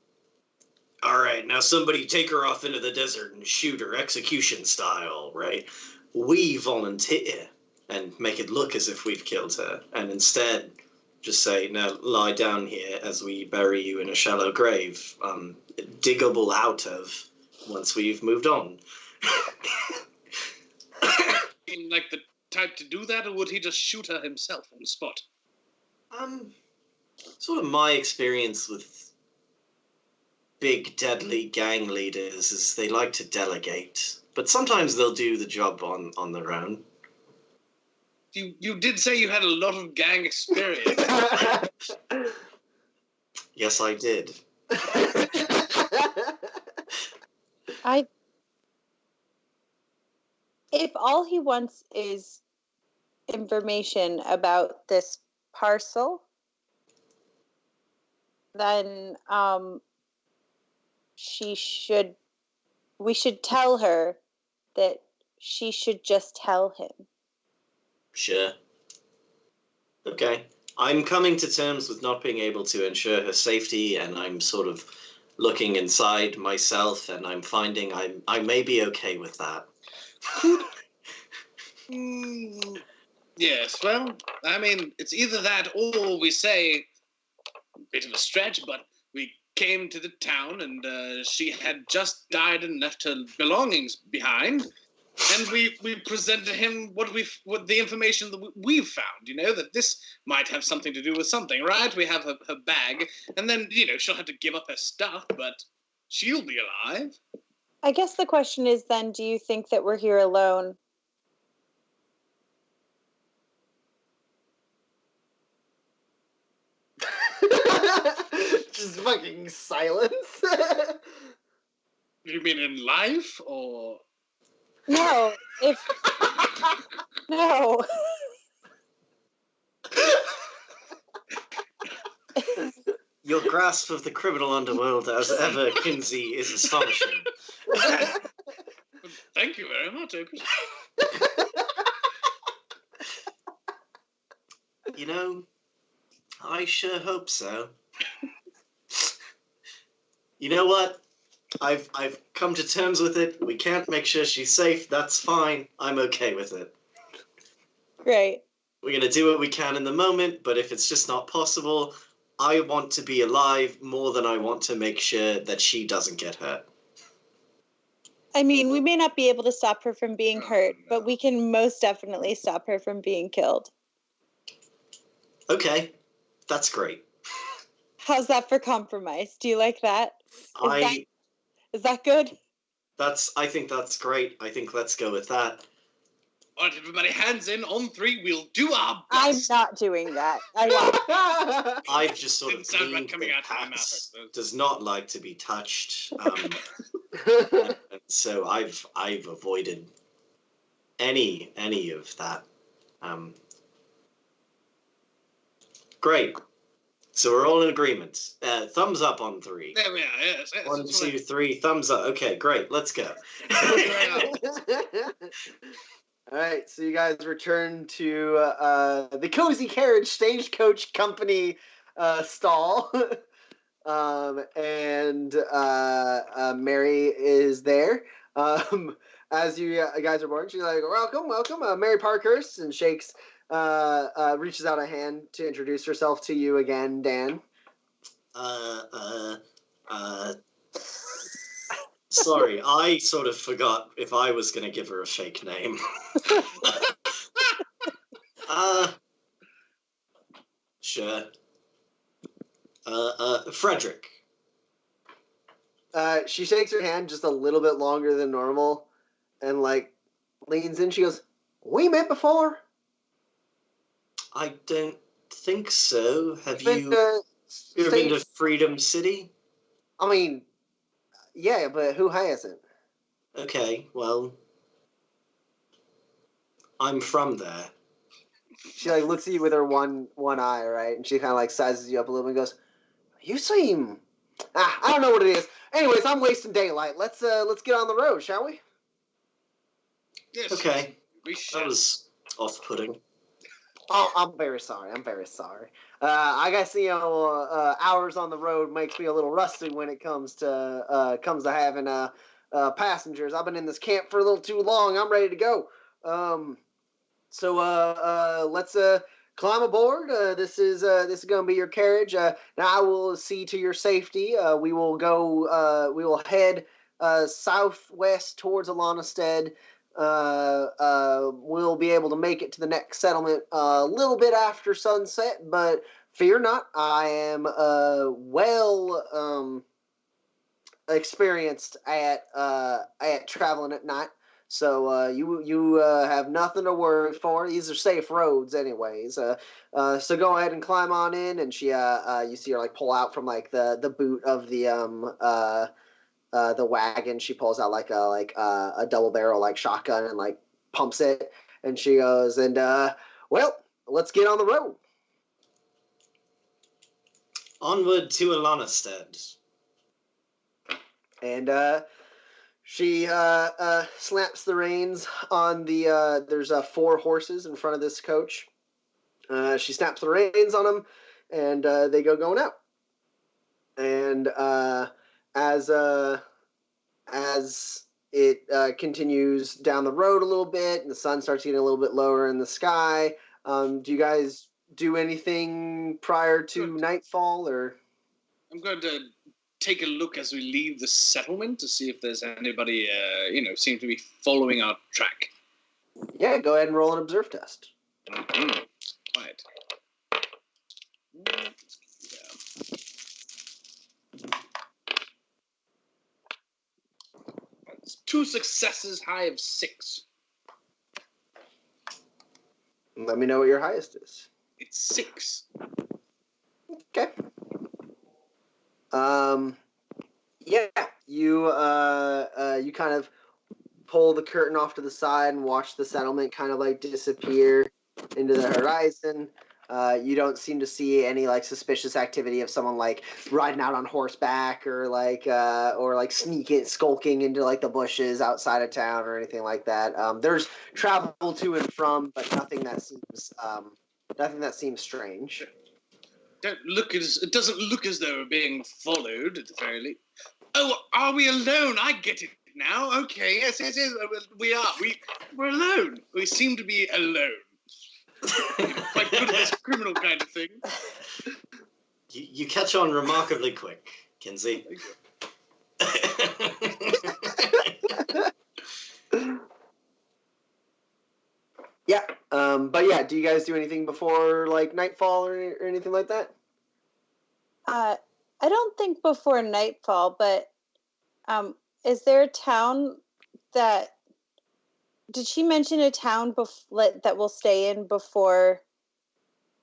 all right, now somebody take her off into the desert and shoot her execution style, right? We volunteer and make it look as if we've killed her, and instead just say, now lie down here as we bury you in a shallow grave, diggable out of once we've moved on. Like the type to do that, or would he just shoot her himself on the spot? Sort of my experience with big deadly gang leaders is they like to delegate, but sometimes they'll do the job on their own. You did say you had a lot of gang experience. Yes, I did. If all he wants is information about this parcel, then we should tell her that she should just tell him. Sure. Okay. I'm coming to terms with not being able to ensure her safety, and I'm sort of looking inside myself, and I'm finding I may be okay with that. Yes, well, I mean, it's either that or we say, a bit of a stretch, but we came to the town and she had just died and left her belongings behind. And we presented him what the information that we've found, that this might have something to do with something, right? We have her bag, and then, she'll have to give up her stuff, but she'll be alive. I guess the question is then, do you think that we're here alone? Just fucking silence. You mean in life, or? No, no. Your grasp of the criminal underworld, as ever, Kinsey, is astonishing. Thank you very much. I appreciate You know, I sure hope so. You know what? I've come to terms with it. We can't make sure she's safe. That's fine. I'm okay with it. Great. We're gonna do what we can in the moment, but if it's just not possible, I want to be alive more than I want to make sure that she doesn't get hurt. I mean, we may not be able to stop her from being hurt, no. but we can most definitely stop her from being killed. Okay, that's great. How's that for compromise? Do you like that? Is that good? I think that's great. I think let's go with that. All right, everybody, hands in on 3. We'll do our I'm best. not doing that. I've just sort Didn't of sound gleaned like coming that out of my Pax mouth. does not like to be touched, so I've avoided any of that. Great. So we're all in agreement. Thumbs up on 3. There we are. Yes. 1, 2, 3. Thumbs up. Okay, great. Let's go. All right, so you guys return to the Cozy Carriage Stagecoach Company stall, and Mary is there. As you guys are born, she's like, "Welcome, Mary Parkhurst," and shakes, reaches out a hand to introduce herself to you again, Dan. Sorry, I sort of forgot if I was going to give her a fake name. Sure. Frederick. She shakes her hand just a little bit longer than normal, and like leans in. She goes, "We met before." I don't think so. Have Been you to ever been to stage- Freedom City? I mean, yeah, but who hasn't? Okay, well, I'm from there. She like looks at you with her one eye, right? And she kind of like sizes you up a little bit and goes, "You seem, I don't know what it is. Anyways, I'm wasting daylight. Let's get on the road, shall we?" Yes. Okay, We shall. that was off-putting. Oh, I'm very sorry. I guess hours on the road makes me a little rusty when it comes to having passengers. I've been in this camp for a little too long. I'm ready to go. So let's climb aboard. This is going to be your carriage. Now I will see to your safety. We will go. We will head southwest towards Alanastead. We'll be able to make it to the next settlement a little bit after sunset, but fear not, I am well experienced at traveling at night. So you have nothing to worry for. These are safe roads, anyways. So go ahead and climb on in. And she you see her like pull out from like the boot of the wagon. She pulls out like a double barrel like shotgun and like pumps it. And she goes, and well, let's get on the road. Onward to Alanastead. And she slaps the reins on the. There's 4 horses in front of this coach. She snaps the reins on them, and they go going out. And as it continues down the road a little bit, and the sun starts getting a little bit lower in the sky, do you guys do anything prior to nightfall, or? I'm going to take a look as we leave the settlement to see if there's anybody, seem to be following our track. Yeah, go ahead and roll an observe test. Mm-hmm. Right. Yeah. 2 successes, high of 6. Let me know what your highest is. It's 6. Okay. Yeah, you kind of pull the curtain off to the side and watch the settlement kind of like disappear into the horizon. You don't seem to see any like suspicious activity of someone like riding out on horseback or like skulking into like the bushes outside of town or anything like that. There's travel to and from, but nothing that seems strange. It doesn't look as though we're being followed at the very least. Oh, are we alone? I get it now. Okay, yes. We are. We're alone. We seem to be alone. Quite good at this criminal kind of thing. You catch on remarkably quick, Kinsey. Yeah. But yeah, do you guys do anything before like nightfall or anything like that? I don't think before nightfall, but is there a town that... Did she mention a town that we'll stay in before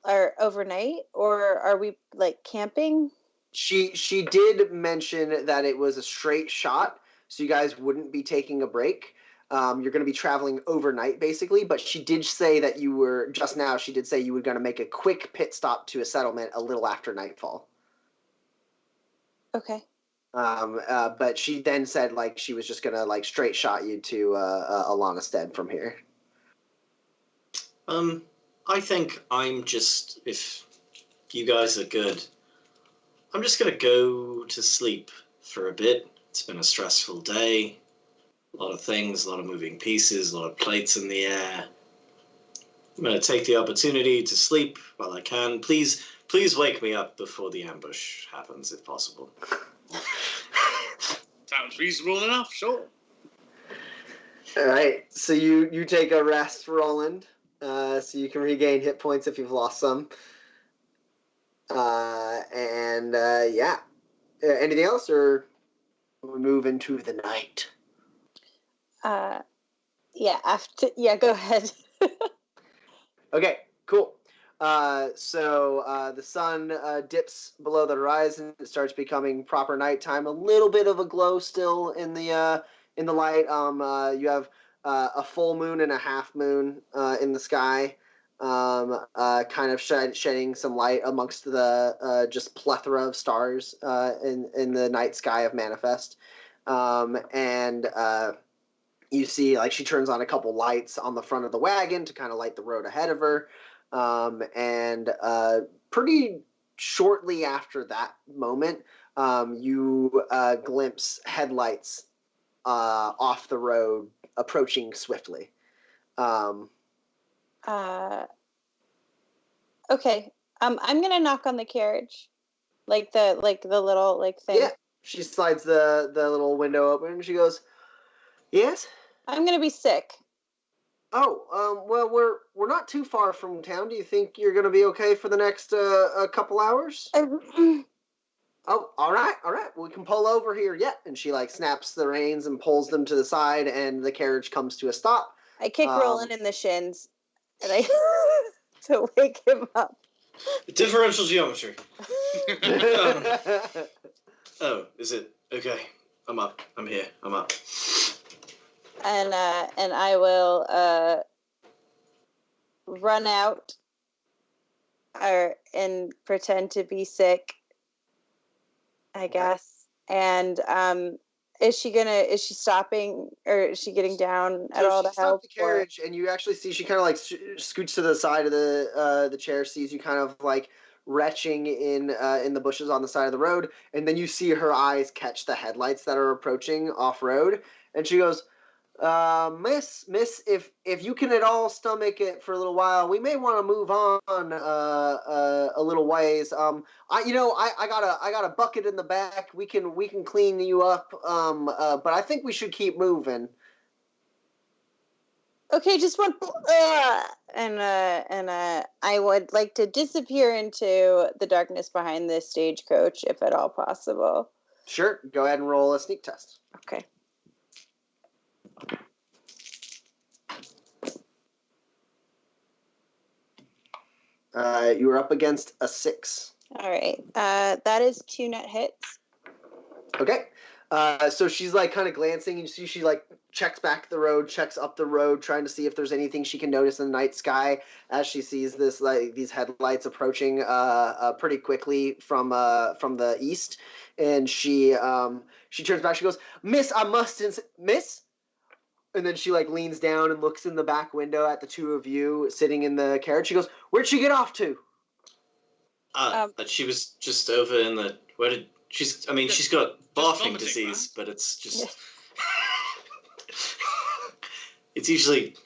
or overnight, or are we like camping? She did mention that it was a straight shot, so you guys wouldn't be taking a break. You're going to be traveling overnight, basically. But she did say that you were just now. She did say you were going to make a quick pit stop to a settlement a little after nightfall. Okay. But she then said like she was just gonna like straight shot you to Alanastead from here. I think if you guys are good, I'm just gonna go to sleep for a bit. It's been a stressful day. A lot of things, a lot of moving pieces, a lot of plates in the air. I'm gonna take the opportunity to sleep while I can. Please wake me up before the ambush happens, if possible. Sounds reasonable enough, sure. All right, so you take a rest, Roland, so you can regain hit points if you've lost some. Yeah. Anything else, or we move into the night? Yeah. Go ahead. Okay, cool. So the sun dips below the horizon. It starts becoming proper nighttime. A little bit of a glow still in the light. You have a full moon and a half moon in the sky, kind of shedding some light amongst the just plethora of stars in the night sky of Manifest. You see, like, she turns on a couple lights on the front of the wagon to kind of light the road ahead of her. Pretty shortly after that moment, you glimpse headlights off the road approaching swiftly. Okay. I'm gonna knock on the carriage, like the little like thing. Yeah. She slides the little window open and she goes, "Yes." I'm gonna be sick. Oh, well, we're not too far from town. Do you think you're gonna be okay for the next couple hours? Oh, all right. We can pull over here. Yeah. And she like snaps the reins and pulls them to the side, and the carriage comes to a stop. I kick Roland in the shins, and I to wake him up. Differential geometry. Oh, is it? Okay. I'm up. I'm here. I'm up. And I will run out and pretend to be sick, I guess. And is she stopping, or is she getting down at all to help? The carriage, and you actually see she kind of like scoots to the side of the chair, sees you kind of like retching in the bushes on the side of the road, and then you see her eyes catch the headlights that are approaching off road, and she goes, Miss, if you can at all stomach it for a little while, we may want to move on a little ways. I got a bucket in the back. We can clean you up. But I think we should keep moving. Okay, just one. And I would like to disappear into the darkness behind this stagecoach, if at all possible. Sure. Go ahead and roll a sneak test. Okay. You were up against a 6. All right. That is 2 net hits. Okay. So she's like kind of glancing, and you see she like checks back the road, checks up the road, trying to see if there's anything she can notice in the night sky as she sees this like these headlights approaching pretty quickly from the east, and she turns back. She goes, "Miss, I must miss." And then she like leans down and looks in the back window at the two of you sitting in the carriage. She goes, "Where'd she get off to?" She was just over in the. Where did she's? I mean, she's got barfing disease, but it's just. It's usually.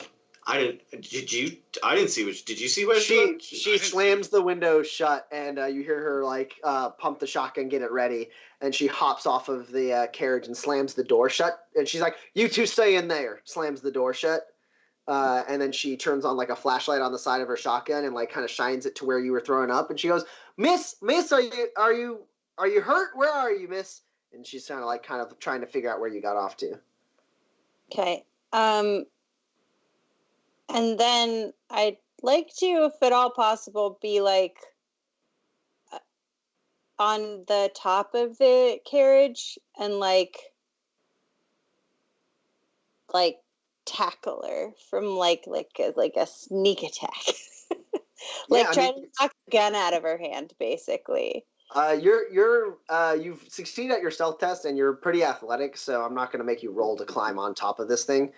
I didn't see which. Did you see where she? She slams the window shut, and you hear her like pump the shotgun, get it ready, and she hops off of the carriage and slams the door shut. And she's like, "You two stay in there." Slams the door shut, and then she turns on like a flashlight on the side of her shotgun and like kind of shines it to where you were throwing up. And she goes, "Miss, are you hurt? Where are you, Miss?" And she's kind of trying to figure out where you got off to. Okay. And then I'd like to, if at all possible, be like on the top of the carriage and like tackle her from like a sneak attack. Trying to knock the gun out of her hand, basically. You've succeeded at your stealth test, and you're pretty athletic, so I'm not going to make you roll to climb on top of this thing.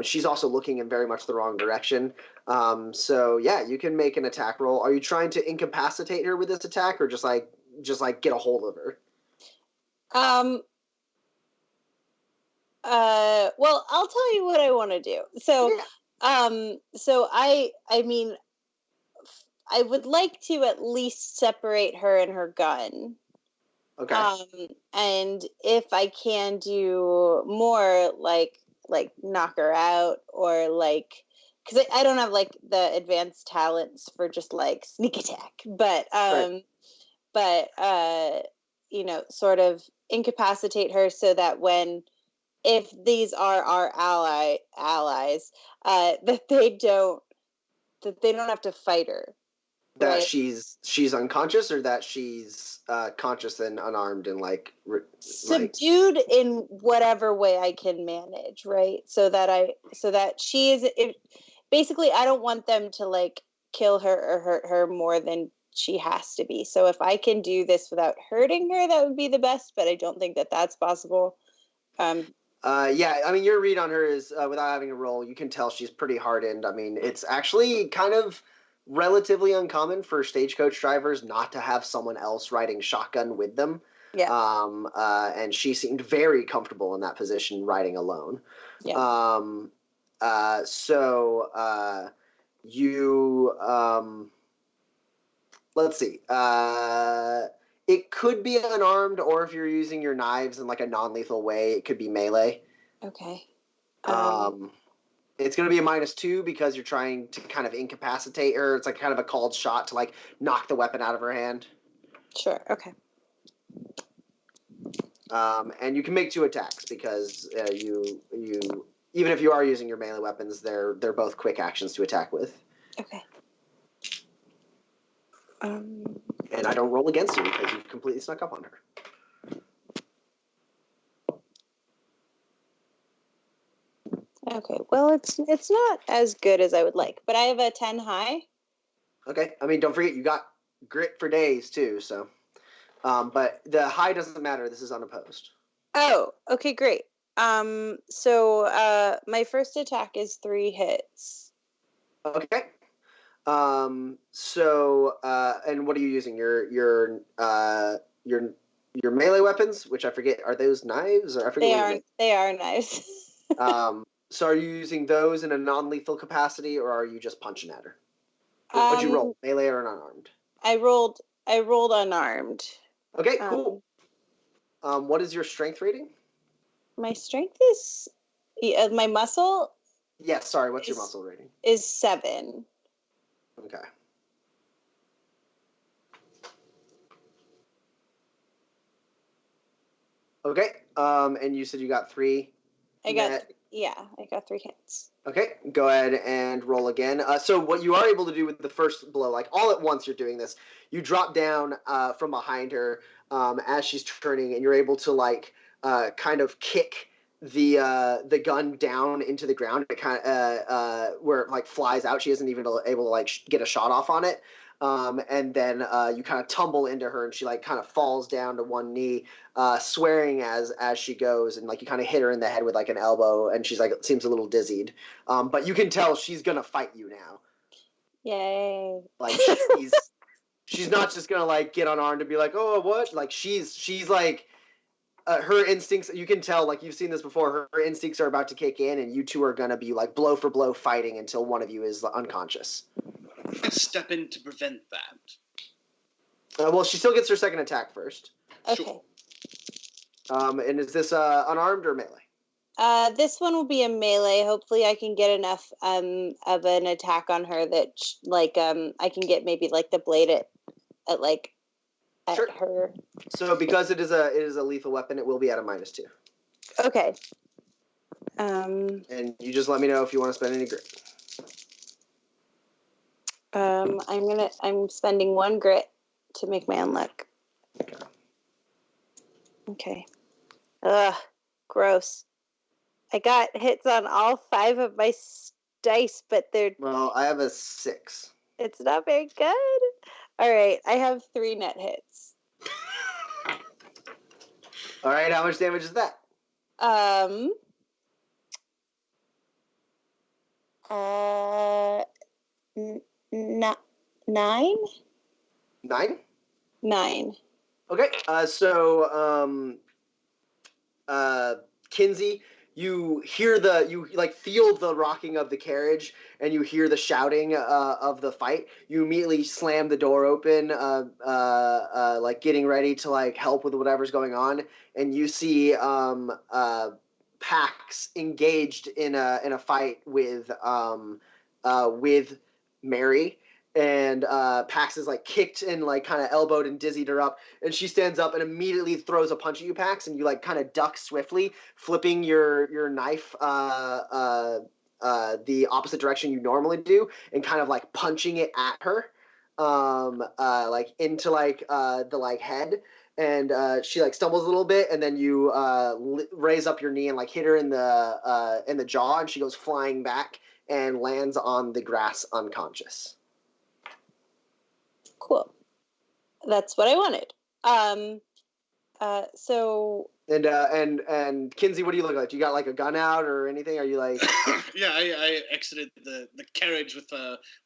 She's also looking in very much the wrong direction. So yeah, you can make an attack roll. Are you trying to incapacitate her with this attack, or just like get a hold of her? Well, I'll tell you what I want to do. So, yeah. So I mean, I would like to at least separate her and her gun. Okay. And if I can do more, like knock her out, or like, because I don't have like the advanced talents for just like sneak attack, but right. Sort of incapacitate her so that if these are our allies, that they don't have to fight her. That right? she's unconscious, or that she's conscious and unarmed and subdued in whatever way I can manage, right? So that she is. Basically, I don't want them to like kill her or hurt her more than she has to be. So if I can do this without hurting her, that would be the best. But I don't think that that's possible. Yeah, I mean, your read on her is without having a roll, you can tell she's pretty hardened. I mean, it's actually kind of relatively uncommon for stagecoach drivers not to have someone else riding shotgun with them. Yeah. And she seemed very comfortable in that position riding alone. Yeah. Let's see. It could be unarmed, or if you're using your knives in like a non-lethal way, it could be melee. Okay. It's going to be a -2 because you're trying to kind of incapacitate her. It's like kind of a called shot to like knock the weapon out of her hand. Sure. Okay. And you can make 2 attacks because you even if you are using your melee weapons, they're both quick actions to attack with. Okay. And I don't roll against you because you've completely snuck up on her. Okay. Well, it's not as good as I would like, but I have a 10 high. Okay. I mean, don't forget you got grit for days too. So, but the high doesn't matter. This is unopposed. Oh. Okay. Great. So my first attack is 3 hits. Okay. And what are you using? Your melee weapons, which I forget, are those knives, or I forget? They are knives. So are you using those in a non-lethal capacity, or are you just punching at her? What'd you roll, melee or unarmed? I rolled unarmed. Okay, cool. What is your strength rating? My strength is my muscle. Yes, sorry. What's your muscle rating? Is 7. Okay. Okay. And you said you got 3. I got 3 hits. Okay, go ahead and roll again. So what you are able to do with the first blow, like all at once, you're doing this. You drop down from behind her as she's turning, and you're able to like kind of kick the gun down into the ground. It kind of where it like flies out. She isn't even able to like get a shot off on it. And then you kind of tumble into her, and she like kind of falls down to one knee, swearing as she goes, and like you kind of hit her in the head with like an elbow, and she's like seems a little dizzied. But you can tell she's gonna fight you now. Yay! Like she's not just gonna like get unarmed and be like, oh, what? Like she's like. Her instincts, you can tell, like you've seen this before, her instincts are about to kick in, and you two are going to be like blow for blow fighting until one of you is unconscious. Step in to prevent that. Well, she still gets her second attack first. Okay. Sure. And is this unarmed or melee? This one will be a melee. Hopefully, I can get enough of an attack on her that I can get maybe like the blade at Sure. her. So because it is a lethal weapon, it will be at a -2. Okay. And you just let me know if you want to spend any grit. I'm spending 1 grit to make my unluck. Okay. Ugh, gross. I got hits on all 5 of my dice, but Well, I have a 6. it's not very good. All right, I have 3 net hits. All right, how much damage is that? 9? 9? 9. Okay. Kinsey, you feel the rocking of the carriage, and you hear the shouting of the fight. You immediately slam the door open, like getting ready to like help with whatever's going on, and you see Pax engaged in a fight with Mary. And Pax is like kicked and like kind of elbowed and dizzied her up, and she stands up and immediately throws a punch at you, Pax, and you like kind of duck swiftly, flipping your knife the opposite direction you normally do, and kind of like punching it at her, like into like the like head, and she like stumbles a little bit, and then you raise up your knee and like hit her in the jaw, and she goes flying back and lands on the grass unconscious. Cool. That's what I wanted. So. And Kinsey, what do you look like? Do you got like a gun out or anything? Are you like? Yeah, I exited the carriage with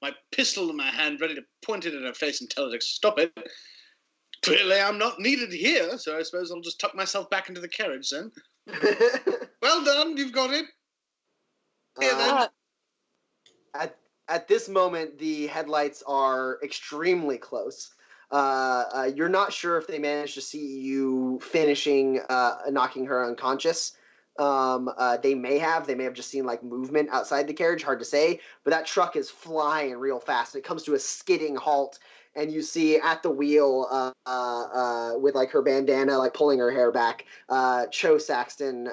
my pistol in my hand, ready to point it at her face and tell her to stop it. Clearly, I'm not needed here, so I suppose I'll just tuck myself back into the carriage then. Well done, you've got it. Here then. At this moment, the headlights are extremely close. You're not sure if they managed to see you finishing knocking her unconscious. They may have just seen like movement outside the carriage. Hard to say, but that truck is flying real fast. It comes to a skidding halt, and you see at the wheel, with like her bandana, like pulling her hair back, Cho Saxton,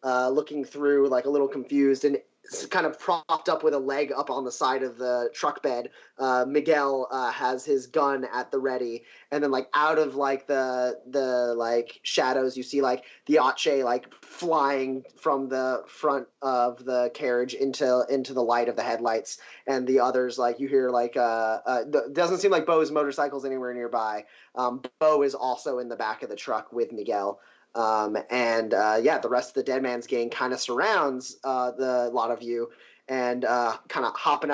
looking through like a little confused and kind of propped up with a leg up on the side of the truck bed. Miguel has his gun at the ready, and then like out of like the like shadows, you see like the Ache like flying from the front of the carriage into the light of the headlights, and the others like you hear like doesn't seem like Bo's motorcycle's anywhere nearby. Bo is also in the back of the truck with Miguel. The rest of the Dead Man's gang kind of surrounds the lot of you, and kind of hopping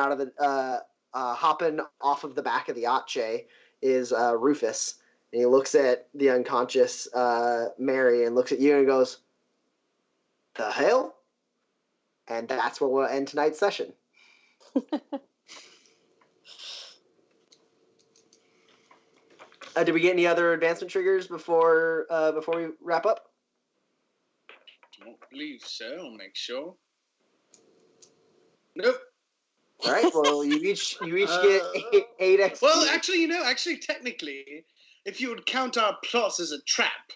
off of the back of the Ache is Rufus. And he looks at the unconscious Mary and looks at you and goes, "The hell?" And that's where we'll end tonight's session. Did we get any other advancement triggers before we wrap up? I don't believe so. I'll make sure. Nope. All right. Well, you each get 8 XP. Well, actually, technically, if you would count our plots as a trap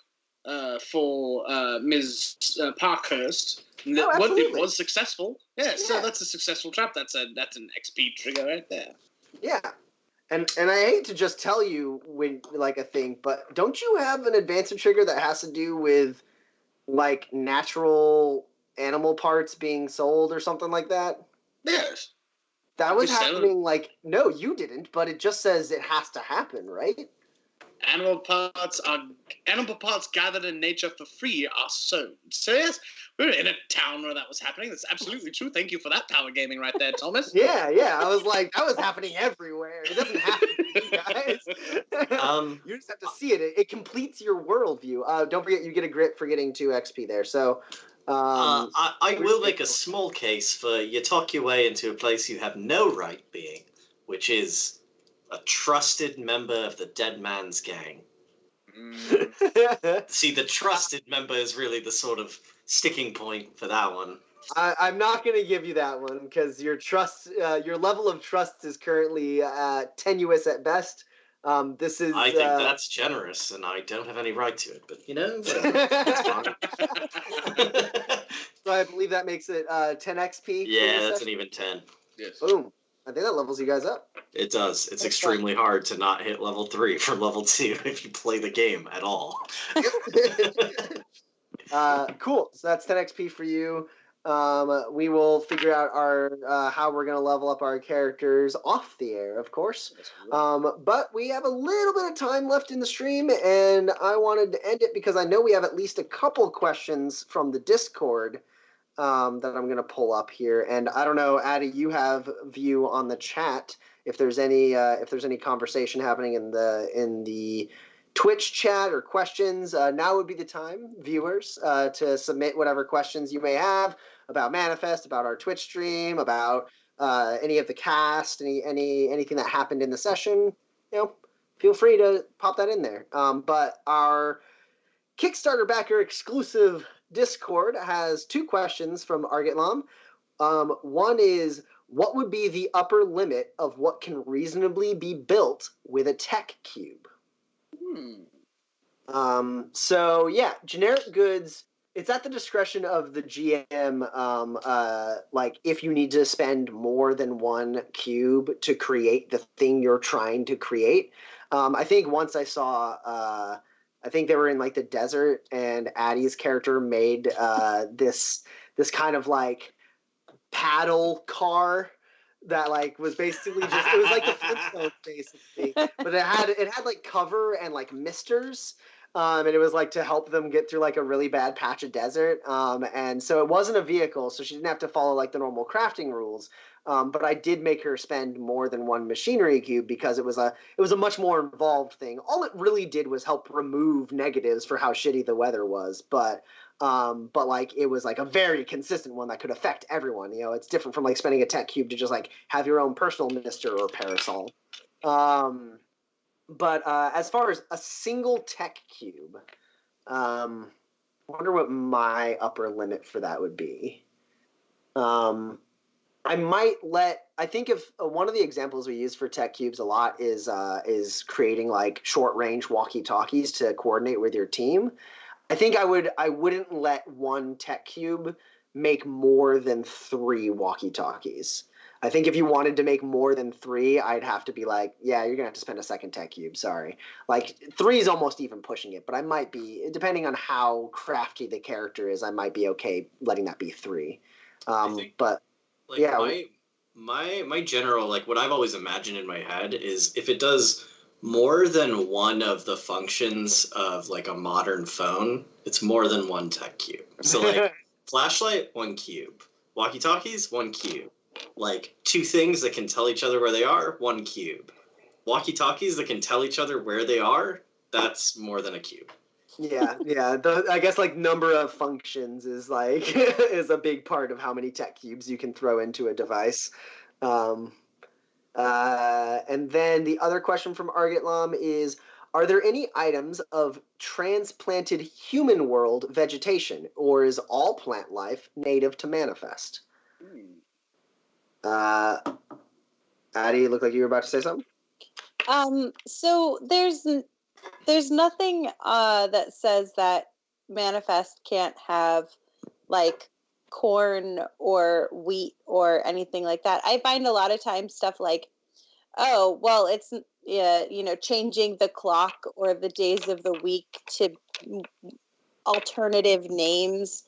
for Ms. Parkhurst, it was successful. Yeah, so that's a successful trap. That's an XP trigger right there. Yeah. And I hate to just tell you when like a thing, but don't you have an advancement trigger that has to do with like natural animal parts being sold or something like that? Yes. That was We sell- happening. Like, no, you didn't, but it just says it has to happen, right? Animal parts gathered in nature for free are sold. So yes, we were in a town where that was happening. That's absolutely true. Thank you for that power gaming right there, Thomas. Yeah. I was like, that was happening everywhere. It doesn't happen to you guys. You just have to see it. It completes your worldview. Don't forget, you get a grit for getting 2 XP there. So, I will make a small case for you talk your way into a place you have no right being, which is a trusted member of the dead man's gang. See, the trusted member is really the sort of sticking point for that one. I'm not going to give you that one because your level of trust is currently tenuous at best. This is. I think that's generous, and I don't have any right to it. But it's fine. So I believe that makes it 10 XP. Yeah, that's an even 10. Yes. Boom. I think that levels you guys up. It does. It's extremely hard to not hit level 3 from level 2 if you play the game at all. Cool. So that's 10 XP for you. We will figure out our how we're going to level up our characters off the air, of course. But we have a little bit of time left in the stream, and I wanted to end it because I know we have at least a couple questions from the Discord that I'm going to pull up here. And I don't know, Addie, you have view on the chat if there's any conversation happening in the Twitch chat or questions. Now would be the time, viewers, to submit whatever questions you may have about Manifest, about our Twitch stream, about any of the cast, anything that happened in the session. Feel free to pop that in there. But our Kickstarter backer exclusive Discord has 2 questions from Argitlam. One is, what would be the upper limit of what can reasonably be built with a tech cube? So yeah, generic goods, it's at the discretion of the GM, like if you need to spend more than 1 cube to create the thing you're trying to create. I think once I saw, I think they were in like the desert, and Addie's character made this kind of like paddle car that like was basically just, it was like the Flintstones basically, but it had like cover and like misters, and it was like to help them get through like a really bad patch of desert, and so it wasn't a vehicle, so she didn't have to follow like the normal crafting rules. But I did make her spend more than 1 machinery cube because it was a much more involved thing. All it really did was help remove negatives for how shitty the weather was, but like it was like a very consistent one that could affect everyone. It's different from like spending a tech cube to just like have your own personal mister or parasol. But as far as a single tech cube, I wonder what my upper limit for that would be. I think if one of the examples we use for tech cubes a lot is creating like short range walkie talkies to coordinate with your team. I think I wouldn't let 1 tech cube make more than 3 walkie talkies. I think if you wanted to make more than 3, I'd have to be like, yeah, you're gonna have to spend a 2nd tech cube. Sorry, like 3 is almost even pushing it, but I might be, depending on how crafty the character is, I might be okay letting that be 3. But like yeah, my general, like what I've always imagined in my head is if it does more than one of the functions of like a modern phone, it's more than 1 tech cube. So like flashlight, 1 cube. Walkie-talkies, 1 cube. Like 2 things that can tell each other where they are, 1 cube. Walkie-talkies that can tell each other where they are, that's more than a cube. Yeah. I guess like number of functions is like is a big part of how many tech cubes you can throw into a device. And then the other question from Argitlam is, are there any items of transplanted human world vegetation, or is all plant life native to Manifest? Addie, you look like you were about to say something. So there's nothing that says that Manifest can't have like corn or wheat or anything like that. I find a lot of times stuff like, oh, well, it's changing the clock or the days of the week to alternative names,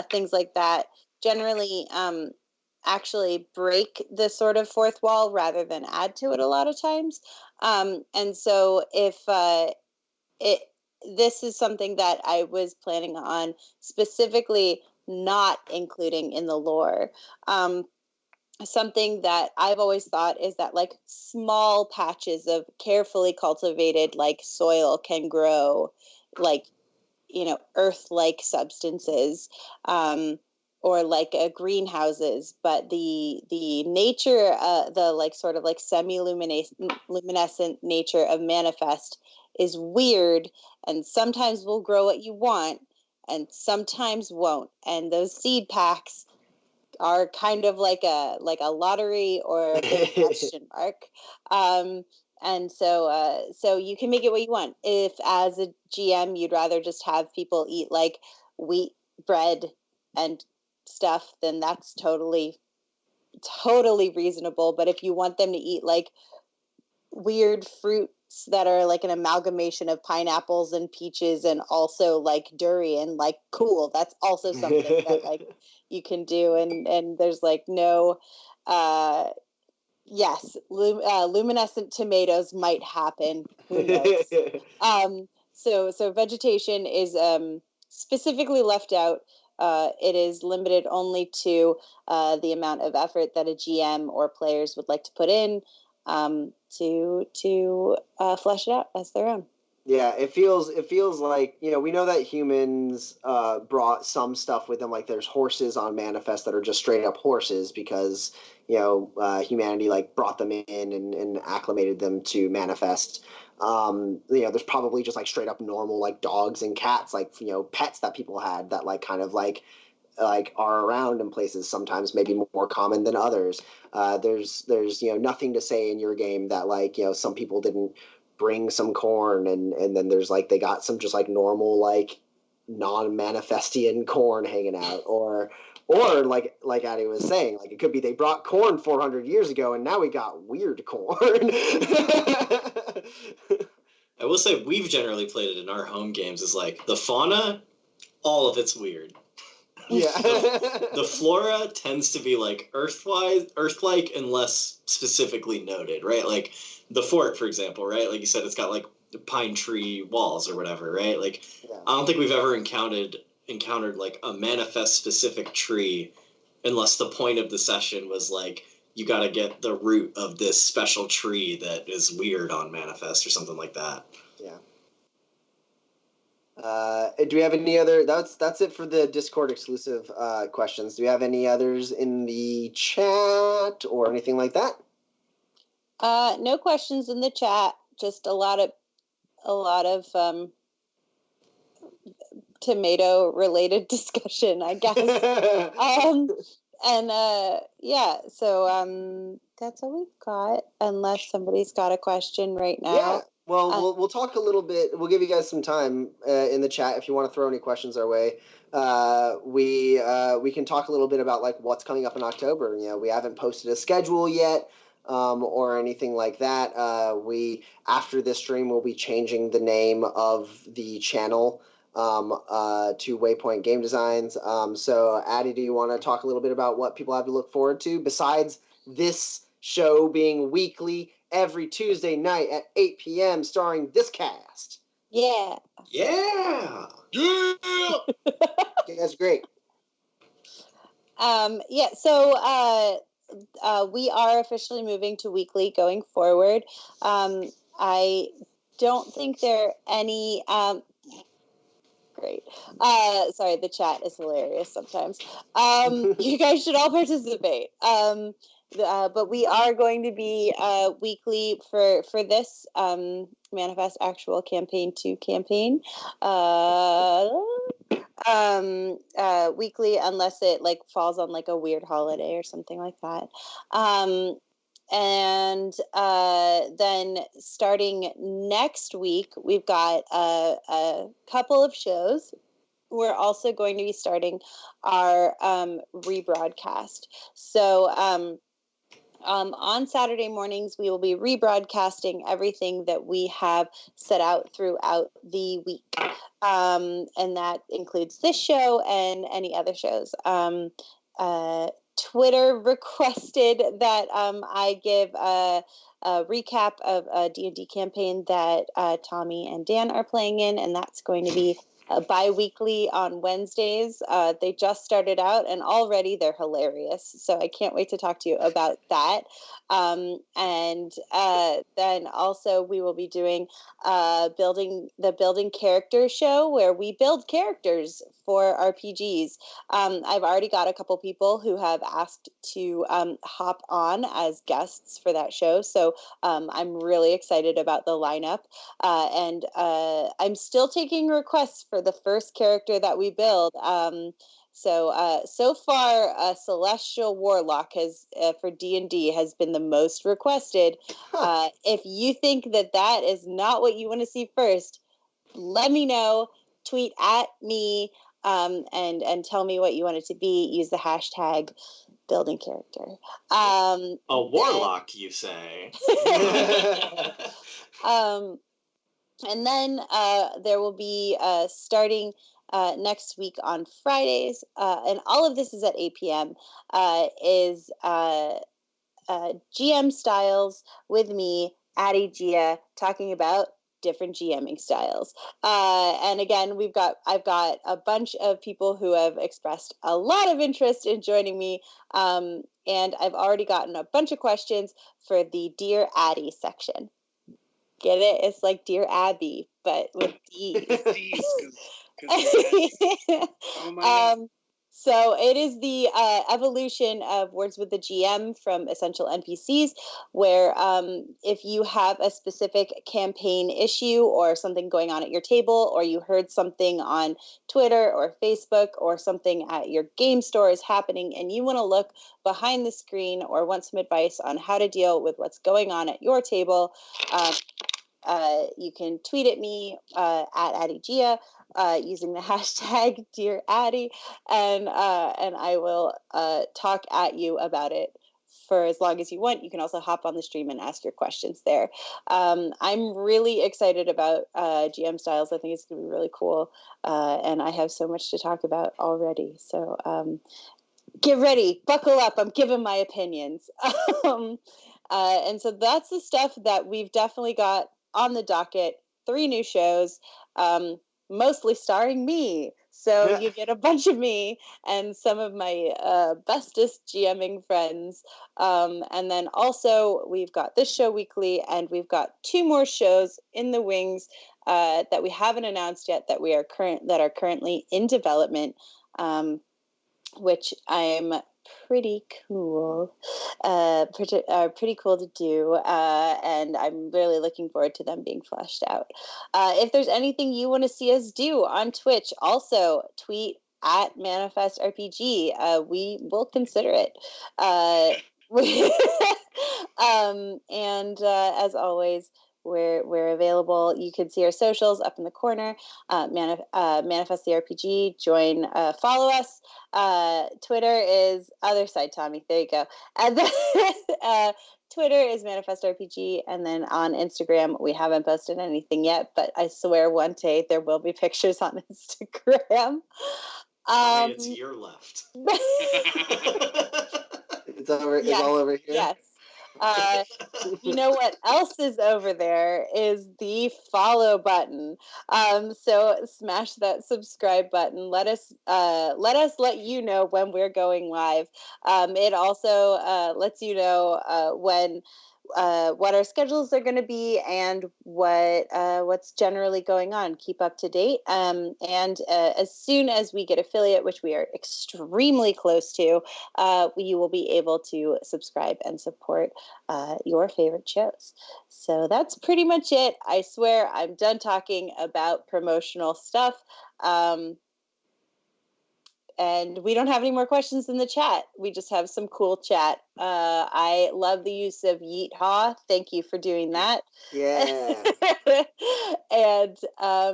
things like that, generally actually break the sort of fourth wall rather than add to it a lot of times. And so if this is something that I was planning on specifically not including in the lore. Something that I've always thought is that like small patches of carefully cultivated like soil can grow like, earth-like substances, or like greenhouses, but the nature, the like sort of like semi-luminescent nature of manifest is weird, and sometimes will grow what you want and sometimes won't, and those seed packs are kind of like a lottery or a big question mark. And so you can make it what you want. If as a GM you'd rather just have people eat like wheat bread and stuff, then that's totally reasonable. But if you want them to eat like weird fruits that are like an amalgamation of pineapples and peaches and also like durian, like cool, that's also something that like you can do. And there's like no yes, luminescent tomatoes might happen, who knows. So vegetation is specifically left out. It is limited only to the amount of effort that a GM or players would like to put in to flesh it out as their own. Yeah, it feels like, we know that humans brought some stuff with them, like there's horses on Manifest that are just straight up horses because, humanity like brought them in and acclimated them to Manifest. There's probably just like straight up normal like dogs and cats, like, pets that people had that like kind of like are around in places, sometimes maybe more common than others. There's nothing to say in your game that like, some people didn't bring some corn and then there's like they got some just like normal like non-manifestian corn hanging out, or like Addie was saying, like it could be they brought corn 400 years ago and now we got weird corn. I will say we've generally played it in our home games as like the fauna, all of it's weird. Yeah. The flora tends to be like earth-like and less specifically noted, right? Like the fort, for example, right? Like you said, it's got like pine tree walls or whatever, right? Like Yeah. I don't think we've ever encountered like a manifest specific tree unless the point of the session was like you got to get the root of this special tree that is weird on manifest or something like that. Yeah. Do we have any other? That's it for the Discord exclusive questions. Do we have any others in the chat or anything like that? No questions in the chat. Just a lot of tomato related discussion, I guess. Yeah. So that's all we've got. Unless somebody's got a question right now. Yeah. Well, we'll talk a little bit. We'll give you guys some time in the chat if you want to throw any questions our way. We can talk a little bit about like what's coming up in October. We haven't posted a schedule yet, or anything like that. We after this stream we'll be changing the name of the channel to Waypoint Game Designs. So Addie, do you want to talk a little bit about what people have to look forward to besides this show being weekly? Every Tuesday night at 8 p.m. starring this cast. Yeah. Yeah. Yeah. That's great. Yeah. So we are officially moving to weekly going forward. I don't think there are any. Great. Sorry, the chat is hilarious sometimes. You guys should all participate. But we are going to be weekly for this Manifest Actual Campaign 2 campaign. Weekly unless it like falls on like a weird holiday or something like that. And then starting next week, we've got a couple of shows. We're also going to be starting our rebroadcast. So On Saturday mornings, we will be rebroadcasting everything that we have set out throughout the week. And that includes this show and any other shows. Twitter requested that I give a recap of a D&D campaign that Tommy and Dan are playing in, and that's going to be bi-weekly on Wednesdays. They just started out, and already they're hilarious. So I can't wait to talk to you about that. And then also we will be doing building character show, where we build characters for RPGs. I've already got a couple people who have asked to hop on as guests for that show. So I'm really excited about the lineup. And I'm still taking requests for the first character that we build. So far, Celestial Warlock has for D&D has been the most requested. If you think that is not what you want to see first, let me know. Tweet at me and tell me what you want it to be. Use the hashtag building character. A warlock, you say? And then there will be starting next week on Fridays, and all of this is at 8 p.m., is GM styles with me, Addie Gia, talking about different GMing styles. And again, I've got a bunch of people who have expressed a lot of interest in joining me. And I've already gotten a bunch of questions for the Dear Addie section. Get it? It's like Dear Abby, but with D's. Oh my God. So it is the evolution of Words with the GM from Essential NPCs, where if you have a specific campaign issue or something going on at your table, or you heard something on Twitter or Facebook or something at your game store is happening, and you want to look behind the screen or want some advice on how to deal with what's going on at your table, you can tweet at me at Addie Gia using the hashtag Dear Addie, and I will talk at you about it for as long as you want. You can also hop on the stream and ask your questions there. I'm really excited about GM styles. I think it's going to be really cool, and I have so much to talk about already. So get ready, buckle up. I'm giving my opinions. And so that's the stuff that we've definitely got on the docket. 3 new shows, mostly starring me. So you get a bunch of me and some of my bestest GMing friends. And then also we've got this show weekly, and we've got 2 more shows in the wings that we haven't announced yet that are currently in development, which I'm pretty cool to do, and I'm really looking forward to them being fleshed out. If there's anything you want to see us do on Twitch, also tweet at Manifest RPG. We will consider it. And as always, we're available. You can see our socials up in the corner. Manifest the RPG. Join, follow us. Twitter is other side Tommy. There you go. And then Twitter is Manifest RPG, and then on Instagram we haven't posted anything yet, but I swear one day there will be pictures on Instagram. It's your left. It's all over here. Yes. You know what else is over there is the follow button. So smash that subscribe button. Let us let you know when we're going live. It also lets you know when what our schedules are going to be and what's generally going on. Keep up to date. And as soon as we get affiliate, which we are extremely close to, you will be able to subscribe and support your favorite shows. So that's pretty much it. I swear I'm done talking about promotional stuff. And we don't have any more questions in the chat. We just have some cool chat. I love the use of yeet-haw. Thank you for doing that. Yeah. And I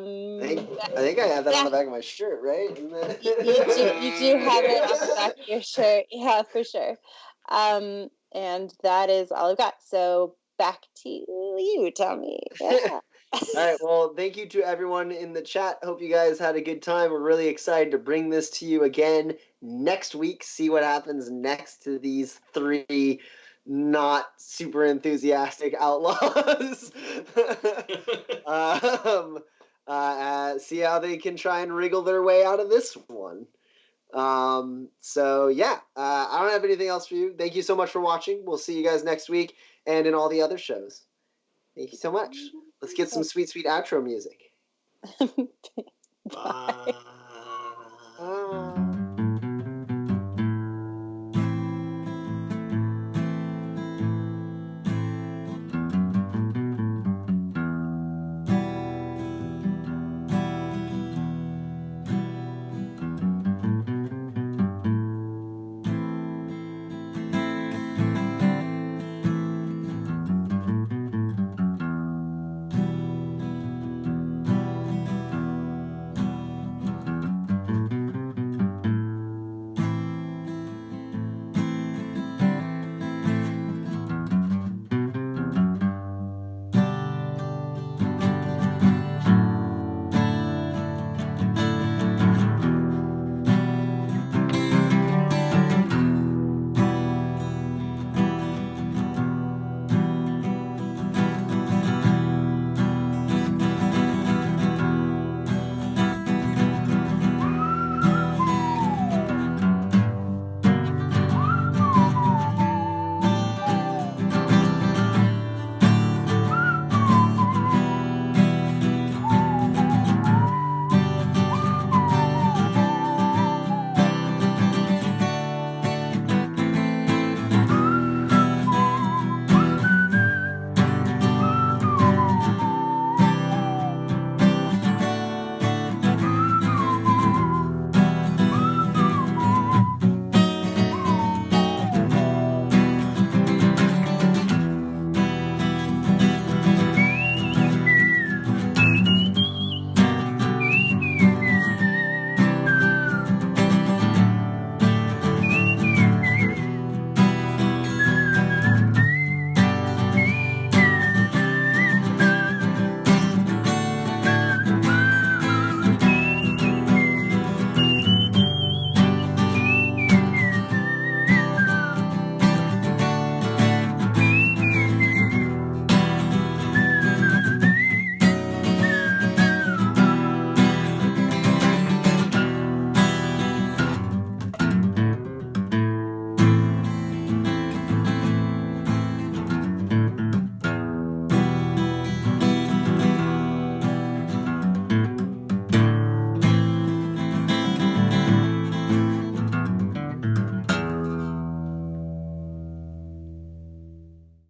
think I have that on the back of my shirt, right? you do have it on the back of your shirt. Yeah, for sure. And that is all I've got. So back to you, Tommy. Yeah. All right. Well, thank you to everyone in the chat. Hope you guys had a good time. We're really excited to bring this to you again next week. See what happens next to these 3 not super enthusiastic outlaws. See how they can try and wriggle their way out of this one. So yeah, I don't have anything else for you. Thank you so much for watching. We'll see you guys next week and in all the other shows. Thank you so much. Let's get some sweet, sweet outro music. Bye. Bye.